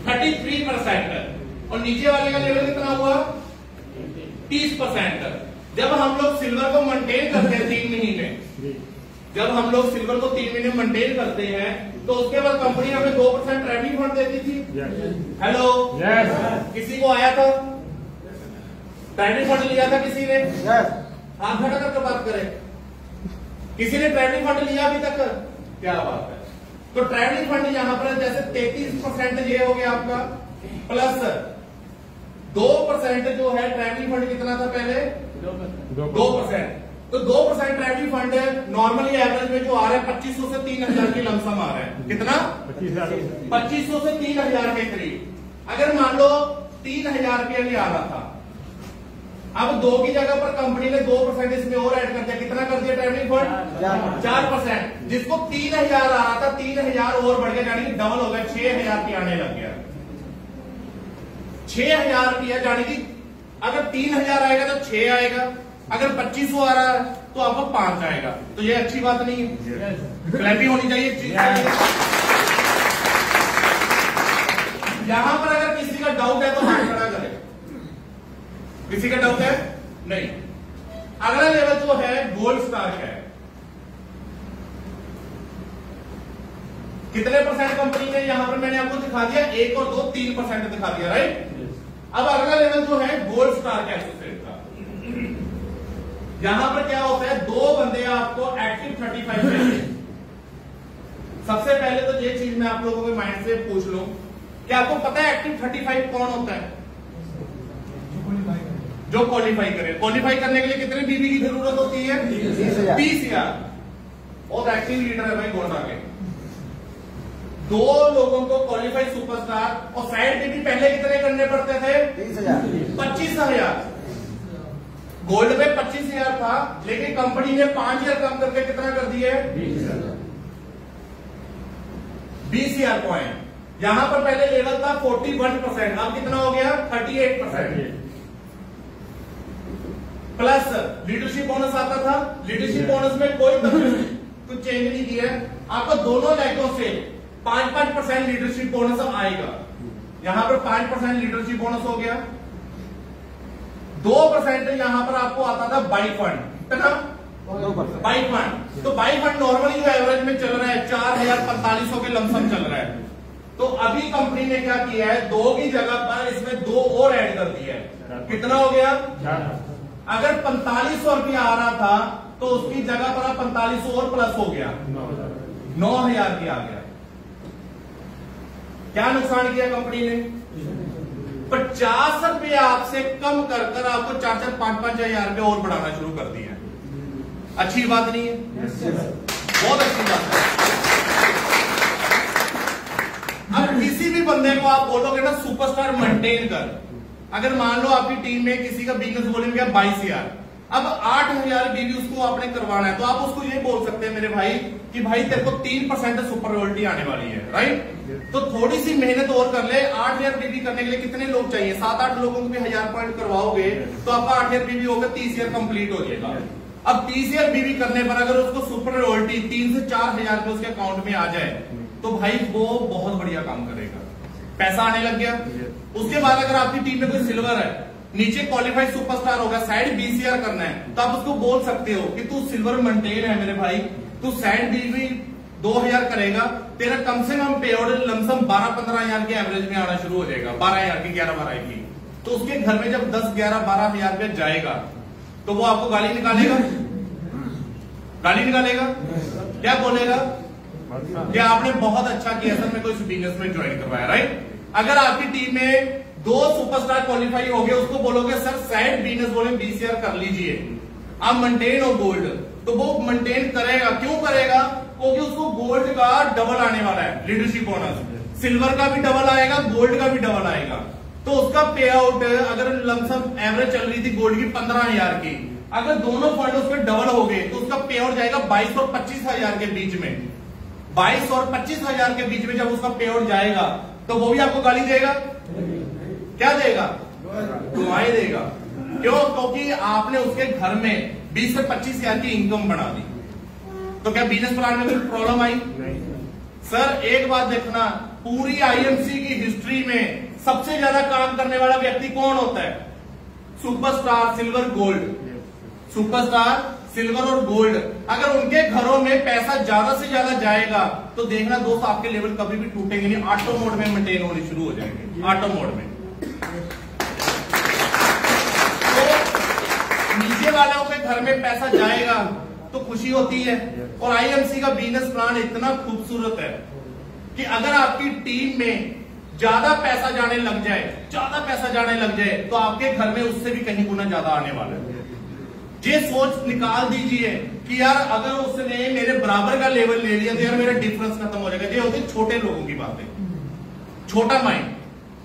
33%। और नीचे वाले का लेवल कितना हुआ 30%। जब हम लोग सिल्वर को मेंटेन करते हैं 3 महीने, जब हम लोग सिल्वर को 3 महीने मेंटेन करते हैं, तो उसके बाद कंपनी हमें 2% रेवेन्यू फंड देती थी। हेलो, किसी को आया था रेवेन्यू फंड लिया था किसी ने? हाथ खड़ा करके बात करें, किसी ने ट्रैवलिंग फंड लिया अभी तक? क्या बात है। तो ट्रैवलिंग फंड यहां पर जैसे 33% ये हो गया आपका, प्लस 2% जो है ट्रैवलिंग फंड कितना था पहले 2%। तो 2% रेवेन्यू फंड है, नॉर्मली एवरेज में जो आ रहा है 2500 से 3000 की लमसम आ रहा है। कितना? 2500 से 3000 के करीब। अगर मान लो 3000 रुपया भी आ रहा था, अब 2 की जगह पर कंपनी ने 2% इसमें और ऐड कर दिया। कितना कर दिया रेवेन्यू फंड? 4%। जिसको 3000 आ रहा था 3000 और बढ़ गया, यानी कि डबल हो गया, 6000 रुपया आने लग गया। 6000 रुपया यानी कि अगर 3000 आएगा तो 6 आएगा, अगर 2500 आ रहा है तो आपको 5 आएगा। तो ये अच्छी बात नहीं है, क्लैरिटी होनी चाहिए इस चीज की। यहां पर अगर किसी का डाउट है तो हाथ खड़ा करे। किसी का डाउट है? नहीं। अगला लेवल जो है गोल्ड स्टार का है। कितने परसेंट कंपनी ने यहां पर मैंने आपको दिखा दिया, 1 और 2 3% दिखा दिया, राइट। अब अगला लेवल जो है गोल्ड स्टार का एसोसिएट का। यहां पर क्या होता है, 2 बंदे आपको एक्टिव 35 चाहिए। सबसे पहले तो ये चीज मैं आप लोगों के माइंड से पूछ लूं, क्या आपको पता है एक्टिव 35 कौन होता है? जो क्वालिफाई करे। क्वालिफाई करने के लिए कितने बीबी की जरूरत होती है? 20,000। बहुत एक्टिव लीडर है भाई गोल्ड के। 2 लोगों को क्वालिफाई सुपरस्टार और साइड बीबी पहले कितने करने पड़ते थे? 25,000। गोल्ड में 25,000 था, लेकिन कंपनी ने 5,000 कम करके कितना कर दिया है? 20,000 पॉइंट। यहां पर पहले लेवल था 41%, अब कितना हो गया? 38%। प्लस लीडरशिप बोनस आता था। लीडरशिप बोनस में कोई कुछ चेंज नहीं किया है, आपको दोनों लाइटों से 5-5% लीडरशिप बोनस आएगा। यहां पर 5% लीडरशिप बोनस हो गया। 2% यहां पर आपको आता था बाई फंड। कितना? By fund. तो बाई फंड नॉर्मली जो एवरेज में चल रहा है 4,4500 के लमसम चल रहा है। तो अभी कंपनी ने क्या किया है, 2 की जगह पर इसमें 2 और ऐड कर दिया है। कितना हो गया? अगर 4500 रुपया आ रहा था तो उसकी जगह पर 4500 और प्लस हो गया, 9,000 की आ गया। क्या नुकसान किया कंपनी ने? 50 रुपये आपसे कम कर कर आपको 4-4, 5-5 हजार रुपये और बढ़ाना शुरू कर दिया। अच्छी बात नहीं है? बहुत अच्छी बात है। अब किसी भी बंदे को आप बोलोगे ना सुपरस्टार मेंटेन कर, अगर मान लो आपकी टीम में किसी का बिजनेस वॉल्यूम क्या 22,000, अब 8,000 बीवी उसको आपने करवाना है, तो आप उसको ये बोल सकते हैं मेरे भाई कि भाई तेरे को 3% सुपर रॉयल्टी आने वाली है, राइट। तो थोड़ी सी मेहनत और कर ले। 8,000 बीवी करने के लिए कितने लोग चाहिए? 7-8 लोगों को भी 1000 पॉइंट करवाओगे तो आपका 8,000 बीवी होगा, 30,000 कंप्लीट हो जाएगा। अब 30,000 बीवी करने पर अगर उसको सुपर रॉयल्टी 3 से 4,000 रुपए उसके अकाउंट में आ जाए तो भाई वो बहुत बढ़िया काम करेगा, पैसा आने लग गया। उसके बाद अगर आपकी टीम में कोई सिल्वर है, नीचे क्वालिफाइड सुपरस्टार होगा, साइड 20,000 करना है, तो आप उसको बोल सकते हो कि तू सिल्वर मेंटेन है मेरे भाई, तू साइड बीवी 2,000 करेगा, तेरा कम से कम पे आउट लमसम 12-15,000 के एवरेज में आना शुरू हो जाएगा, 12,000 की 11-12 की। तो उसके घर में जब 10-11-12,000 रुपया जाएगा तो वो आपको गाली निकालेगा? गाली निकालेगा? क्या बोलेगा कि आपने बहुत अच्छा किया सर, मेरे को इस बिजनेस में ज्वाइन करवाया, राइट। अगर आपकी टीम में 2 सुपरस्टार क्वालिफाई हो गए, उसको बोलोगे सर साइड बिजनेस वॉल्यूम 20,000 कर लीजिए, आप मेंटेन हो गोल्ड, तो वो मेंटेन करेगा। क्यों करेगा? क्योंकि उसको गोल्ड का डबल आने वाला है लीडरशिप बोनस, सिल्वर का भी डबल आएगा, गोल्ड का भी डबल आएगा। तो उसका पे आउट अगर लमसम एवरेज चल रही थी गोल्ड की 15,000 की, अगर दोनों फंड उसके डबल हो गए तो उसका पे आउट जाएगा 22 और 25,000 के बीच में। 22 और 25,000 के बीच में जब उसका पे आउट जाएगा तो वो भी आपको गाली देगा? क्या देगा? दुआएं देगा। क्यों? क्योंकि आपने उसके घर में 20 से 25,000 की इनकम बढ़ा दी। तो क्या बिजनेस प्लान में कोई प्रॉब्लम आई? सर एक बात देखना, पूरी आईएमसी की हिस्ट्री में सबसे ज्यादा काम करने वाला व्यक्ति कौन होता है? Superstar, silver, gold. Superstar, silver और गोल्ड, अगर उनके घरों में पैसा ज्यादा से ज्यादा जाएगा तो देखना दोस्त आपके लेवल कभी भी टूटेंगे नहीं, ऑटो मोड में मेंटेन होने शुरू हो जाएंगे, ऑटो मोड में। तो नीचे वालों के घर में पैसा जाएगा तो खुशी होती है। और आईएमसी का बिजनेस प्लान इतना खूबसूरत है कि अगर आपकी टीम में ज्यादा पैसा जाने लग जाए, तो आपके घर में उससे भी कहीं गुना ज्यादा आने वाला है। ये सोच निकाल दीजिए कि यार अगर उसने मेरे बराबर का लेवल ले लिया तो यार मेरा डिफरेंस खत्म हो जाएगा। ये होती है छोटे लोगों की बातें, छोटा माइंड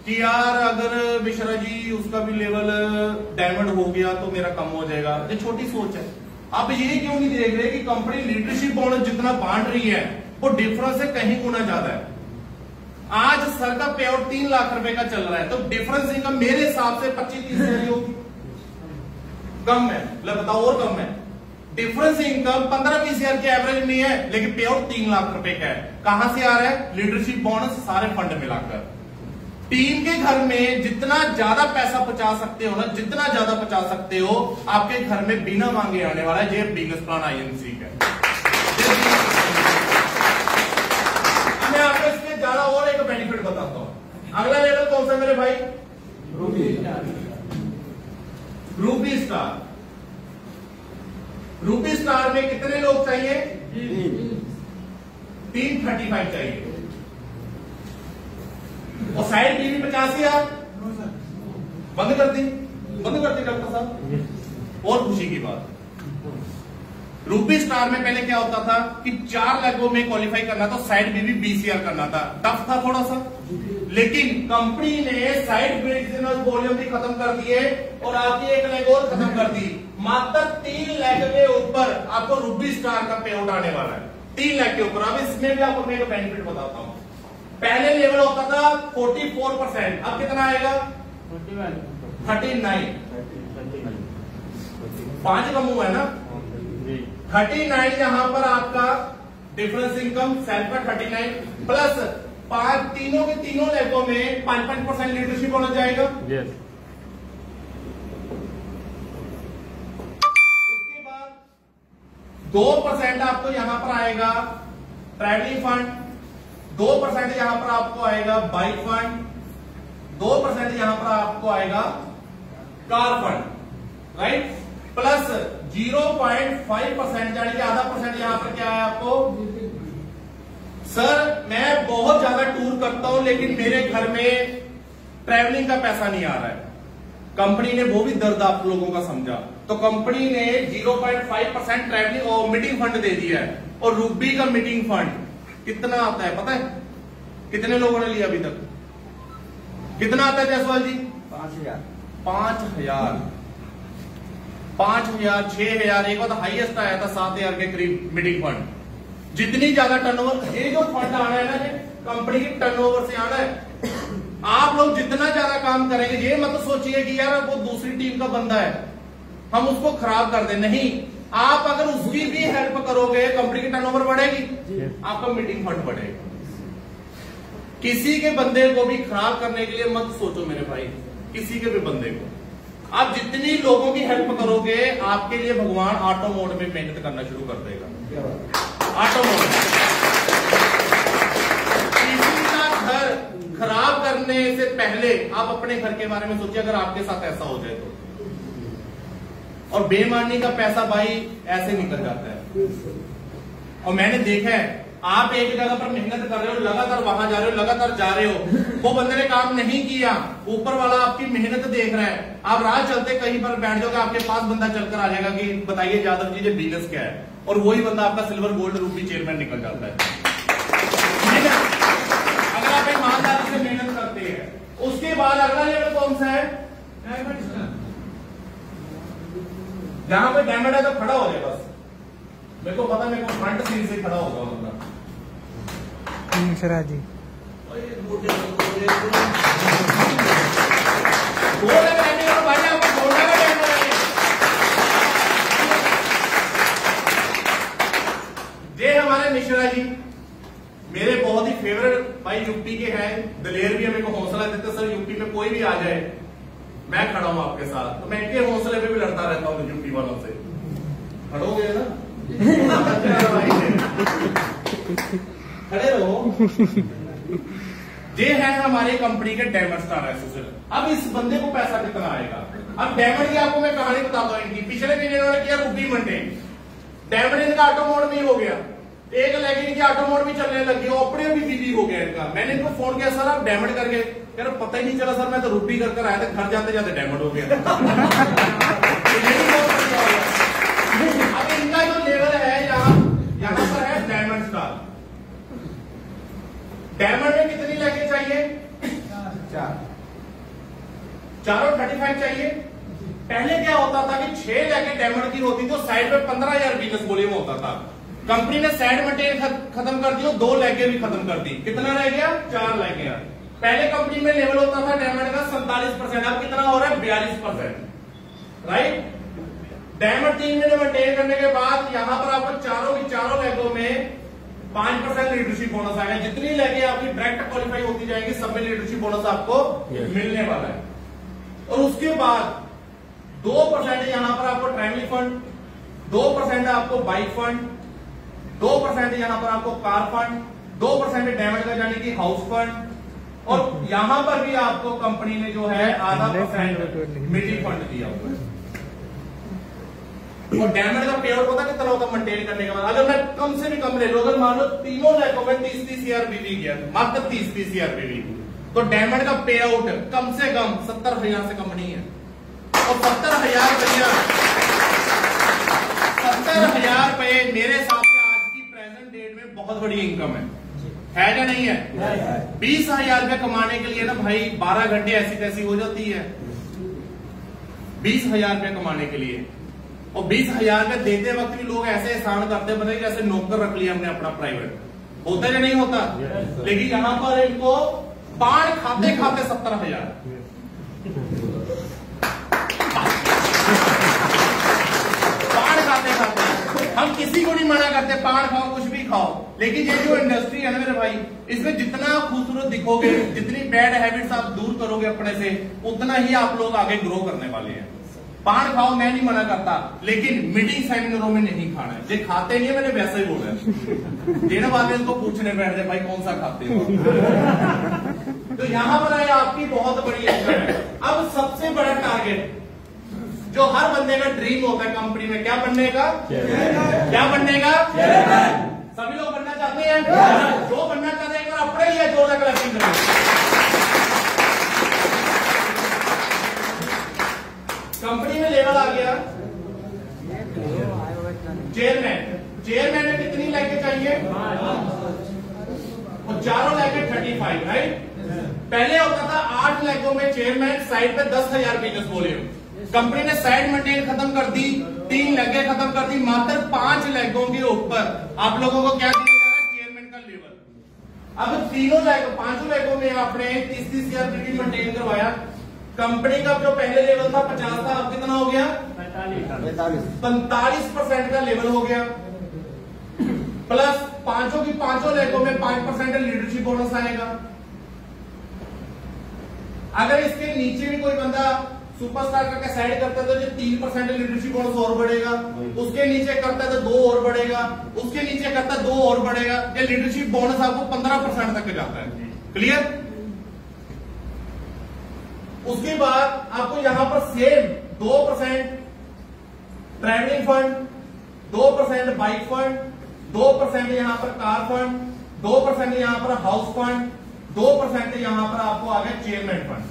कि यार अगर मिश्रा जी उसका भी लेवल डायमंड हो गया तो मेरा कम हो जाएगा। ये छोटी सोच है। आप ये क्यों नहीं देख रहे कि कंपनी लीडरशिप बोनस जितना बांट रही है वो डिफरेंस से कहीं गुना ज्यादा है। आज सर का पे आउट 3 लाख रुपए का चल रहा है तो डिफरेंस इनकम मेरे हिसाब से 25-30 हजार होगी, कम है, बताओ और कम है। डिफरेंस इनकम 15-20 हजार की एवरेज में है लेकिन पे आउट 3 लाख रुपए का है। कहां से आ रहा है? लीडरशिप बोनस, सारे फंड मिलाकर। टीम के घर में जितना ज्यादा पैसा बचा सकते हो ना, जितना ज्यादा बचा सकते हो, आपके घर में बिना मांगे आने वाला है। ये बिजनेस प्लान आईएनसी का। मैं आपको इसके ज्यादा और एक बेनिफिट बताता हूं। अगला लेवल कौन सा मेरे भाई? रूपी स्टार। रूपी स्टार में कितने लोग चाहिए? 335 चाहिए। और साइड बीवी 50,000 बंद कर दी डॉक्टर साहब। और खुशी की बात, रूपी स्टार में पहले क्या होता था कि 4 लाखों में क्वालिफाई करना था, साइड बीवी 20,000 करना था। टफ था थोड़ा सा, लेकिन कंपनी ने साइड बिजनेस वॉल्यूम भी खत्म कर दिए और आपकी 1 लाख और खत्म कर दी। मात्र 3 लाख के ऊपर आपको रूपी स्टार का पे आउट आने वाला है। 3 लाख के ऊपर। अब इसमें भी आपको मैं बेनिफिट बताता हूं। पहले लेवल होता था 44%, अब कितना आएगा? 39। 5 का मुंह है ना? 39 यहां पर आपका डिफरेंस इनकम सेल्फ का 39 प्लस 5 तीनों के तीनों लेवलों में 5% लीडरशिप होना जाएगा। उसके बाद 2% आपको यहां पर आएगा ट्रैवलिंग फंड, 2% यहां पर आपको आएगा बाइक फंड, 2% यहां पर आपको आएगा कार फंड, राइट? प्लस 0.5% यानी कि आधा % यहां पर क्या है आपको? सर मैं बहुत ज्यादा टूर करता हूं लेकिन मेरे घर में ट्रैवलिंग का पैसा नहीं आ रहा है। कंपनी ने वो भी दर्द आप लोगों का समझा, तो कंपनी ने 0.5% ट्रैवलिंग और मीटिंग फंड दे दिया है। और रूबी का मीटिंग फंड कितना आता है पता है? कितने लोगों ने लिया अभी तक? कितना आता है जायसवाल जी? 5,000, 5,000, 6,000, एक बार हाईएस्ट आया था 7,000 के करीब मीटिंग फंड। जितनी ज्यादा टर्नओवर, ये जो फंड आना है ना, ये कंपनी की टर्नओवर से आना है। आप लोग जितना ज्यादा काम करेंगे, ये मत सोचिए कि यार वो दूसरी टीम का बंदा है हम उसको खराब कर दें, नहीं। आप अगर उसकी भी हेल्प करोगे कंपनी की टर्नओवर बढ़ेगी, आपका मीटिंग फंड बढ़ेगा। किसी के बंदे को भी खराब करने के लिए मत सोचो मेरे भाई, किसी के भी बंदे को। आप जितनी लोगों की हेल्प करोगे आपके लिए भगवान ऑटो मोड में मेहनत करना शुरू कर देगा। Auto mode. किसी का घर खराब करने से पहले आप अपने घर के बारे में सोचिए, अगर आपके साथ ऐसा हो जाए तो। और बेईमानी का पैसा भाई ऐसे निकल जाता है। और मैंने देखा है, आप एक जगह पर मेहनत कर रहे हो, लगातार वहां जा रहे हो, लगातार जा रहे हो, वो बंदे ने काम नहीं किया, ऊपर वाला आपकी मेहनत देख रहा है। आप राह चलते कहीं पर बैठ जाओगे, आपके पास बंदा चलकर आ जाएगा कि बताइए यादव जी ये बिजनेस क्या है, और वही बंदा आपका सिल्वर गोल्ड रूपी चेयरमैन निकल जाता है। ठीक है, अगर आप ईमानदारी से मेहनत करते हैं। उसके बाद अगला लेवल कौन सा है? जहां पे डायमंड है तो खड़ा हो जाए बस। मेरे को पता, मेरे को फ्रंट सीट से खड़ा होगा बंदा। मिश्रा जी भाई आपको बोलना है। ये हमारे मिश्रा जी मेरे बहुत ही फेवरेट भाई, यूपी के हैं, दलेर भी है, मेरे को हौसला देते सर यूपी में कोई भी आ जाए मैं खड़ा हूं आपके साथ। तो मैं इनके हौसले पे भी लड़ता रहता हूं यूपी वालों से। खड़ोगे ना? खड़े रहो। ये है हमारी कंपनी के डायमंड स्टार एसोसिएट। अब इस बंदे को पैसा कितना आएगा? अब डायमंड की आपको मैं कहानी बताता हूं इनकी। पिछले दिन इन्होंने किया रूबी मंडे, डायमंड इनका ऑटो मोड में ही हो गया, एक लेकिन इनकी ऑटो मोड भी चलने लगी, ऑपरेटर भी बिजी हो गया इनका। मैंने इनको फोन किया, सर आप डायमंड करके, यार पता ही नहीं चला सर, मैं तो रूबी कर आया था, घर जाते जाते डायमंड हो गया। अब इनका जो लेवल है यहाँ पर है डायमंड स्टार। डायमंड में कितनी लेके चाहिए? चारों 35 चाहिए। पहले क्या होता था कि 6 लेके डायमंड की होती तो साइड पे 15,000 बिजनेस वॉल्यूम होता था। कंपनी ने साइड मेंटेन खत्म कर दी और 2 लेके भी खत्म कर दी। कितना रह गया? 4 रह गया। पहले कंपनी में लेवल होता था डायमंड का 47%, अब कितना हो रहा है? 42%। राइट। डायमंड 3 महीने मेंटेन करने के बाद यहां पर आपको चारों लेगों में 5% लीडरशिप बोनस आएगा। जितनी लेके आपकी डायरेक्ट क्वालिफाई होती जाएगी सब में लीडरशिप बोनस आपको मिलने वाला है। और उसके बाद 2% यहां पर आपको ट्रैवलिंग फंड, 2% आपको बाइक फंड, 2% यहां पर आपको कार फंड, 2% डायमंड का यानी कि हाउस फंड, और यहां पर भी आपको कंपनी ने जो है आधा % मिडी फंड दिया हुआ है। और डायमंड का पे आउट पता कितना होता है मेंटेन करने के बाद? अगर मैं कम से भी कम ले लो, अगर मान लो तीनों लैखों में 30-30 CRBV गया, मात्र 30-30 CRBV, तो डायमंड का पे आउट कम से कम 70,000 से कम नहीं है। और 70,000 रुपए मेरे हिसाब से आज की प्रेजेंट डेट में बहुत बड़ी इनकम है या नहीं है? 20,000 रुपए कमाने के लिए ना भाई 12 घंटे ऐसी तैसी हो जाती है। 20,000 रुपए कमाने के लिए, और 20,000 रुपए देते वक्त भी लोग ऐसे एहसान करते बने जैसे नौकर रख लिया हमने अपना प्राइवेट। होता या नहीं होता? लेकिन यहां पर इनको पान खाते खाते 70,000। पान खाते खाते हम किसी को नहीं मना करते, पान खाओ कुछ भी खाओ, लेकिन ये जो इंडस्ट्री है ना मेरे भाई, इसमें जितना खूबसूरत दिखोगे, जितनी बैड हैबिट्स आप दूर करोगे अपने से, उतना ही आप लोग आगे ग्रो करने वाले हैं। पान खाओ मैं नहीं मना करता, लेकिन मीटिंग सेमिनारों में नहीं खाना है। ये खाते नहीं है, मैंने वैसा ही बोला है। बाद में इनको पूछने बैठ जाए भाई कौन सा खाते हो। तो यहां पर है आपकी बहुत बड़ी इनकम है। अब सबसे बड़ा टारगेट जो हर बंदे का ड्रीम होता है कंपनी में, क्या बनने का? क्या बनने का? सभी लोग बनना चाहते हैं। जो बनना चाहते हैं अपने लिए जोरदार कलेक्शन करें। कंपनी में लेवल आ गया चेयरमैन में कितनी लेके चाहिए? और चारों लेके 35, राइट। पहले होता था 8 लेगों में चेयरमैन, साइड पे 10,000 बिजनेस वॉल्यूम। कंपनी ने साइड मेंटेन खत्म कर दी, 3 लेगे खत्म कर दी, मात्र 5 लेगों के ऊपर आप लोगों को क्या दिया जा रहा है? चेयरमैन का लेवल। अब 5 लेगों में आपने 30-30 CRBV मेंटेन करवाया। कंपनी का जो पहले लेवल था 50 था, अब कितना हो गया? 45% का लेवल हो गया। प्लस पांचों लेगों में 5% लीडरशिप बोनस आएगा। अगर इसके नीचे भी कोई बंदा सुपरस्टार करके साइड करता है तो जो 3% लीडरशिप बोनस और बढ़ेगा, उसके नीचे करता है तो 2 और बढ़ेगा, उसके नीचे करता है 2 और बढ़ेगा। ये लीडरशिप बोनस आपको 15% तक जाता है। क्लियर? उसके बाद आपको यहां पर same 2% travelling fund, 2% bike fund, 2% यहां पर कार फंड, 2% यहां पर हाउस फंड, 2% यहां पर आपको आ गया चेयरमैन फंड,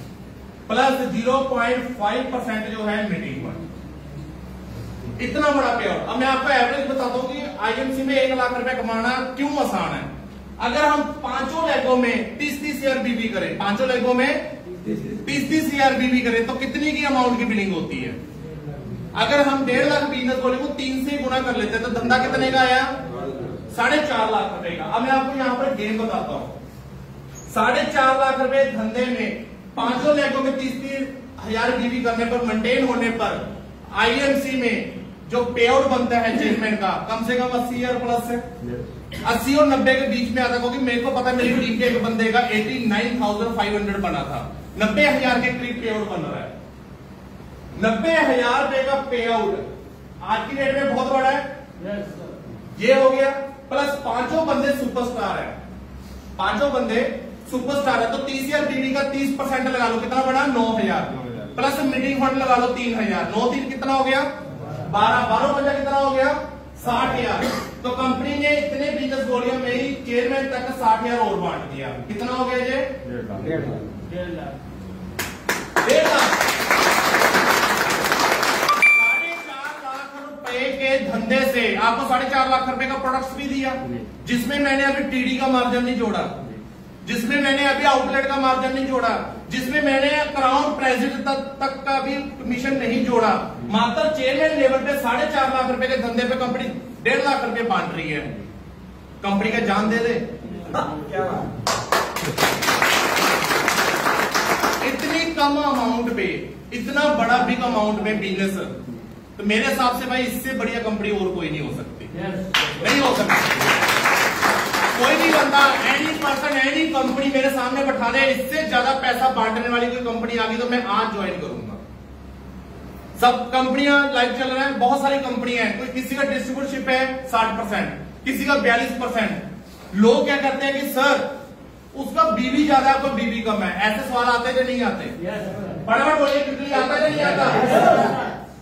प्लस 0.5% जो है मीटिंग फंड। इतना बड़ा पे आउट। अब मैं आपको एवरेज बताता हूं कि आईएमसी में 1 लाख रुपए कमाना क्यों आसान है। अगर हम 5 लेगों में 30-30 CRBV करें, 5 लेगों में 30-30 CRBV करें तो कितनी की अमाउंट की बिलिंग होती है? अगर हम 1.5 लाख बिजनेस बोले को 3 से गुना कर लेते हैं तो धंधा कितने का आया? 4.5 लाख रुपए का। अब मैं आपको यहां पर गेम बताता हूं। 4.5 लाख रुपए धंधे में 5 लेगों में 30,000 BV करने पर, मेंटेन होने पर आईएमसी में जो पे आउट बनता है चेयरमैन का कम से कम 80,000 प्लस है। 80 और 90 के बीच में आता, क्योंकि मेरे को पता है मेरी टीम के एक बंदे का 89,500 बना था। 90,000 के करीब पे आउट बन रहा है। 90,000 रुपए का पे आउट आज की डेट में बहुत बड़ा है। ये हो गया। प्लस 5 बंदे सुपरस्टार है, 5 बंदे सुपरस्टार है तो 30,000 BV का 30% लगा लो, कितना बड़ा? 9,000। प्लस मीटिंग फंड लगा लो 3,000, 9-3 कितना हो गया? 12 बंदा कितना हो गया? 60,000। तो कंपनी ने इतने बिजनेस वॉल्यूम में ही चेयरमैन तक 60,000 और बांट दिया। कितना हो गया ये? 1.5 लाख। 4.5 लाख रुपए के से आपको 4.5 लाख रुपए का प्रोडक्ट्स भी दिया, जिसमें मैंने अभी टीडी का मार्जिन नहीं जोड़ा, जिसमें मैंने अभी आउटलेट का मार्जिन नहीं जोड़ा, जिसमें मैंने क्राउन प्रेसिडेंट तक का भी कमीशन नहीं जोड़ा। मात्र चेयरमैन लेवल पे 4.5 लाख रुपए के धंधे पे कंपनी 1.5 लाख रुपए बांट रही है। कंपनी का जान दे दे क्या इतनी कम अमाउंट पे इतना बड़ा बिग अमाउंट में बिजनेस, तो मेरे हिसाब से भाई इससे बढ़िया कंपनी और कोई नहीं हो सकती। नहीं हो सकती। कोई भी बंदा, एनी पर्सन, एनी कंपनी मेरे सामने बैठा दे इससे ज्यादा पैसा बांटने वाली कोई कंपनी आ गई तो मैं आज ज्वाइन करूंगा। सब कंपनियां लाइव चल रहे हैं, बहुत सारी कंपनियां हैं, कोई किसी का डिस्ट्रीब्यूटरशिप है 60%, किसी का 42%। लोग क्या करते हैं कि सर उसका बीवी ज्यादा है, आपका बीवी कम है। ऐसे सवाल आते हैं नहीं आते? फटाफट बोलिए, कितनी आता है नहीं आता?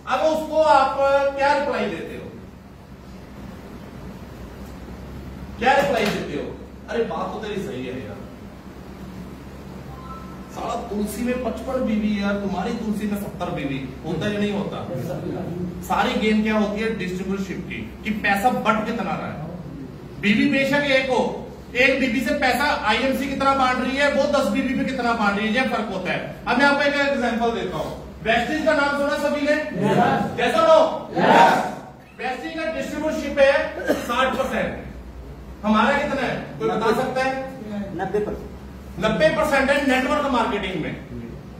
अब उसको आप क्या रिप्लाई देते हो? क्या रिप्लाई देते हो? अरे बात तो तेरी सही है यार, साला तुलसी में 55 बीवी है यार, तुम्हारी तुलसी में 70 बीवी। होता या नहीं होता? सारी गेम क्या होती है डिस्ट्रीब्यूटरशिप की, कि पैसा बट कितना रहा है। बीवी बेशक एक हो, एक बीबी से पैसा आईएमसी कितना बांट रही है, वो 10 बीबी पे कितना बांट रही है, यह फर्क होता है। अब मैं आपको एक एग्जांपल देता हूं। वेस्टिज का नाम सुना सभी ने? जैसा नो वेस्टिज का डिस्ट्रीब्यूटरशिप है 60%, हमारा कितना है कोई बता सकता है? 90% है नेटवर्क मार्केटिंग में,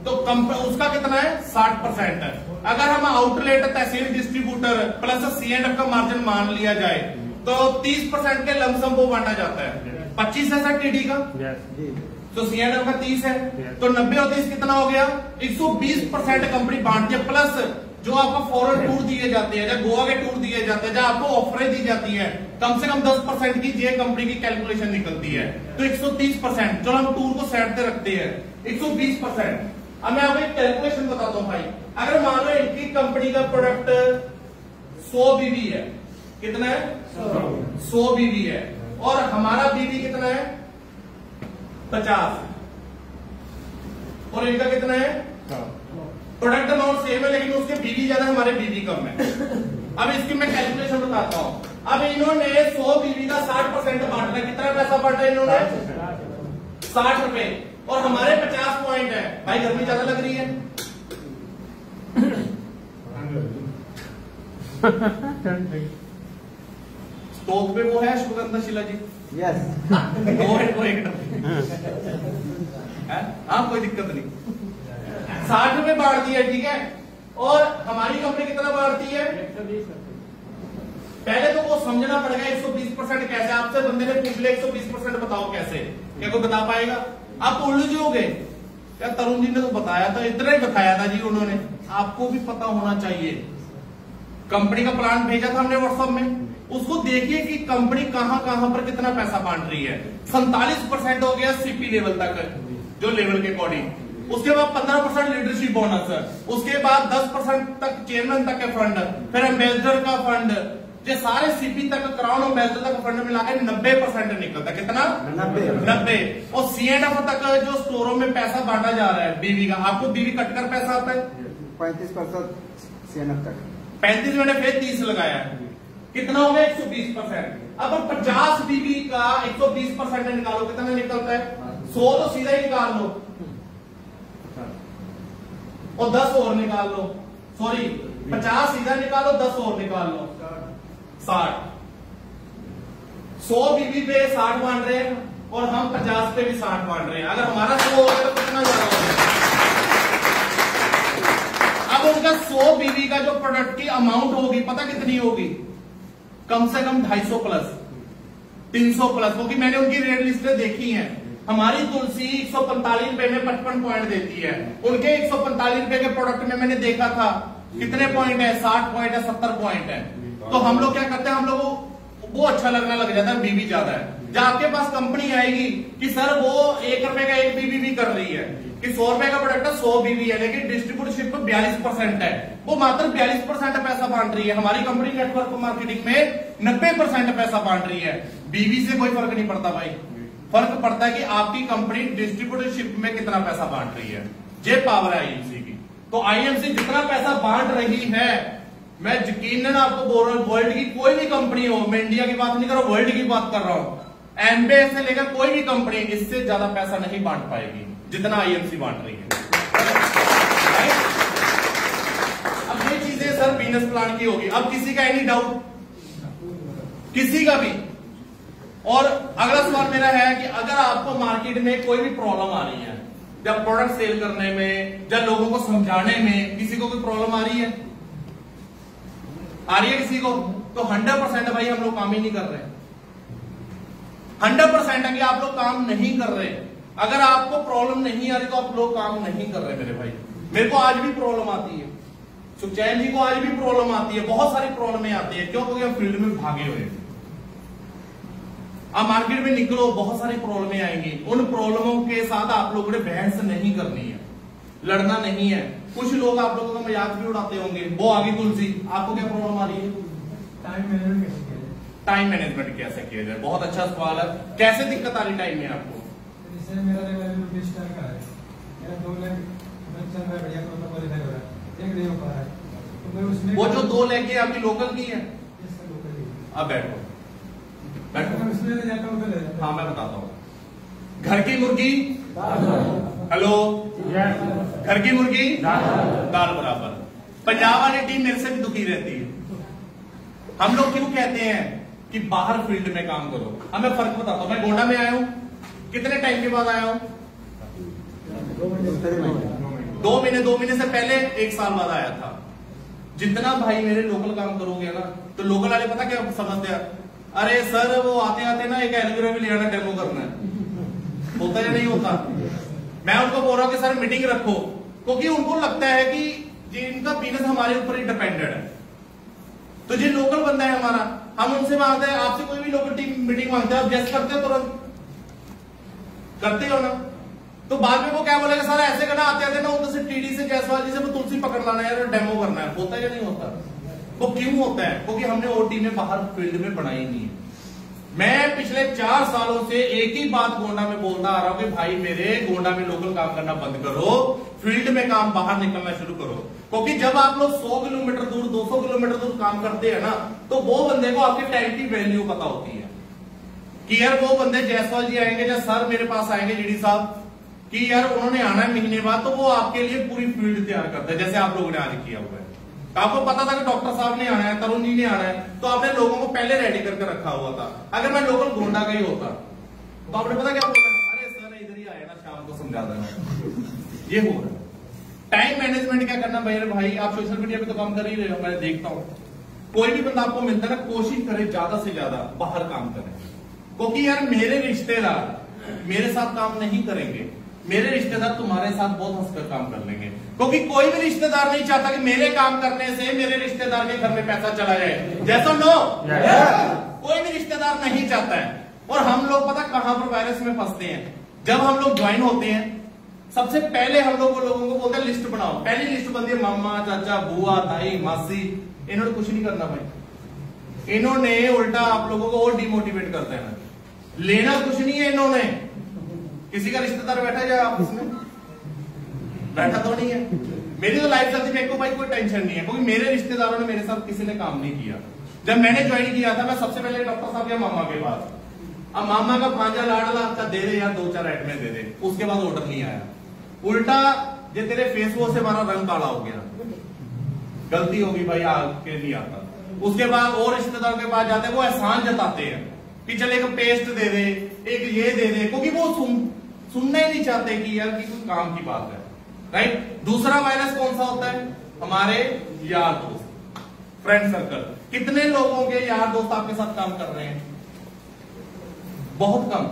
तो उसका कितना है 60% है। अगर हम आउटलेट, तहसील, डिस्ट्रीब्यूटर प्लस C&F का मार्जिन मान लिया जाए तो 30% के लमसम वो बांटा जाता है। 25 है सर टीडी का, तो C&F का 30 है, तो 90 और 30 कितना हो गया? 120% कंपनी बांटती है। प्लस जो आपको फॉरेन टूर दिए जाते हैं, गोवा के टूर दिए जाते हैं, जहां आपको ऑफरें दी जाती है, कम से कम 10% की जे कंपनी की कैलकुलेशन निकलती है, तो 130%। चलो हम टूर को साइड पे रखते हैं, 120%। अब मैं आपको एक कैलकुलेशन बताता हूं भाई। अगर मान लो इनकी कंपनी का प्रोडक्ट 100 बीवी है, कितना है? 100 बीवी है, और हमारा बीवी कितना है? 50, और इनका कितना है? प्रोडक्ट अमाउंट सेम है, लेकिन उसके बीवी ज्यादा, हमारे बीवी कम है। अब इसकी मैं कैलकुलेशन बताता हूं। अब इन्होंने 100 बीवी का 60% बांटना, कितना पैसा बांटा इन्होंने? 60 रुपए, और हमारे 50 पॉइंट है। भाई गर्मी ज्यादा लग रही है? स्टोव पे वो है अश्वगंधा शिला जी? यस। हाँ कोई दिक्कत नहीं। 60 रुपए बांट दिया, ठीक है। और हमारी कंपनी कितना बांटती है? पहले तो वो समझना पड़ेगा 120% कैसे। आपसे बंदे ने पूछ लिया 120% बताओ कैसे, क्या कोई बता पाएगा? आप उल्लू जी हो गए क्या? तरुण जी ने तो बताया था, इतना ही बताया था जी उन्होंने। आपको भी पता होना चाहिए। कंपनी का प्लान भेजा था हमने व्हाट्सएप में, उसको देखिए कि कंपनी कहां कहां पर कितना पैसा बांट रही है। 47% हो गया सीपी लेवल तक, जो लेवल के अकॉर्डिंग। उसके बाद 15% लीडरशिप बोनस, उसके बाद 10% तक चेयरमैन तक के फंड, फिर एम्बेसडर का फंड, ये सारे सीपी तक, क्राउन और एम्बेसडर तक फंड मिलाकर 90% निकलता। कितना? 90। और C&F तक जो स्टोरों में पैसा बांटा जा रहा है बीवी का, आपको बीवी कटकर पैसा आता है 35% C&F तक। 35 मैंने फिर 30 लगाया, कितना हो गया? 120%। अब 50 बीबी का 120% निकालो, कितना निकलता है? 100 तो सीधा ही निकाल लो, और 10 और निकाल लो। सॉरी 50 सीधा निकालो, 10 और निकाल लो, 60। 100 बीबी पे 60 बांट रहे हैं, और हम 50 पे भी 60 बांट रहे हैं। अगर हमारा 100 हो गया तो कितना ज्यादा हो गया? अब उनका 100 बीबी का जो प्रोडक्ट की अमाउंट होगी, पता कितनी होगी? कम से कम 250 प्लस, 300 प्लस, क्योंकि मैंने उनकी रेट लिस्टें देखी हैं। हमारी तुलसी 145 रुपए में 55 पॉइंट देती है, उनके 145 रुपए के प्रोडक्ट में मैंने देखा था कितने पॉइंट है? 60 पॉइंट है, 70 पॉइंट है। तो हम लोग क्या करते हैं, हम लोग वो अच्छा लगना लग जाता है बीबी ज्यादा है। जब आपके पास कंपनी आएगी कि सर वो 1 रुपए का 1 बीबी भी कर रही है, कि 100 रुपए का प्रोडक्ट है 100 बीबी है, लेकिन डिस्ट्रीब्यूटरशिप पर 42% है, वो मात्र 42% पैसा बांट रही है। हमारी कंपनी नेटवर्क मार्केटिंग में 90% पैसा बांट रही है। बीबी से कोई फर्क नहीं पड़ता भाई, फर्क पड़ता है कि आपकी कंपनी डिस्ट्रीब्यूटरशिप में कितना पैसा बांट रही है। ये पावर है आईएमसी की। तो आईएमसी जितना पैसा बांट रही है मैं यकीनन आपको बोल रहा हूं, वर्ल्ड की कोई भी कंपनी हो, मैं इंडिया की बात नहीं कर रहा हूं, वर्ल्ड की बात कर रहा हूं, एमबीए से लेकर कोई भी कंपनी इससे ज्यादा पैसा नहीं बांट पाएगी जितना आईएमसी बांट रही है। अब ये चीजें सर बिजनेस प्लान की होगी। अब किसी का एनी डाउट, किसी का भी? और अगला सवाल मेरा है कि अगर आपको मार्केट में कोई भी प्रॉब्लम आ रही है, जब प्रोडक्ट सेल करने में, जब लोगों को समझाने में, किसी को कोई प्रॉब्लम आ रही है किसी को, तो 100% भाई हम लोग काम ही नहीं कर रहे। 100% है कि आप लोग काम नहीं कर रहे। अगर आपको प्रॉब्लम नहीं आ रही तो आप लोग काम नहीं कर रहे मेरे भाई। मेरे को आज भी प्रॉब्लम आती है, सुखचैन जी को आज भी प्रॉब्लम आती है, बहुत सारी प्रॉब्लमें आती है। क्यों? क्योंकि हम फील्ड में भागे हुए हैं। आप मार्केट में निकलो, बहुत सारी प्रॉब्लमें आएंगी। उन प्रॉब्लमों के साथ आप लोगों ने बहस नहीं करनी है, लड़ना नहीं है। कुछ लोग आप लोगों का मजाक भी उड़ाते होंगे, वो आगे तुलसी, आपको क्या प्रॉब्लम आ रही है? टाइम मैनेजमेंट कैसे किया जाए? बहुत अच्छा सवाल है। कैसे दिक्कत आ रही टाइम में आपको? वो जो 2 लेके आपकी लोकल की है, अब बैठो बैठो। हाँ मैं बताता हूँ। घर की मुर्गी हेलो, घर की मुर्गी दाल बराबर। पंजाब वाली टीम मेरे से भी दुखी रहती है। हम लोग क्यों कहते हैं कि बाहर फील्ड में काम करो? अब मैं फर्क बताता हूं। मैं गोंडा में आया हूं, कितने टाइम के बाद आया हूं? 2 महीने से पहले 1 साल बाद आया था। जितना भाई मेरे लोकल काम करोगे ना, तो लोकल वाले पता क्या समझते हैं? अरे सर वो आते आते ना एक एलोवेरा भी ले आना, डेमो करना है। होता या नहीं होता? मैं उनको बोल रहा हूं कि सर मीटिंग रखो, क्योंकि उनको लगता है कि जिनका बिजनेस हमारे ऊपर ही डिपेंडेड है। तो जो लोकल बंदा है हमारा, हम उनसे मांगते हैं, आपसे कोई भी लोकल टीम मीटिंग मांगते हैं, आप जैसे करते हो तुरंत करते हो ना, तो बाद में वो क्या बोलेगा? सर ऐसे करना, आते आते ना उधर से टीडी से जायसवाल जी से वो तुलसी पकड़ लाना है और डेमो करना है। होता है या नहीं होता? वो क्यों होता है? क्योंकि हमने वो टीमें बाहर फील्ड में बनाई नहीं है। मैं पिछले 4 सालों से एक ही बात गोंडा में बोलता आ रहा हूं कि भाई मेरे गोंडा में लोकल काम करना बंद करो, फील्ड में काम बाहर निकलना शुरू करो। क्योंकि जब आप लोग 100 किलोमीटर दूर 200 किलोमीटर दूर काम करते हैं ना, तो वो बंदे को आपके टाइम की वैल्यू पता होती है कि यार वो बंदे जायसवाल जी आएंगे या सर मेरे पास आएंगे जीडी साहब कि यार उन्होंने आना है महीने बाद, तो वो आपके लिए पूरी फील्ड तैयार करते हैं, जैसे आप लोगों ने आज किया हुआ है। आपको पता था कि डॉक्टर साहब ने आना है, तरुण जी ने आना है, तो आपने लोगों को पहले रेडी करके रखा हुआ था। अगर मैं लोकल गोंडा का ही होता तो आपने पता क्या बोला? अरे सर इधर ही आए ना, शाम को समझा देना। ये हो रहा है। टाइम मैनेजमेंट क्या करना भाई? आप सोशल मीडिया पे तो काम कर ही रहे हो, मैं देखता हूं। कोई भी बंदा आपको मिलता है ना, कोशिश करे ज्यादा से ज्यादा बाहर काम करें, क्योंकि यार मेरे रिश्तेदार मेरे साथ काम नहीं करेंगे, मेरे रिश्तेदार तुम्हारे साथ बहुत हंसकर काम कर लेंगे। क्योंकि कोई भी रिश्तेदार नहीं चाहता कि मेरे काम करने से मेरे रिश्तेदार के घर में पैसा चला जाए। जैसा नो कोई भी रिश्तेदार नहीं चाहता है। और हम लोग पता कहां पर वायरस में फंसते हैं? जब हम लोग ज्वाइन होते हैं, सबसे पहले हम लोग लोगों को बोलते हैं लिस्ट बनाओ। पहली लिस्ट बनती है मामा, चाचा, बुआ, ताई, मासी। इन्होंने कुछ नहीं करना भाई, इन्होंने उल्टा आप लोगों को और डिमोटिवेट कर देना। लेना कुछ नहीं है इन्होंने। किसी का रिश्तेदार बैठा है आपस में? बैठा तो नहीं है। मेरी तो लाइफ चलती, मेरे को भाई कोई टेंशन नहीं है, क्योंकि मेरे रिश्तेदारों ने मेरे साथ किसी ने काम नहीं किया। जब मैंने ज्वाइन किया था, मैं सबसे पहले डॉक्टर साहब या मामा के पास। अब मामा का भांजा लाडला अच्छा दे दे यार, 2-4 आइटमें दे दे। उसके बाद ऑर्डर नहीं आया। उल्टा जो तेरे फेस वॉश से हमारा रंग काला हो गया, गलती होगी भाई, आगे नहीं आता। उसके बाद और रिश्तेदारों के पास जाते, वो एहसान जताते हैं कि चल एक पेस्ट दे दे, एक ये दे दे, क्योंकि वो सुनना ही नहीं चाहते कि यार की कोई काम की बात है। राइट। दूसरा वायरस कौन सा होता है? हमारे यार दोस्त, फ्रेंड सर्कल। कितने लोगों के यार दोस्त आपके साथ काम कर रहे हैं? बहुत कम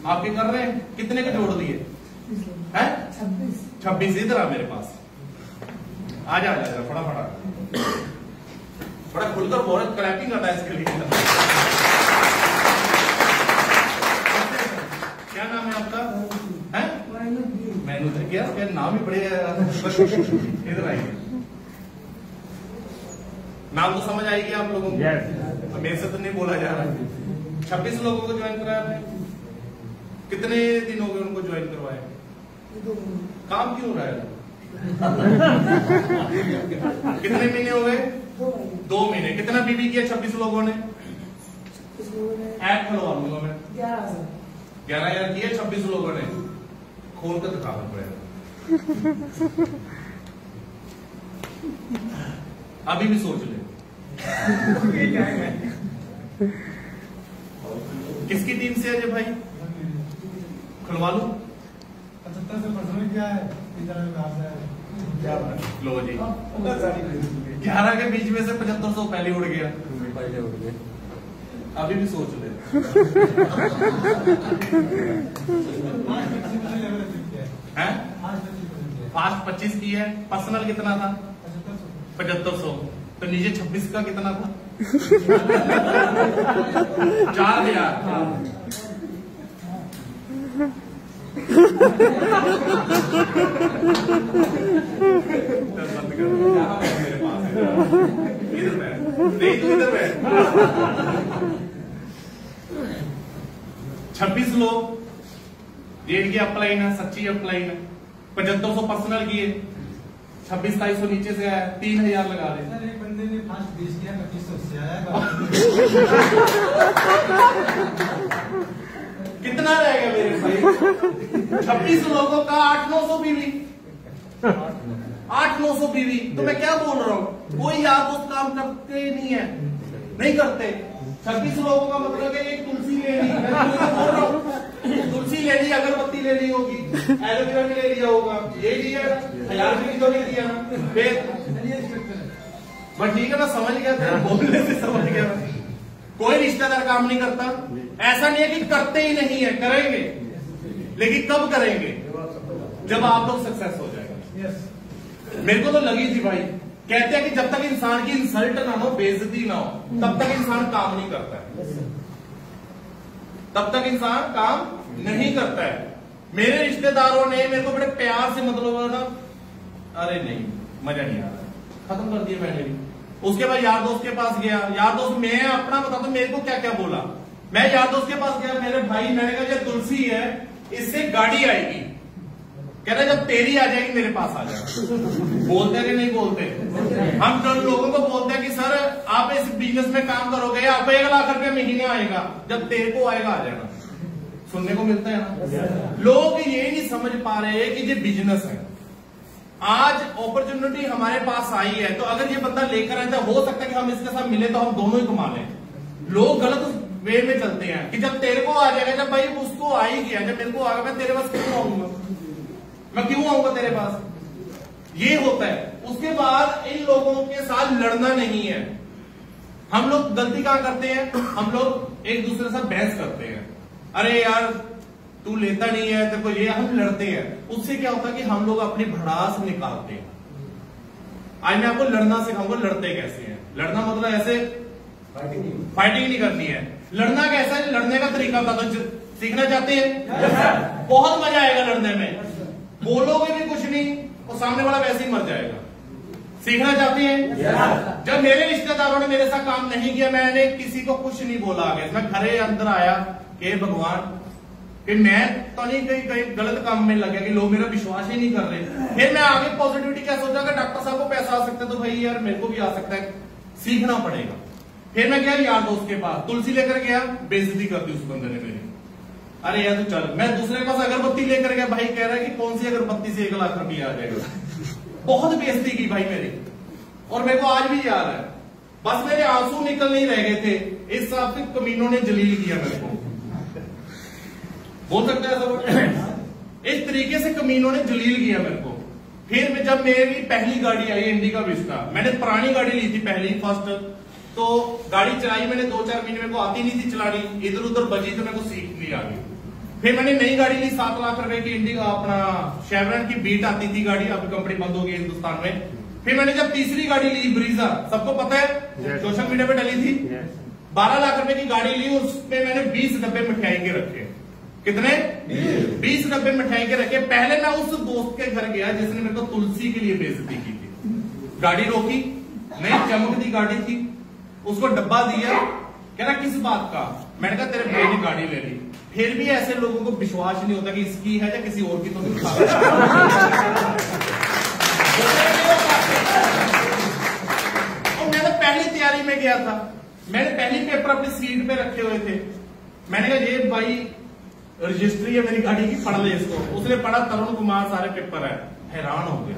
आपके कर रहे हैं। कितने के जोड़ दिए हैं? 26। इधर आ मेरे पास, आजा फटाफट, बड़ा खुलकर बोल, क्लैपिंग करता है इसके लिए। क्या नाम है आपका? है मैंने क्या नाम ही बड़े इधर आइए। नाम तो समझ आएगी आप लोगों को। मेरे से तो नहीं बोला जा रहा। 26 लोगों को ज्वाइन कराया आपने। कितने दिन हो गए उनको ज्वाइन करवाए? काम क्यों रहा है? कितने महीने हो गए? 2 महीने। कितना बीबी किया 26 लोगों ने? ऐप खुलवा लूंगा मैं। 11,000 किया 26 लोगों ने। खोल कर दिखाना पड़ेगा। अभी भी सोच ले। किसकी टीम से अजय भाई? खुलवा लो। 75% क्या है? लो जी, 11 के बीच में से 7500 पहले उड़ गया। अभी भी सोच ले। हैं? फास्ट 25 की है। पर्सनल कितना था? 7500। तो नीचे 26 का कितना था? 4,000। मेरे पास इधर बैठ, नहीं तू इधर बैठ। 26 लोग ये इनकी अपलाइन है, सच्ची अपलाइन है। 7500 पर्सनल किए, 26-2700 नीचे से आया, 3,000 लगा दे। सर एक बंदे ने फास्ट 20 किया, 2500 से आया। कितना रहेगा मेरे भाई? 26 लोगों का 800-900 बीवी। 800-900 बीवी। तो मैं क्या बोल रहा हूँ? कोई यार दोस्त काम करते नहीं है, नहीं करते। 26 लोगों का मतलब है एक तुलसी ले ली। मैं बोल रहा हूँ तुलसी ले ली, अगरबत्ती ले ली होगी, एलोवेरा भी ले लिया होगा, ये लिया 1000 की तो नहीं दिया ना। फिर बट ठीक है, मैं समझ गया था, बोलने से समझ गया। कोई रिश्तेदार काम नहीं करता। ऐसा नहीं है कि करते ही नहीं है, करेंगे। लेकिन कब करेंगे? जब आप लोग सक्सेस हो जाएगा। मेरे को तो लगी थी भाई, कहते हैं कि जब तक इंसान की इंसल्ट ना हो, बेइज्जती ना हो, तब तक इंसान काम नहीं करता है। तब तक इंसान काम नहीं करता है। मेरे रिश्तेदारों ने मेरे को बड़े प्यार से मतलब ना, अरे नहीं मजा नहीं आ रहा, खत्म कर दिया मैंने भी। उसके बाद यार दोस्त के पास गया। यार दोस्त, मैं अपना बताता हूं मेरे को क्या क्या बोला। मैं यार दोस्त के पास गया, मेरे भाई, मैंने कहा ये तुलसी है, इससे गाड़ी आएगी। कह रहे जब तेरी आ जाएगी मेरे पास आ जाएगा। बोलते हैं कि नहीं बोलते? हम जो लोगों को बोलते हैं कि सर आप इस बिजनेस में काम करोगे, आपको 1 लाख रुपए महीने आएगा, जब तेरे को आएगा आ जाएगा। सुनने को मिलता है ना। लोग ये नहीं समझ पा रहे कि ये बिजनेस है। आज अपॉर्चुनिटी हमारे पास आई है, तो अगर ये बंदा लेकर आए, हो सकता है कि हम इसके साथ मिले तो हम दोनों ही कमा लें। लोग गलत वे में चलते हैं कि जब तेरे को आ जाएगा, जब भाई उसको आ ही गया, जब मेरे को आ गया, मैं तेरे पास क्यों आऊंगा? मैं क्यों आऊंगा तेरे पास? ये होता है। उसके बाद इन लोगों के साथ लड़ना नहीं है। हम लोग गलती कहां करते हैं? हम लोग एक दूसरे से बहस करते हैं। अरे यार तू लेता नहीं है, तेरे को ये, हम लड़ते हैं। उससे क्या होता है कि हम लोग अपनी भड़ास निकालते हैं। आज मैं आपको लड़ना सिखाऊंगा, लड़ते कैसे हैं। लड़ना मतलब ऐसे फाइटिंग नहीं करनी है। लड़ना कैसा है, लड़ने का तरीका बता दो। सीखना चाहते हैं? बहुत मजा आएगा लड़ने में। बोलोगे भी कुछ नहीं और सामने वाला वैसे ही मर जाएगा। सीखना चाहते हैं? जब मेरे रिश्तेदारों ने मेरे साथ काम नहीं किया, मैंने किसी को कुछ नहीं बोला। आगे मैं घरे अंदर आया कि भगवान, कि मैं तो नहीं कहीं गलत काम में लग गया कि लोग मेरा विश्वास ही नहीं कर रहे। फिर मैं आगे पॉजिटिविटी क्या सोचा कि डॉक्टर साहब को पैसा आ सकता है तो भाई यार मेरे को भी आ सकता है, सीखना पड़ेगा। फिर मैं गया यार दोस्त के पास, तुलसी लेकर गया, बेइज्जती कर दी उस बंदे ने मेरी। अरे यार तू चल। मैं दूसरे के पास अगरबत्ती लेकर गया, भाई कह रहा है कि कौन सी अगरबत्ती से 1 लाख रुपया आ जाएगा। बहुत बेइज्जती की भाई मेरी, और मेरे को आज भी याद है। बस मेरे आंसू निकल नहीं रह गए थे, इस हिसाब से कमीनों ने जलील किया मेरे को। बोल सकते हैं सब? इस तरीके से कमीनों ने जलील किया मेरे को। फिर जब मेरी पहली गाड़ी आई इंडिका विस्टा, मैंने पुरानी गाड़ी ली थी पहली फर्स्ट, तो गाड़ी चलाई मैंने 2-4 महीने, मेरे को आती नहीं थी चलानी, इधर उधर बजी तो मेरे को सीख नहीं आ गई। फिर मैंने नई गाड़ी ली 7 लाख रुपए की इंडिका, अपना शेवरन की बीट आती थी गाड़ी, अभी कंपनी बंद हो गई हिंदुस्तान में। फिर मैंने जब तीसरी गाड़ी ली ब्रीजा, सबको पता है, सोशल मीडिया पे डली थी, 12 लाख रुपए की गाड़ी ली, उसमें मैंने 20 डब्बे मिठाई के रखे। कितने? 20 डब्बे मिठाई के रखे। पहले मैं उस दोस्त के घर गया जिसने मेरे को तुलसी के लिए बेइज्जती की थी। गाड़ी रोकी, नई चमकती गाड़ी थी, उसको डब्बा दिया, कह रहा किस बात का? मैंने कहा तेरे भाई ने गाड़ी ले ली। फिर भी ऐसे लोगों को विश्वास नहीं होता कि इसकी है या किसी और की, तो नहीं गया था, मैंने पहले पेपर अपनी सीट पे रखे हुए थे। मैंने कहा ये भाई रजिस्ट्री है मेरी गाड़ी की, पढ़ ले इसको। उसने पढ़ा, तरुण कुमार सारे पेपर है। हैरान हो गया,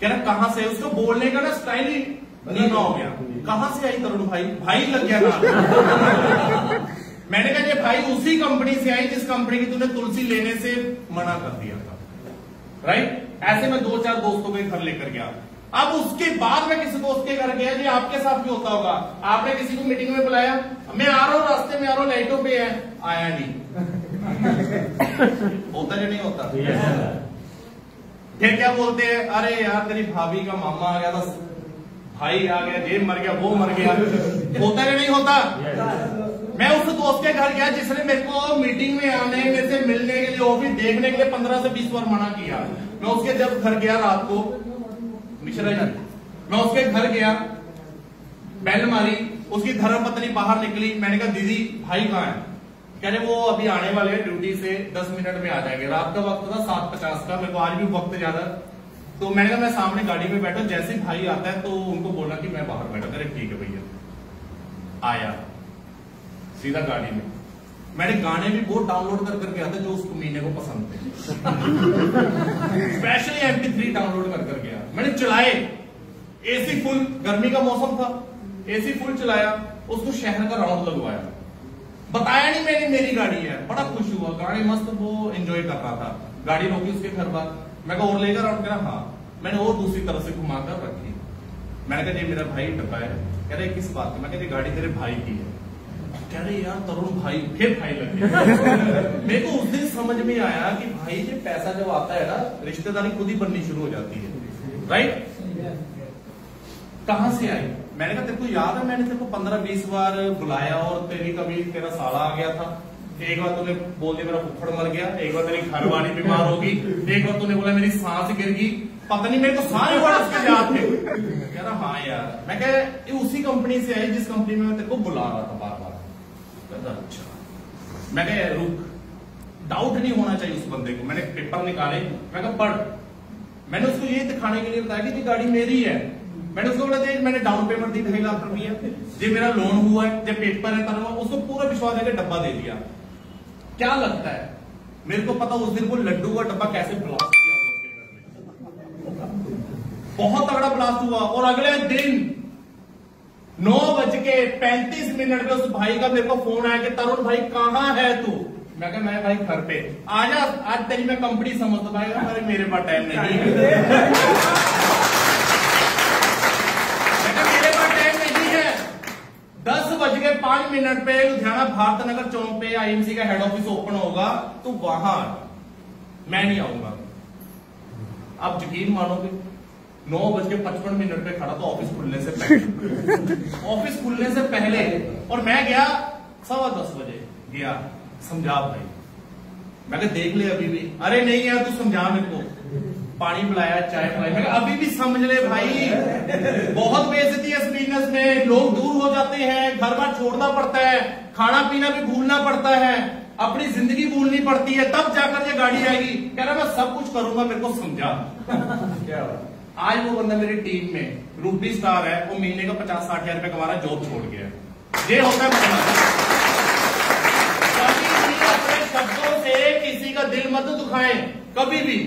कह रहा कहां से? उसको बोलने का ना स्टाइल ही नीमा हो गया। कहां से आई तरुण भाई? भाई लग गया ना। मैंने कहा ये भाई उसी कंपनी से आई जिस कंपनी की तूने तुलसी लेने से मना कर दिया था, राइट? ऐसे मैं 2-4 दोस्तों के घर लेकर गया। अब उसके बाद मैं किसी दोस्त के घर गया, जी आपके साथ भी होता होगा, आपने किसी को मीटिंग में बुलाया, मैं आ रहा हूं, रास्ते में आ रहा हूं, लाइटों पे है, आया नहीं। होता या नहीं होता? फिर क्या बोलते हैं, अरे यार तेरी भाभी का मामा आ गया था, भाई आ गया, ये मर गया, वो मर गया। होता या नहीं होता? मैं उस दोस्त के घर गया जिसने मेरे को मीटिंग में आने, मेरे से मिलने के लिए, ऑफिस देखने के लिए 15 से 20 बार मना किया। मैं उसके जब घर गया रात को, मिश्रा जी, मैं उसके घर गया, बेल मारी, उसकी धर्मपत्नी बाहर निकली। मैंने कहा दीदी भाई कहाँ है? कह रहे वो अभी आने वाले हैं ड्यूटी से, 10 मिनट में आ जाएंगे। रात का वक्त था 7:50 का, मेरे को आज भी वक्त ज्यादा। तो मैंने कहा मैं सामने गाड़ी में बैठा, जैसे भाई आता है तो उनको बोला कि मैं बाहर बैठा। अरे ठीक है भैया। आया सीधा गाड़ी में, मैंने गाने भी बहुत डाउनलोड कर गया था जो उसको मीने को पसंद थे। स्पेशली MP3 डाउनलोड कर गया। मैंने चलाए, एसी फुल, गर्मी का मौसम था, एसी फुल चलाया, उसको शहर का राउंड लगवाया। बताया नहीं मैंने मेरी गाड़ी है, बड़ा खुश हुआ, गाड़ी मस्त, वो एंजॉय कर रहा था। गाड़ी रोकी उसके घर बार, मैं कहा और लेकर राउंड करा? हाँ। मैंने और दूसरी तरफ से घुमाकर रखी। मैंने कहा ये मेरा भाई डब्बा है। कह रहे किस बात की? मैं कहती गाड़ी तेरे भाई की है। कह रहे यार तरुण भाई, फिर भाई लगे। मेरे को उस दिन समझ में आया कि भाई ये पैसा जब आता है ना, रिश्तेदारी खुद ही बननी शुरू हो जाती है, राइट? कहां से आई? मैंने कहा तेरे को याद है मैंने तेरे को 15-20 बार बुलाया और तेरा साला आ गया था। एक बार तूने बोल दिया मेरा फुफ्फड़ मर गया, एक बार तेरी घरवाली बीमार होगी, एक बार तूने बोला मेरी सांस गिर गई, पता नहीं मेरे को सारे वर्ड उसके याद थे। कह रहा हाँ यार। मैं कह ये उसी कंपनी से आई जिस कंपनी में मैं तेरे को बुला रहा था बार बार। कहता अच्छा। मैं कह रुक, डाउट नहीं होना चाहिए उस बंदे को। मैंने पेपर निकाले, मैं कहा पढ़। मैंने उसको ये दिखाने के लिए बताया कि गाड़ी मेरी है। मैंने उसको बोला मैंने डाउन पेमेंट दी 2.5 लाख रुपया, जो मेरा लोन हुआ है, जो पेपर है तरह, उसको पूरा विश्वास देकर डब्बा दे दिया। क्या लगता है मेरे को पता उस दिन को लड्डू का डब्बा कैसे ब्लास्ट किया उसके घर में? बहुत तगड़ा ब्लास्ट हुआ। और अगले दिन 9:35 पे उस भाई का मेरे को फोन आया कि तरुण भाई कहां है तू? मैं कहा मैं भाई घर पे। आजा, आज तेरी मैं कंपनी समझता भाई, अरे मेरे पास टाइम नहीं है। 10:05 पे लुधियाना भारत नगर चौक पे IMC का हेड ऑफिस ओपन होगा, तो वहां मैं नहीं आऊंगा। आप यकीन मानोगे 9:55 पे खड़ा था ऑफिस खुलने से पहले। ऑफिस खुलने से पहले, और मैं गया 10:15 बजे गया। समझा भाई, मैं देख ले अभी भी। अरे नहीं यार तू समझा मेरे को। पानी पिलाया, चाय पिलाई, मैं अभी भी समझ ले भाई। बहुत बेइज्जती है इस बिजनेस में, लोग दूर हो जाते हैं, घर बार छोड़ना पड़ता है, खाना पीना भी भूलना पड़ता है, अपनी जिंदगी भूलनी पड़ती है, तब जाकर ये गाड़ी आएगी। कह रहा मैं सब कुछ करूंगा, मेरे को समझा। क्या आज वो बंदा मेरी टीम में रूपी स्टार है, वो महीने का 50-60 हजार रुपए कमा रहा है, जॉब छोड़ गया। ये होता है अपने शब्दों से किसी का दिल मत दुखाएं कभी भी।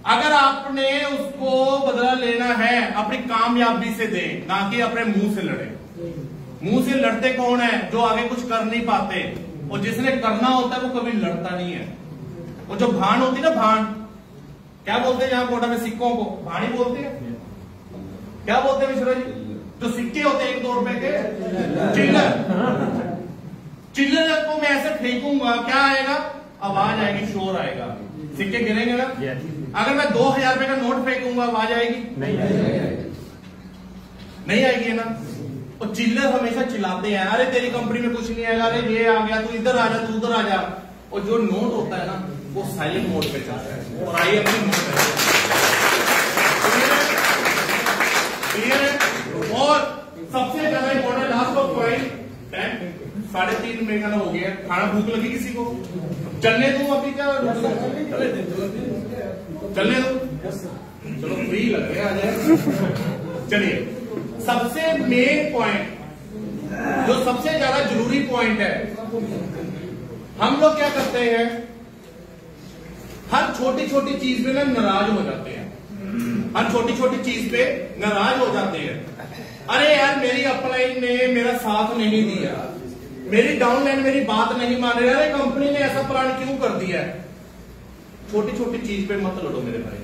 अगर आपने उसको बदला लेना है, अपनी कामयाबी से दे, ना कि अपने मुंह से लड़े। मुंह से लड़ते कौन है? जो आगे कुछ कर नहीं पाते, और जिसने करना होता है वो कभी लड़ता नहीं है। वो जो भान होती है ना, भान क्या बोलते हैं यहाँ कोटा में? सिक्कों को भान ही बोलते हैं। क्या बोलते हैं मिश्रा जी? जो सिक्के होते हैं 1-2 रुपए के, चिल्लर। चिल्लर को मैं ऐसे फेंकूंगा, क्या आएगा? आवाज आएगी, शोर आएगा, सिक्के गिरेंगे ना। अगर मैं 2000 रुपए का नोट फेंकूंगा, आवाज आएगी? नहीं आएगी ना। और चिल्लर हमेशा चिल्लाते हैं, अरे तेरी कंपनी में कुछ नहीं आएगा, अरे ये आ गया, तू इधर आ जा, तू उधर आ जा। और जो नोट होता है ना, वो साइलेंट मोड पे चलता है। और आइए अपनी नोट क्लियर है। और सबसे ज्यादा important last of point, 3:30 minute का हो गया, खाना भूख लगी किसी को? चलने दो अभी, क्या चलने दो, चलो फ्री लग रहे आ जाए। चलिए सबसे मेन पॉइंट जो सबसे ज्यादा जरूरी पॉइंट है, हम लोग क्या करते हैं, हर छोटी छोटी चीज पे ना नाराज हो जाते हैं, हर छोटी छोटी चीज पे नाराज हो जाते हैं। अरे यार मेरी अपलाइन ने मेरा साथ नहीं दिया, मेरी डाउनलाइन मेरी बात नहीं मान रही, अरे कंपनी ने ऐसा प्लान क्यों कर दिया है। छोटी छोटी चीज पे मत लड़ो मेरे भाई।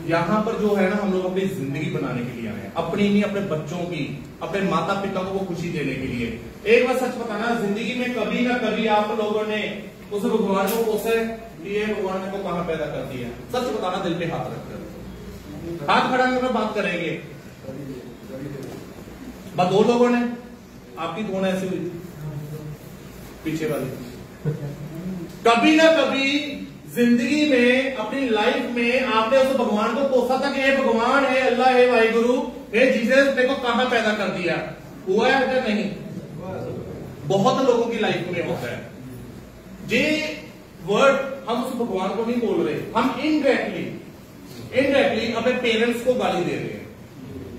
यहां पर जो है ना, हम लोग अपनी जिंदगी बनाने के लिए आए हैं, अपनी नहीं अपने बच्चों की, अपने माता पिता को वो खुशी देने के लिए। एक बार सच बताना, जिंदगी में कभी ना कभी आप लोगों ने उस भगवान को कोसे ये भगवान ने को कहां पैदा कर दिया, सच बताना, दिल पे हाथ रखकर, हाथ खड़ा करके बात करेंगे। बस 2 लोगों ने, आपकी कौन ऐसी हुई थी पीछे वाली। कभी ना कभी जिंदगी में, अपनी लाइफ में आपने उस भगवान को कोसा था कि हे भगवान, हे अल्लाह, हे वाहिगुरु, हे जीसस, देखो कहां पैदा कर दिया। हुआ है क्या? नहीं। बहुत लोगों की लाइफ में होता है। ये वर्ड हम उस भगवान को नहीं बोल रहे, हम इनडायरेक्टली अपने पेरेंट्स को गाली दे रहे हैं।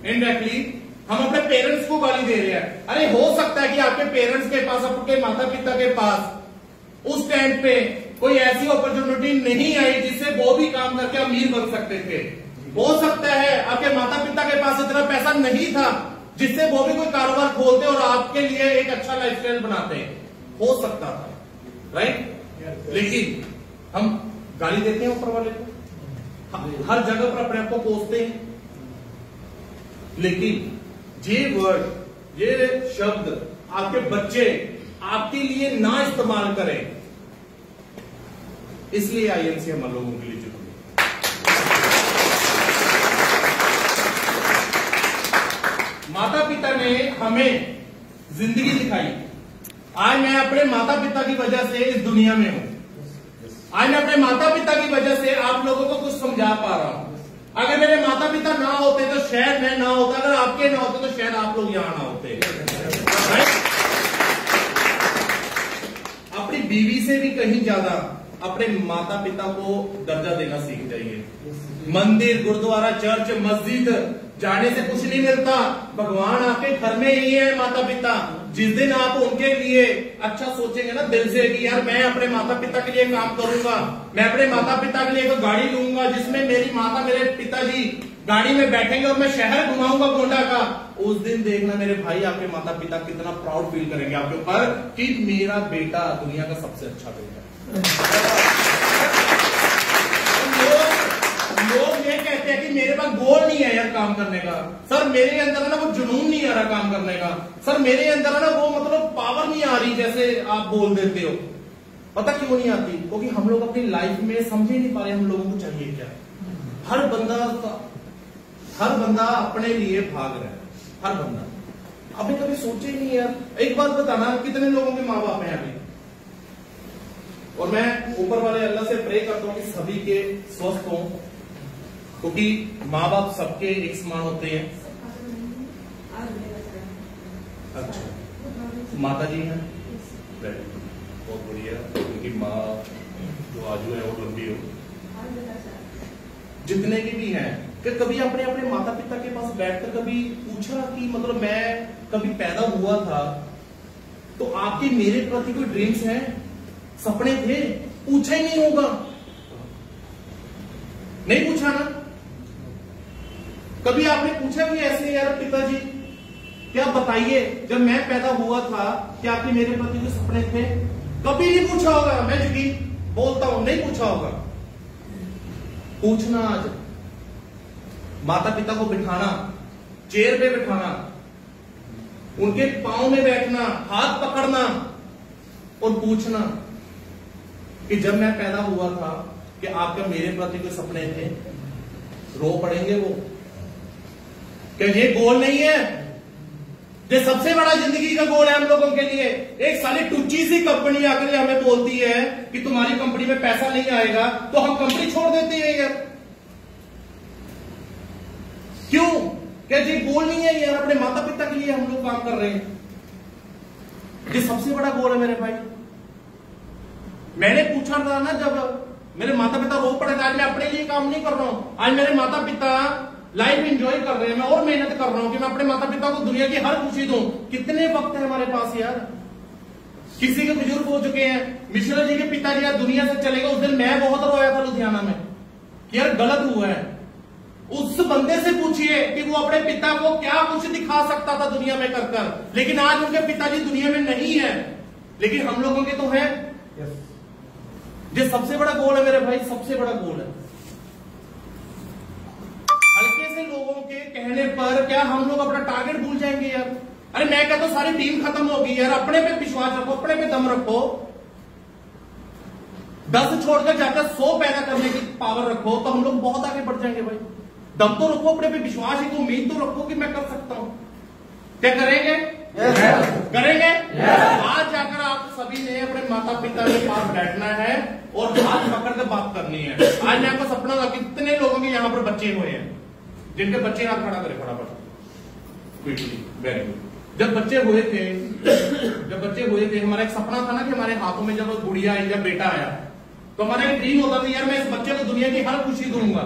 इनडायरेक्टली हम अपने पेरेंट्स को गाली दे रहे हैं। अरे हो सकता है कि आपके पेरेंट्स के पास, आपके माता पिता के पास उस टाइम पे कोई ऐसी अपॉर्चुनिटी नहीं आई जिससे वो भी काम करके अमीर बन सकते थे। हो सकता है आपके माता पिता के पास इतना पैसा नहीं था जिससे वो भी कोई कारोबार खोलते और आपके लिए एक अच्छा लाइफस्टाइल बनाते। हो सकता था, राइट? लेकिन हम गाली देते हैं ऊपर वाले को, हर जगह पर अपने आप को कोसते हैं। लेकिन ये वर्ड, ये शब्द आपके बच्चे आपके लिए ना इस्तेमाल करें, इसलिए आईएनसी हम लोगों के लिए जरूरी है। माता पिता ने हमें जिंदगी दिखाई। आज मैं अपने माता पिता की वजह से इस दुनिया में हूं। आज मैं अपने माता पिता की वजह से आप लोगों को कुछ समझा पा रहा हूं। अगर मेरे माता पिता ना होते तो शायद मैं ना होता, अगर आपके ना होते तो शायद आप लोग यहां ना होते। अपनी बीवी से भी कहीं ज्यादा अपने माता पिता को दर्जा देना सीख जाइए। मंदिर, गुरुद्वारा, चर्च, मस्जिद जाने से कुछ नहीं मिलता। भगवान आपके घर में ही है, माता पिता। जिस दिन आप उनके लिए अच्छा सोचेंगे ना दिल से कि यार मैं अपने माता पिता के लिए काम करूंगा, मैं अपने माता पिता के लिए एक गाड़ी लूंगा जिसमें मेरी माता, मेरे पिताजी गाड़ी में बैठेंगे और मैं शहर घुमाऊंगा गोंडा का, उस दिन देखना मेरे भाई आपके माता पिता कितना प्राउड फील करेंगे आपके ऊपर कि मेरा बेटा दुनिया का सबसे अच्छा बेटा है। लोग ये कहते हैं कि मेरे पास गोल नहीं है यार काम करने का, सर मेरे अंदर है ना वो जुनून नहीं आ रहा काम करने का, सर मेरे अंदर है ना वो मतलब पावर नहीं आ रही जैसे आप बोल देते हो। पता क्यों नहीं आती? क्योंकि हम लोग अपनी लाइफ में समझ ही नहीं पा रहे हम लोगों को चाहिए क्या। हर बंदा अपने लिए भाग रहा है, हर बंदा। अभी कभी सोचे ही नहीं यार। एक बात बताना, कितने लोगों के माँ बाप हैं अभी? और मैं ऊपर वाले अल्लाह से प्रे करता हूं कि सभी के स्वस्थ हों, क्योंकि माँ बाप सबके एक समान होते हैं। अच्छा, माता जी हैं, बहुत बढ़िया, उनकी माँ जो आजू है वो लंबी हो। जितने की भी हैं, कि कभी अपने अपने माता पिता के पास बैठकर कभी पूछा कि मतलब मैं कभी पैदा हुआ था तो आपके मेरे प्रति कोई ड्रीम्स हैं, सपने थे? पूछा ही नहीं होगा, नहीं पूछा ना। कभी आपने पूछा कि ऐसे यार पिताजी क्या बताइए जब मैं पैदा हुआ था कि आपके मेरे प्रति कोई सपने थे? कभी नहीं पूछा होगा, मैं यकीन बोलता हूं नहीं पूछा होगा। पूछना, आज माता पिता को बिठाना, चेयर पे बिठाना, उनके पांव में बैठना, हाथ पकड़ना और पूछना कि जब मैं पैदा हुआ था कि आपके मेरे प्रति कोई सपने थे? रो पड़ेंगे वो कि ये गोल नहीं है, ये सबसे बड़ा जिंदगी का गोल है हम लोगों के लिए। एक साली टुच्ची सी कंपनी आकर हमें बोलती है कि तुम्हारी कंपनी में पैसा नहीं आएगा, तो हम कंपनी छोड़ देते हैं यार। क्यों? क्या ये गोल नहीं है यार? अपने माता पिता के लिए हम लोग काम कर रहे हैं, ये सबसे बड़ा गोल है मेरे भाई। मैंने पूछा था ना, जब मेरे माता पिता रो पड़े थे, आज मैं अपने लिए काम नहीं कर रहा हूं। आज मेरे माता पिता लाइफ एंजॉय कर रहे हैं, मैं और मेहनत कर रहा हूं कि मैं अपने माता पिता को दुनिया की हर खुशी दूं। कितने वक्त है हमारे पास यार। किसी के बुजुर्ग हो चुके हैं, मिश्रा जी के पिताजी आज दुनिया से चले गए। उस दिन मैं बहुत रोया था लुधियाना में कि यार गलत हुआ है। उस बंदे से पूछिए कि वो अपने पिता को क्या कुछ दिखा सकता था दुनिया में कर कर, लेकिन आज उनके पिताजी दुनिया में नहीं है, लेकिन हम लोगों के तो है। ये सबसे बड़ा गोल है मेरे भाई, सबसे बड़ा गोल है। हल्के से लोगों के कहने पर क्या हम लोग अपना टारगेट भूल जाएंगे यार? अरे मैं कहता हूं सारी टीम खत्म होगी यार। अपने पे विश्वास रखो, अपने पे दम रखो। 10 छोड़कर जाकर 100 पैदा करने की पावर रखो तो हम लोग बहुत आगे बढ़ जाएंगे भाई। दम तो रखो, अपने पे विश्वास ही तो, उम्मीद तो रखो कि मैं कर सकता हूं। क्या करेंगे? करेंगे। आज जाकर आप सभी ने अपने माता पिता के पास बैठना है और हाथ पकड़ कर बात करनी है। आज मैं आपको सपना था, कितने लोगों के यहां पर बच्चे हुए हैं, जिनके बच्चे हाथ खड़ा करें फटाफट। Very good. जब बच्चे हुए थे हमारा एक सपना था ना कि हमारे हाथों में जब गुड़िया आई या बेटा आया तो हमारा एक ड्रीम होता था यार मैं इस बच्चे को दुनिया की हर खुशी दूंगा,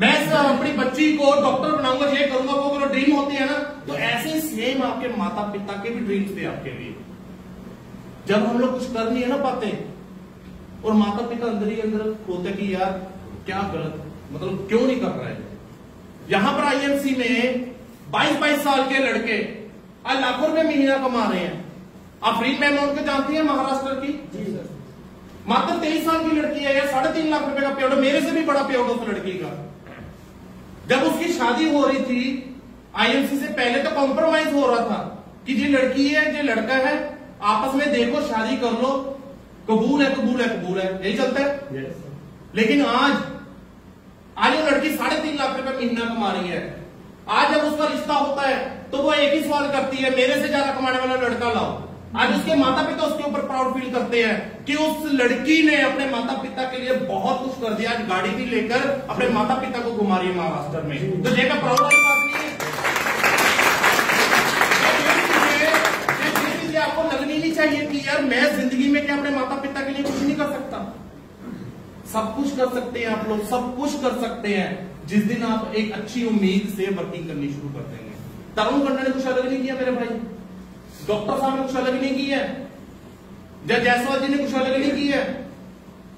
मैं अपनी बच्ची को डॉक्टर बनाऊंगा, ये करूंगा वो करूंगा। ड्रीम होती है ना, तो ऐसे ही सेम आपके माता पिता के भी ड्रीम्स थे आपके लिए। जब हम लोग कुछ कर नहीं है ना पाते और माता पिता अंदर ही अंदर होते कि यार क्या गलत, मतलब क्यों नहीं कर रहा है। यहां पर आईएमसी में 22-22 साल के लड़के आज लाखों रुपए महीना कमा रहे हैं। आफरीन मैम उनको जानती है महाराष्ट्र की? जी सर। मात्र 23 साल की लड़की है यार, 3.5 लाख रुपए का पेड़, मेरे से भी बड़ा पेड़ उस लड़की का। जब उसकी शादी हो रही थी आईएमसी से पहले तो कॉम्प्रोमाइज हो रहा था कि ये लड़की है ये लड़का है, आपस में देखो शादी कर लो, कबूल है कबूल है कबूल है, यही चलता है। लेकिन आज वो लड़की 3.5 लाख रुपए महीना कमा रही है। आज जब उसका रिश्ता होता है तो वो एक ही सवाल करती है, मेरे से ज्यादा कमाने वाला लड़का लाओ। आज उसके माता पिता उसके ऊपर प्राउड फील करते हैं कि उस लड़की ने अपने माता पिता के लिए बहुत कुछ कर दिया। आज गाड़ी भी लेकर अपने माता पिता को घुमा रही है महाराष्ट्र में, तो देखा प्राउड वाली बात नहीं है। आपको लगनी नहीं चाहिए कि यार मैं जिंदगी में क्या अपने माता पिता के लिए कुछ नहीं कर सकता। सब कुछ कर सकते हैं आप लोग, सब कुछ कर सकते हैं जिस दिन आप एक अच्छी उम्मीद से वर्किंग करनी शुरू कर देंगे। तरुण गंडा ने कुछ अलग नहीं किया मेरे भाई, डॉक्टर साहब ने कुछ अलग नहीं किया, जज जायसवाल जी ने कुछ अलग नहीं किया।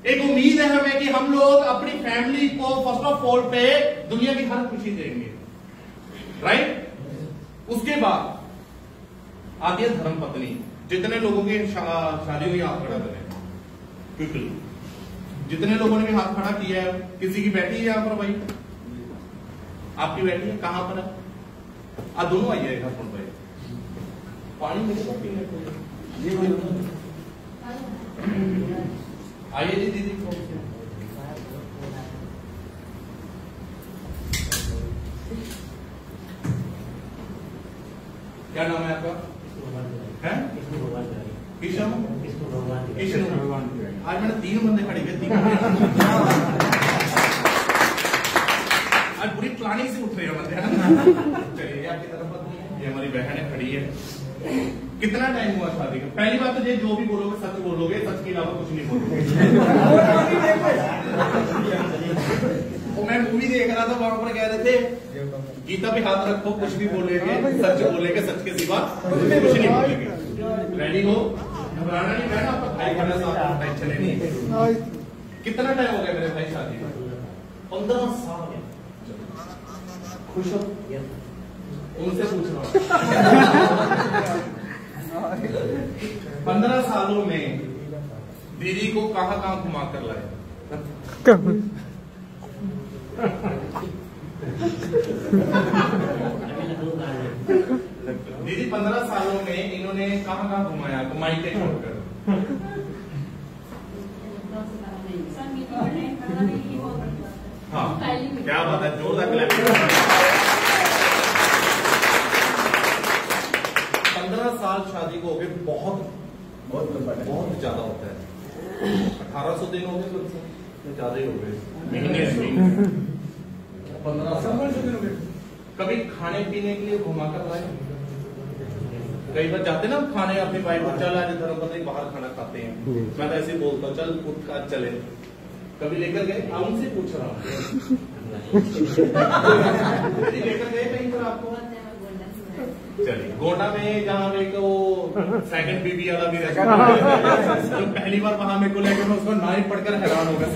एक उम्मीद है हमें कि हम लोग अपनी फैमिली को फर्स्ट ऑफ ऑल पे दुनिया की हर खुशी देंगे, राइट। उसके बाद आती है धर्म पत्नी। जितने लोगों की शादी हुई हाथ खड़ा करें क्विकली। जितने लोगों ने भी हाथ खड़ा किया है, किसी की बैठी है यहां पर भाई? आपकी बैठी है कहां पर है? आप दोनों आइएगा भाई, पानी मिलेगा पीने को? आइए जी दीदी। क्या नाम है आपका? किशन? आज मैंने 3 बंदे खड़े हुए, 3 आज पूरी प्लानिंग से उठ रहे हो बंदे। चलिए आपकी तरफ ये हमारी बहन है खड़ी है। कितना टाइम हुआ शादी का? पहली बात तो ये जो भी बोलोगे सच बोलोगे, सच के अलावा कुछ नहीं बोलोगे। वो मैं मूवी देख रहा था, वहां पर कह रहे थे गीता पे हाथ रखो, कुछ भी बोलेंगे सच बोलेंगे, सच के सिवा कुछ नहीं बोलेंगे। रेडी हो? घबराना नहीं, मैं ना आपका भाई बना साथ टेंशन नहीं। कितना टाइम हो गया मेरे भाई शादी में? 15 साल। खुश हो? उनसे पूछ रहा हूं। 15 सालों में दीदी को कहां घुमा कर लाए? दीदी 15 सालों में इन्होंने कहां घुमाया? घुमाई के छोड़कर। हाँ क्या बात है, जोरदार क्लैप। 15 साल शादी को हो गए, बहुत ज्यादा होता है। 1800 दिन हो गए, ज्यादा ही हो गए महीने। 15 साल कभी खाने पीने के लिए घुमा कर लाए? कई बार जाते ना खाने अपनी वाइफ को, चल आज धर्मपत्नी बाहर खाना खाते हैं, मैं तो ऐसे बोलता हूँ चल उठ कर चले। कभी लेकर गए? आप उनसे पूछ रहा हूँ। लेकर गए कहीं पर आपको? चलिए, गोंडा में जहाँ एक वो सेकंड बीबी वाला भी रहता है, जो पहली बार वहां मेरे को लेकर मैं उसको नाई पढ़कर हैरान हो गया।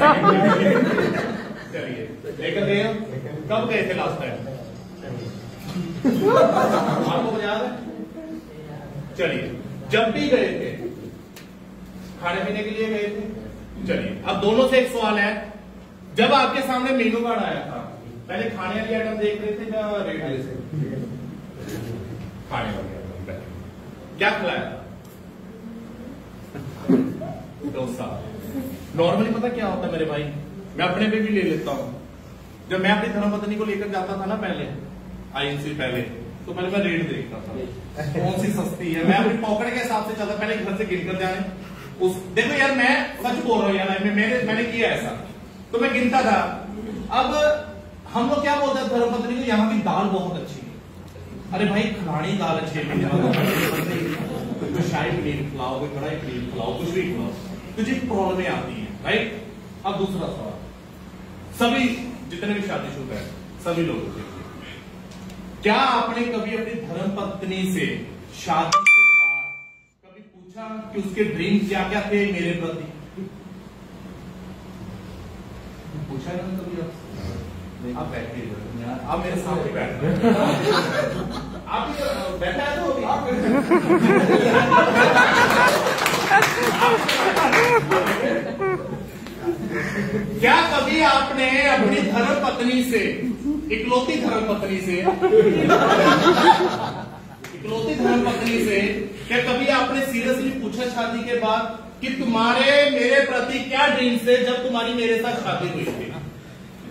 चलिए, लेकर गए हो? कब गए थे लास्ट टाइम? आपको याद है? चलिए, जब भी गए थे खाने पीने के लिए गए थे। चलिए, अब दोनों से एक सवाल है, जब आपके सामने मेनू कार्ड आया था, पहले खाने वाली आइटम देख रहे थे या रेट वाले से? खाने वाली आइटम क्या खिलाया था? डोसा। नॉर्मली पता क्या होता है मेरे भाई, मैं अपने पे भी ले लेता हूं। जब मैं अपनी धर्मपत्नी को लेकर जाता था ना पहले, आईएनसी पहले, तो पहले मैं रेट देखता था कौन सी सस्ती है। मैं अपनी पॉकेट के हिसाब से चलता, पहले घर से गिनकर जाए उस। देखो यार, मैं सच बोल रहा हूँ यार, मैंने किया ऐसा, तो मैं गिनता था। अब हम लोग क्या बोलते हैं धर्मपत्नी को, यहाँ की दाल बहुत अच्छी है। अरे भाई, खिलाड़ी दाल अच्छी है, कोई शाही पनीर खिलाओ, कोई कढ़ाई पनीर खिलाओ, कुछ भी खिलाओ, तुझे प्रॉब्लम आती है, राइट? अब दूसरा सवाल, सभी जितने भी शादीशुदा है सभी लोगों से, क्या आपने कभी अपनी धर्मपत्नी से शादी के बाद कभी पूछा कि उसके ड्रीम क्या क्या थे मेरे प्रति? पूछा है ना कभी आपसे? आप बैठे यार, आप मेरे सामने बैठ आप बैठा है तो क्या कभी आपने अपनी धर्मपत्नी से, इकलौती धर्मपत्नी से क्या कभी आपने सीरियसली पूछा शादी के बाद कि तुम्हारे मेरे प्रति क्या ड्रीम्स थे जब तुम्हारी मेरे साथ शादी हुई थी?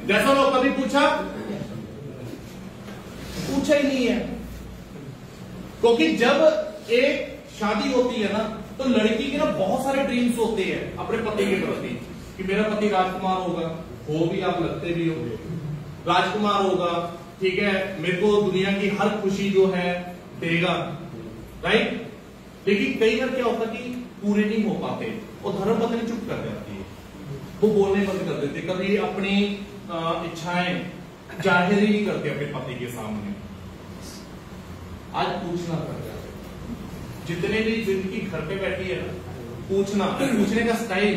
जैसा लोग कभी पूछा ही नहीं है। क्योंकि जब एक शादी होती है ना, तो लड़की के ना बहुत सारे ड्रीम्स होते हैं अपने पति के प्रति, कि मेरा पति राजकुमार होगा, हो भी, आप लगते भी हो राजकुमार होगा, ठीक है, मेरे को दुनिया की हर खुशी जो है देगा, राइट? लेकिन कई बार क्या होता कि पूरे नहीं हो पाते और धर्मपत्नी चुप कर जाती है, वो बोलने बंद कर देते, कभी अपनी इच्छाएं जाहिर ही नहीं करते अपने पति के सामने। आज पूछना पड़ जाता है, जितने भी जिनकी घर पे बैठी है ना, पूछने का स्टाइल,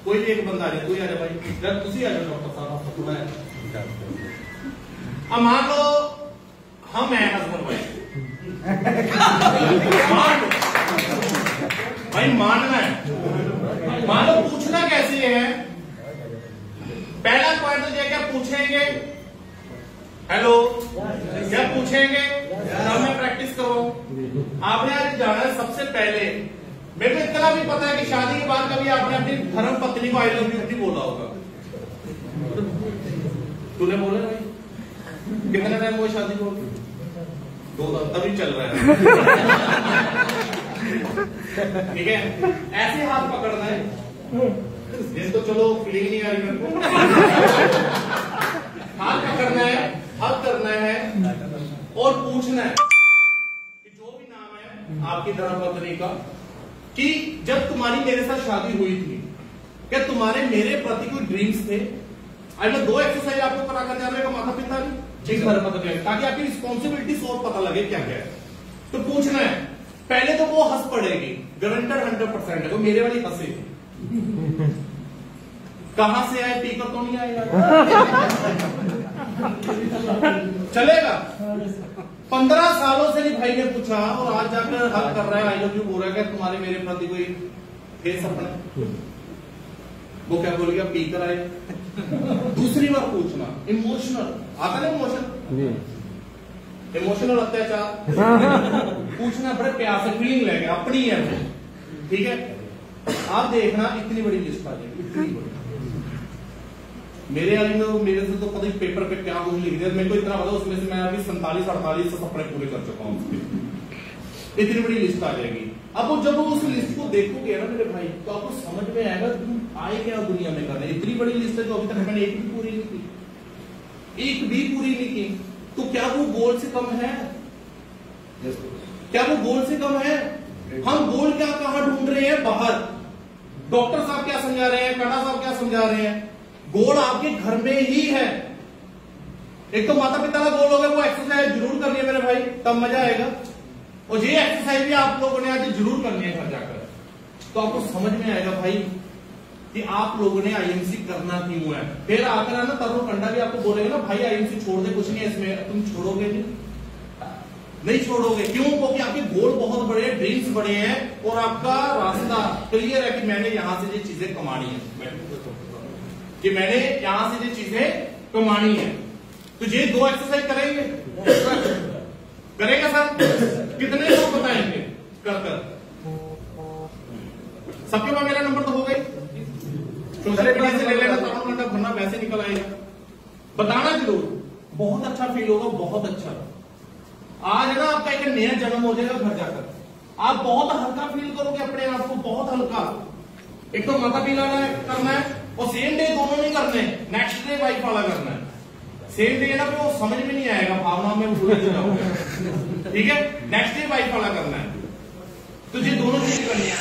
कोई भी एक बंदा आ जाए, कोई आ जाए भाई, जब तुसी आ जाओ डॉक्टर साहब, आपको सुना है। अब मान लो हम हैं हस्बैंड वाइफ, भाई मानना है, मान लो पूछना कैसे है? पहला पॉइंट तो क्या पूछेंगे, हेलो क्या पूछेंगे, तब मैं प्रैक्टिस करो। आपने आज जाना है सबसे पहले, मेरे को इतना भी पता है कि शादी के बाद कभी आपने अपनी धर्म पत्नी को आई लव यू नहीं बोला होगा। तूने बोला भाई? कितना टाइम हुआ शादी को? 2 साल, तभी चल रहा है। ठीक है, ऐसे हाथ पकड़ना है, जिन तो चलो फीलिंग नहीं आ रही मेरे को। हाथ पकड़ना है, हक करना है और पूछना है कि जो भी नाम है आपकी धर्मपत्नी का, कि जब तुम्हारी मेरे साथ शादी हुई थी, क्या तुम्हारे मेरे प्रति कोई ड्रीम्स थे? आज मैं 2 एक्सरसाइज आपको करा कर जा रहा हूं, माता पिता की, ताकि आपकी रिस्पॉन्सिबिलिटी और पता लगे क्या क्या है। तो पूछना है, पहले तो वो हंस पड़ेगी, गारंटर 100% है, वो मेरे वाली हंसेगी। कहां से आए, पीकर तो नहीं आएगा? चलेगा? 15 सालों से नहीं भाई ने पूछा और आज जाकर हक कर रहा है, आई लव यू बोल रहा है, तुम्हारे मेरे प्रति कोई थे सपने? वो क्या बोल गया, पीकर आए। दूसरी बार पूछना, इमोशनल आता ना, इमोशनल अत्याचार पूछना बड़े प्यार से, फीलिंग लेके, अपनी है वो, ठीक है? आप देखना इतनी बड़ी लिस्ट आ जाएगी, इतनी बड़ी। मेरे वाली में मेरे से तो पता ही पेपर पे क्या कुछ लिख दिया, मेरे को इतना पता, उसमें से मैं अभी 47-48 सपने पूरे कर चुका हूँ। इतनी बड़ी लिस्ट आ जाएगी। अब वो जब वो उस लिस्ट को देखोगे ना मेरे भाई, तो आपको समझ में आएगा तुम आए क्या दुनिया में करने। इतनी बड़ी लिस्ट है जो अभी तक मैंने एक भी पूरी नहीं की, तो क्या वो गोल से कम है? क्या वो गोल से कम है? हम गोल क्या कहां ढूंढ रहे हैं? बाहर। डॉक्टर साहब क्या समझा रहे हैं, काटा साहब क्या समझा रहे हैं गोल आपके घर में ही है। एक तो माता पिता का गोल होगा, वो एक्सरसाइज जरूर करनी है मेरे भाई, तब मजा आएगा। और ये एक्सरसाइज भी आप लोगों ने आज जरूर करनी है घर जाकर, तो आपको समझ में आएगा भाई कि आप लोगों ने आईएमसी करना क्यों है। फिर आकर ना तरुण कंडा भी आपको बोलेगा ना भाई आईएमसी छोड़ दे, कुछ नहीं है इसमें, तुम छोड़ोगे नहीं छोड़ोगे। क्यों? क्योंकि आपके गोल बहुत बड़े हैं, ड्रीम्स बड़े हैं, और आपका रास्ता क्लियर है कि मैंने यहां से ये चीजें कमानी है, कि मैंने यहां से ये चीजें कमानी है। तो ये 2 एक्सरसाइज करेंगे, करेगा सर? कितने लोग बताएंगे कर? सबके पास मेरा नंबर तो हो गई, सोशल मीडिया से ले लेना, तरुण कंडा भरना, वैसे निकल आएगा। बताना जरूर, बहुत अच्छा फील होगा, बहुत अच्छा। आज है ना आपका एक नया जन्म हो जाएगा घर जाकर, आप बहुत हल्का फील करोगे अपने आप को, बहुत हल्का। एक तो माता पिता करना है, और सेम डे दोनों नहीं करने, नेक्स्ट डे वाइफ वाला करना है। सेम डे ना वो समझ में नहीं आएगा, भावना में भूल जाओगे, ठीक है? नेक्स्ट डे वाइफ वाला करना है, तो ये दोनों चीज करनी है।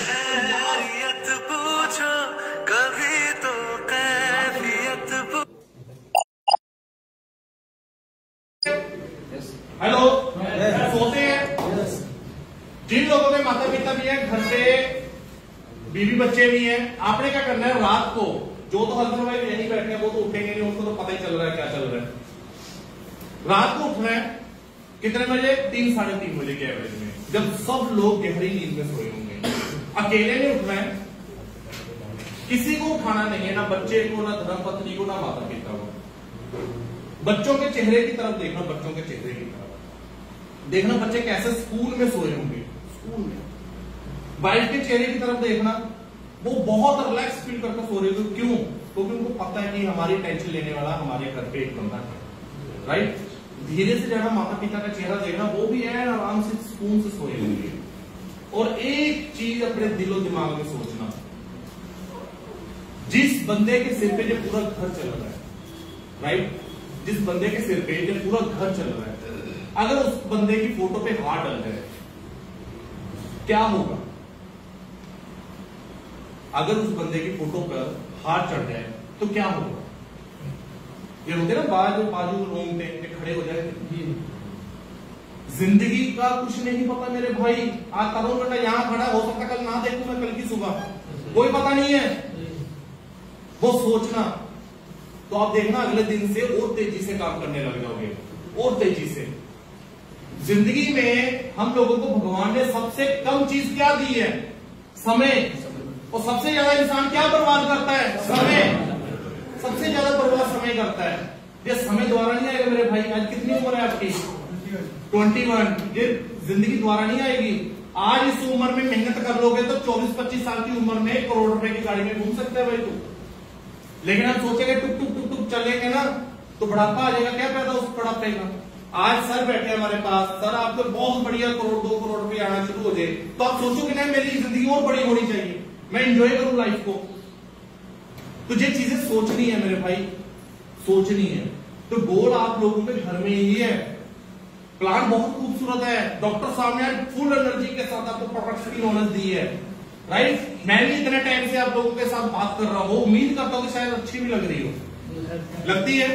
हेलो, सोते हैं? जिन लोगों के माता पिता भी हैं, घर पे बीवी बच्चे भी हैं, आपने क्या करना है, रात को जो तो हस्बैंड वाइफ यहीं बैठे हैं, वो तो उठेंगे नहीं, उनको तो पता ही चल रहा है क्या चल रहा है। रात को उठना है कितने बजे? 3 साढ़े 3 बजे के एवरेज में, जब सब लोग गहरी नींद में सोए होंगे। अकेले नहीं उठना है, किसी को उठाना नहीं है, ना बच्चे को, ना धर्मपत्नी को, ना माता पिता को। बच्चों के चेहरे की तरफ देखना, बच्चों के चेहरे की तरफ देखना, बच्चे कैसे स्कूल में सोए होंगे, स्कूल में। वाइफ के चेहरे की तरफ देखना, वो बहुत रिलैक्स फील करके सो रहे होंगे। क्यों? क्योंकि उनको पता है कि हमारी टेंशन लेने वाला हमारे घर पे एक बंदा है, राइट? धीरे से जाना, माता पिता का चेहरा देखना, वो भी है आराम से सुकून से सोए होंगे। और एक चीज अपने दिलो दिमाग में सोचना, जिस बंदे के सिर पे जो पूरा घर चल रहा है, राइट, जिस बंदे के सिर पे जो पूरा घर चल रहा है, अगर उस बंदे की फोटो पे हाथ डल जाए क्या होगा? अगर उस बंदे की फोटो पर हाथ चढ़ जाए तो क्या होगा? ये होते ना बाजू रोंगटे खड़े हो जाए। जिंदगी का कुछ नहीं पता मेरे भाई। आज तरुण कंडा यहां खड़ा, हो सकता कल ना देखूं मैं, कल की सुबह, कोई पता नहीं है। वो सोचना, तो आप देखना अगले दिन से और तेजी से काम करने लग जाओगे, और तेजी से। जिंदगी में हम लोगों को भगवान ने सबसे कम चीज क्या दी है? समय। और सबसे ज्यादा इंसान क्या बर्बाद करता है? समय। सबसे ज्यादा बर्बाद समय करता है। ये समय द्वारा नहीं आएगा मेरे भाई। आज कितनी उम्र है आपकी? 21। ये जिंदगी द्वारा नहीं आएगी। आज इस उम्र में मेहनत कर लोगे तो 24-25 साल की उम्र में 1 करोड़ रुपए की गाड़ी में घूम सकते हैं भाई तू। लेकिन हम सोचेंगे टुक टुक टुक टुक चलेंगे ना तो बुढ़ापा आ जाएगा। क्या पैदा उस बुढ़ापे का? आज सर बैठे हमारे पास, सर आपको बहुत बढ़िया 1 करोड़ 2 करोड़ रुपये आना शुरू हो जाए तो आप सोचोगे नहीं मेरी जिंदगी और बड़ी होनी चाहिए, मैं एंजॉय करूं लाइफ को। तो ये चीजें सोचनी है मेरे भाई, सोचनी है। तो गोल आप लोगों के घर में ही है। प्लान बहुत खूबसूरत है। डॉक्टर साहब ने फुल एनर्जी के साथ आपको प्रोडक्ट्स की नॉलेज दी है, राइट। मैं भी इतने टाइम से आप लोगों के साथ बात कर रहा हूं, उम्मीद करता हूं कि शायद अच्छी भी लग रही हो। लगती है?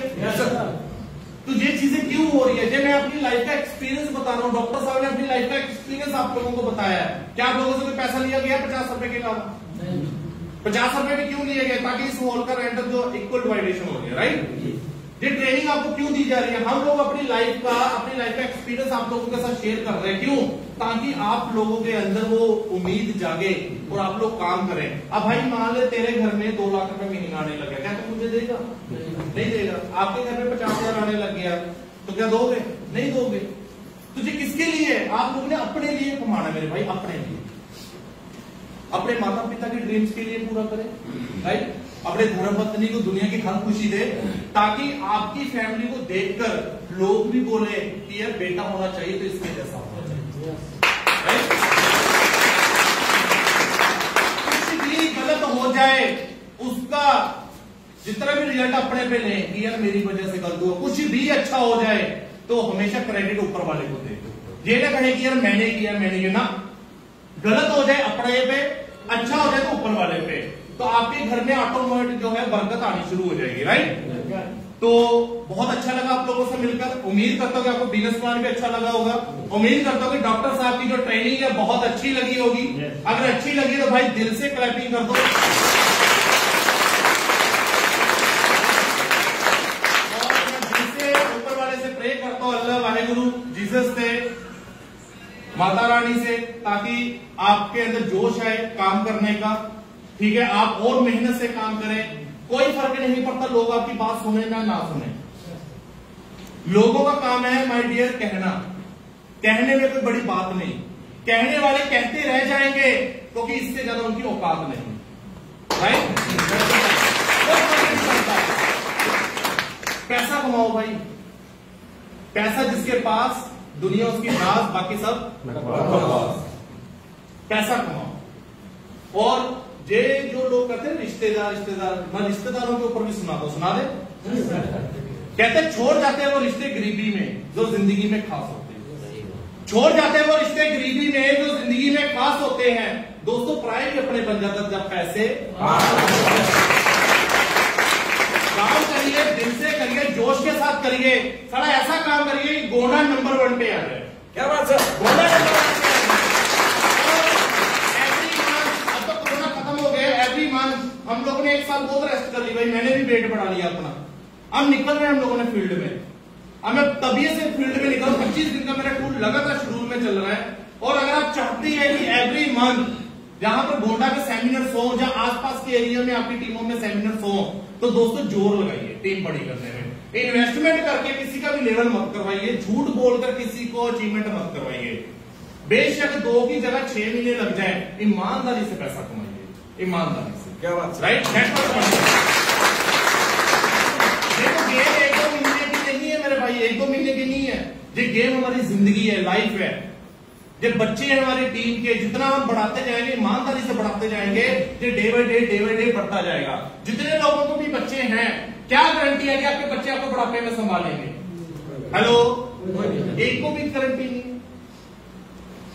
तो ये चीजें क्यों हो रही है? जब मैं अपनी लाइफ का एक्सपीरियंस बता रहा हूँ, डॉक्टर साहब ने अपनी लाइफ का एक्सपीरियंस आप लोगों को बताया है। क्या आप लोगों से कोई पैसा लिया गया 50 रुपए के अलावा? 50 रुपए भी क्यों लिए गए? ताकि इस हॉल का रेंट जो इक्वल डिवाइडेशन हो गया, राइट। ये ट्रेनिंग आपको क्यों दी जा रही है? हम लोग अपनी लाइफ का एक्सपीरियंस आप लोगों के साथ शेयर कर रहे हैं। क्यों? ताकि आप लोगों के अंदर वो उम्मीद जागे और आप लोग काम करें। अब भाई मान ले तेरे घर में 2 लाख रुपए महीना आने लग गया, क्या तुम मुझे देगा? नहीं देगा। आपके घर में 50,000 आने लग गया तो क्या दोगे? नहीं दोगे। तुझे किसके लिए? आप लोगों ने अपने लिए कमाना मेरे भाई, अपने लिए, अपने माता पिता के ड्रीम्स के लिए पूरा करें, राइट। अपने धर्मपत्नी को दुनिया की हर खुशी दे ताकि आपकी फैमिली को देखकर लोग भी बोले कि यार बेटा होना चाहिए तो इसके जैसा होना चाहिए, राइट। कुछ भी गलत हो जाए उसका जितना भी रिजल्ट अपने पे ले कि यार मेरी वजह से गलत हुआ, कुछ भी अच्छा हो जाए तो हमेशा क्रेडिट ऊपर वाले को दे। ये ना कहे कि यार मैंने किया ना। गलत हो जाए अपने पे, अच्छा हो जाए तो ऊपर वाले पे। तो आपके घर में ऑटोमेटिक जो है बरकत आनी शुरू हो जाएगी। राइट? तो बहुत अच्छा लगा आप लोगों से मिलकर। उम्मीद करता हूँ कि आपको बिजनेस प्लान भी अच्छा लगा होगा। उम्मीद करता हूँ कि डॉक्टर साहब की जो ट्रेनिंग है बहुत अच्छी लगी होगी। अगर अच्छी लगी तो भाई दिल से क्लैपिंग कर दो। और मैं दिल से ऊपर वाले से प्रे करता हूँ, अल्लाह वाहेगुरु जीसस से, माता रानी से, ताकि आपके अंदर जोश आए काम करने का। ठीक है, आप और मेहनत से काम करें। कोई फर्क नहीं पड़ता लोग आपकी बात सुने ना सुने। लोगों का काम है माय डियर कहना। कहने में कोई बड़ी बात नहीं, कहने वाले कहते रह जाएंगे क्योंकि इससे ज्यादा उनकी औकात नहीं। राइट? कोई फर्क नहीं पड़ता। पैसा कमाओ भाई, पैसा जिसके पास दुनिया उसकी नाज, बाकी सब पैसा कमाओ। और ये जो लोग कहते हैं रिश्तेदार, मैं रिश्तेदारों के ऊपर भी सुना दे। कहते हैं छोड़ जाते हैं वो रिश्ते गरीबी में जो जिंदगी में खास होते हैं। छोड़ जाते हैं वो रिश्ते गरीबी में जो जिंदगी में खास होते हैं। दोस्तों प्राय भी अपने बन जाता जब पैसे। काम करिए, दिल से करिए, जोश के साथ करिए। सारा ऐसा काम करिए कि गोंडा नंबर 1 पे आ जाए। क्या बात है? गोंडा नंबर 1 पे आ जाए। हम लोगों ने एक साल बहुत रेस्ट कर ली भाई, मैंने भी वेट बढ़ा लिया अपना। अब निकल रहे हैं हम लोगों ने फील्ड में। अब मैं तभी से फील्ड में निकल, 25 दिन का मेरा टूर लगातार शेड्यूल में चल रहा है। और अगर आप चाहते हैं कि एवरी मंथ जहां पर गोंडा के सेमिनार्स हो, जहां आसपास के एरिया में आपकी टीमों में सेमिनार्स हो, तो दोस्तों जोर लगाइए टीम बड़ी करने में। इन्वेस्टमेंट करके किसी का भी लेवल मत करवाइए, झूठ बोलकर किसी को अचीवमेंट मत करवाइए। बेशक 2 की जगह 6 महीने लग जाए, ईमानदारी से पैसा कमाइए, ईमानदारी से। क्या बात? राइट? देखो गेम 1-2 महीने की नहीं है मेरे भाई, 1-2 महीने की नहीं है। ये गेम हमारी जिंदगी है, लाइफ है। ये बच्चे हैं हमारी टीम के, जितना हम बढ़ाते जाएंगे, ईमानदारी से बढ़ाते जाएंगे, ये डे बाय डे बढ़ता जाएगा। जितने लोगों को भी बच्चे हैं, क्या गारंटी है कि आपके बच्चे आपको बुढ़ापे में संभालेंगे? हेलो, एक को भी गारंटी नहीं।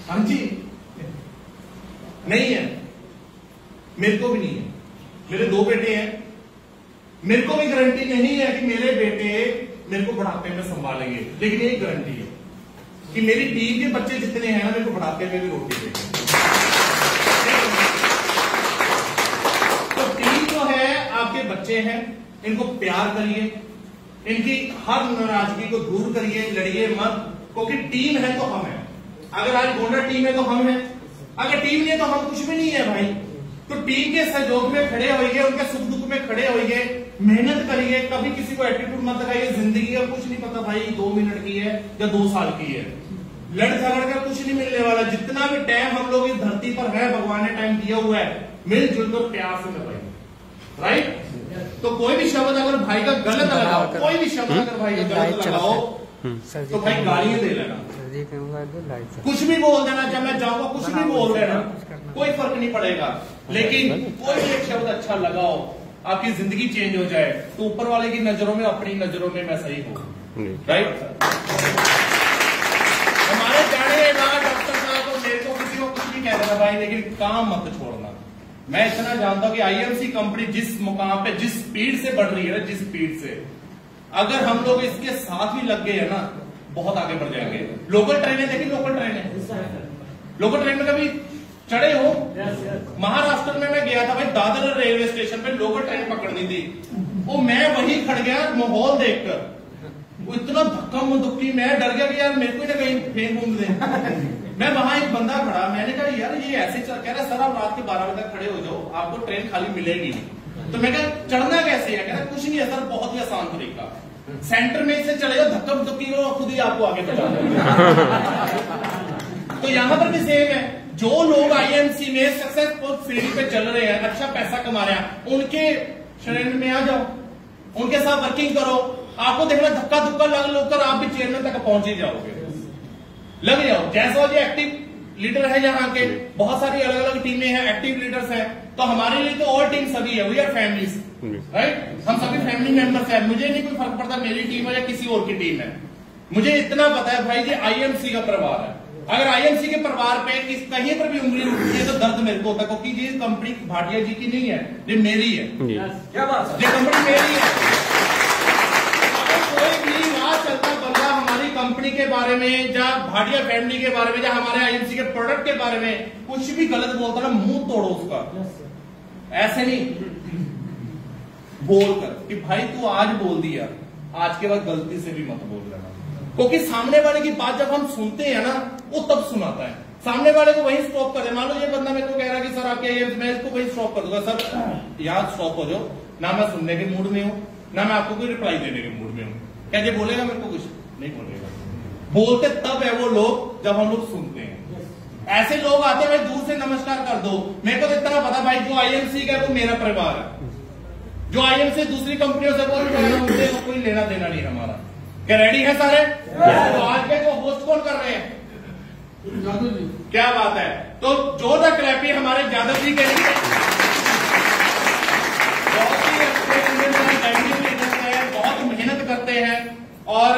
हाँ जी, नहीं है, मेरे को भी नहीं है। मेरे 2 बेटे हैं, मेरे को भी गारंटी नहीं है कि मेरे बेटे मेरे को बुढ़ापे में संभालेंगे। लेकिन एक गारंटी है कि मेरी टीम के बच्चे जितने हैं ना, मेरे को बुढ़ापे में भी रोटी देंगे। तो टीम जो है आपके बच्चे हैं, इनको प्यार करिए, इनकी हर नाराजगी को दूर करिए, लड़िए मत, क्योंकि टीम है तो हम है। अगर आज गोंडा टीम है तो हम है, अगर टीम नहीं है तो हम कुछ भी नहीं है भाई। तो टीम के सहयोग में खड़े होइए, उनके सुख दुख में खड़े होइए, मेहनत करिए, कभी किसी को एटीट्यूड मत लगाइए। जिंदगी का कुछ नहीं पता भाई, 2 मिनट की है या 2 साल की है। लड़ झगड़ कर कुछ नहीं मिलने वाला। जितना भी टाइम हम लोग इस धरती पर है, भगवान ने टाइम दिया हुआ है, मिलजुल कर प्यार से लगाइए। राइट? तो कोई भी शब्द अगर भाई का गलत लगाओ, कोई भी शब्द अगर भाई का गलत लगाओ, तो भाई गालियां दे लेना, कुछ भी बोल देना, जब मैं जाऊंगा कुछ भी बोल देना, कोई फर्क नहीं पड़ेगा। लेकिन कोई भी एक शब्द अच्छा लगाओ, आपकी जिंदगी चेंज हो जाए, तो ऊपर वाले की नजरों में, अपनी नजरों में मैं सही हूं। राइट? हमारे जाने के बाद डॉक्टर साहब को, मेरे को किसी को कुछ भी कह देना भाई, लेकिन काम मत छोड़ना। मैं इतना जानता हूं कि आईएमसी कंपनी जिस मुकाम पे, जिस स्पीड से बढ़ रही है ना, जिस स्पीड से, अगर हम लोग इसके साथ ही लग गए हैं ना, बहुत आगे बढ़ जाएंगे। लोकल ट्रेनें देखी, लोकल ट्रेनें, लोकल ट्रेन में कभी चढ़े हो? महाराष्ट्र में मैं गया था भाई, दादर रेलवे स्टेशन पे लोकल ट्रेन पकड़नी थी। वो मैं वहीं खड़ गया माहौल देखकर, वो इतना धक्का मुक्की, मैं डर गया कि यार मेरे को ना कहीं फेंक घूम दे। मैं वहां एक बंदा खड़ा, मैंने कहा यार ये ऐसे चल, कह रहा सर आप रात के 12 बजे तक खड़े हो जाओ, आपको ट्रेन खाली मिलेगी। तो मैं कहा चढ़ना कैसे है? कह रहा कुछ नहीं है सर, बहुत ही आसान तरीका, सेंटर में से चले जाओ, धक्का मुक्की करो, खुद ही आपको आगे बढ़ा देगा। तो यहां पर भी सेम है। जो लोग आईएमसी में सक्सेसफुल फील्ड पे चल रहे हैं, अच्छा पैसा कमा रहे हैं, उनके शरण में आ जाओ, उनके साथ वर्किंग करो। आपको देखना धक्का धुक्का लग कर आप भी चेयरमैन तक पहुंच ही जाओगे। लग जाओ। जैसा जो एक्टिव लीडर है यहाँ के, बहुत सारी अलग अलग टीमें हैं, एक्टिव लीडर्स हैं, तो हमारे लिए तो और टीम सभी है, वी आर फैमिलीज, राइट? हम सभी फैमिली मेंबर्स हैं। मुझे नहीं कोई फर्क पड़ता मेरी टीम है या किसी और की टीम है, मुझे इतना पता है भाई ये आईएमसी का परिवार है। अगर आईएमसी के परिवार पे कहीं पर भी उंगली उठती है तो दर्द मेरे को होता है, क्योंकि ये कंपनी भाटिया जी की नहीं है, ये मेरी है। क्या बात है? ये कंपनी मेरी है। अगर कोई भी राह चलता बंदा हमारी कंपनी के बारे में या भाटिया फैमिली के बारे में या हमारे आईएमसी के प्रोडक्ट के बारे में कुछ भी गलत बोलता ना, मुंह तोड़ो उसका। ऐसे नहीं बोलकर कि भाई तू आज बोल दिया, आज के बाद गलती से भी मत बोल देना, क्योंकि सामने वाले की बात जब हम सुनते हैं ना वो तब सुनाता है। सामने वाले को वहीं स्टॉप कर दे। मान लो ये बंदा मेरे को कह रहा है कि सर आपके ये, मैं इसको वहीं स्टॉप कर दूंगा, सर यहाँ स्टॉप हो जाओ ना, मैं सुनने के मूड में हूं ना मैं आपको कोई रिप्लाई देने के मूड में हूं। क्या ये बोलेगा मेरे को? कुछ नहीं बोलेगा। बोलते तब है वो लोग जब हम लोग सुनते हैं। ऐसे लोग आते हैं दूर से नमस्कार कर दो, मेरे को तो इतना पता भाई जो आईएमसी का वो मेरा परिवार है, जो आईएमसी दूसरी कंपनियों से बोल रहे हैं उनसे कोई लेना देना नहीं हमारा। क्या रेडी है सारे? तो आज के जो होस्ट कौन कर रहे हैं? जादू जी। क्या बात है? तो जोरदार क्लैपी हमारे जादव जी के लिए। बहुत ही अच्छे है, बहुत मेहनत करते हैं और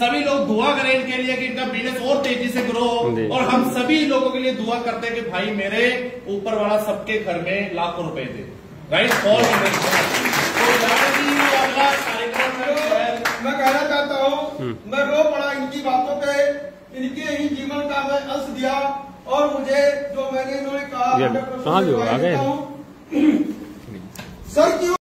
सभी लोग दुआ करें इनके लिए कि इनका बिजनेस और तेजी से ग्रो हो। और हम सभी लोगों के लिए दुआ करते हैं कि भाई मेरे ऊपर वाला सबके घर में लाखों रुपए दे। राइट? और मैं कहना चाहता हूँ, मैं रो पड़ा इनकी बातों पे, इनके ही जीवन का मैं अंश दिया और मुझे जो मैंने इन्होंने कहा कहाँ गए? सर क्यों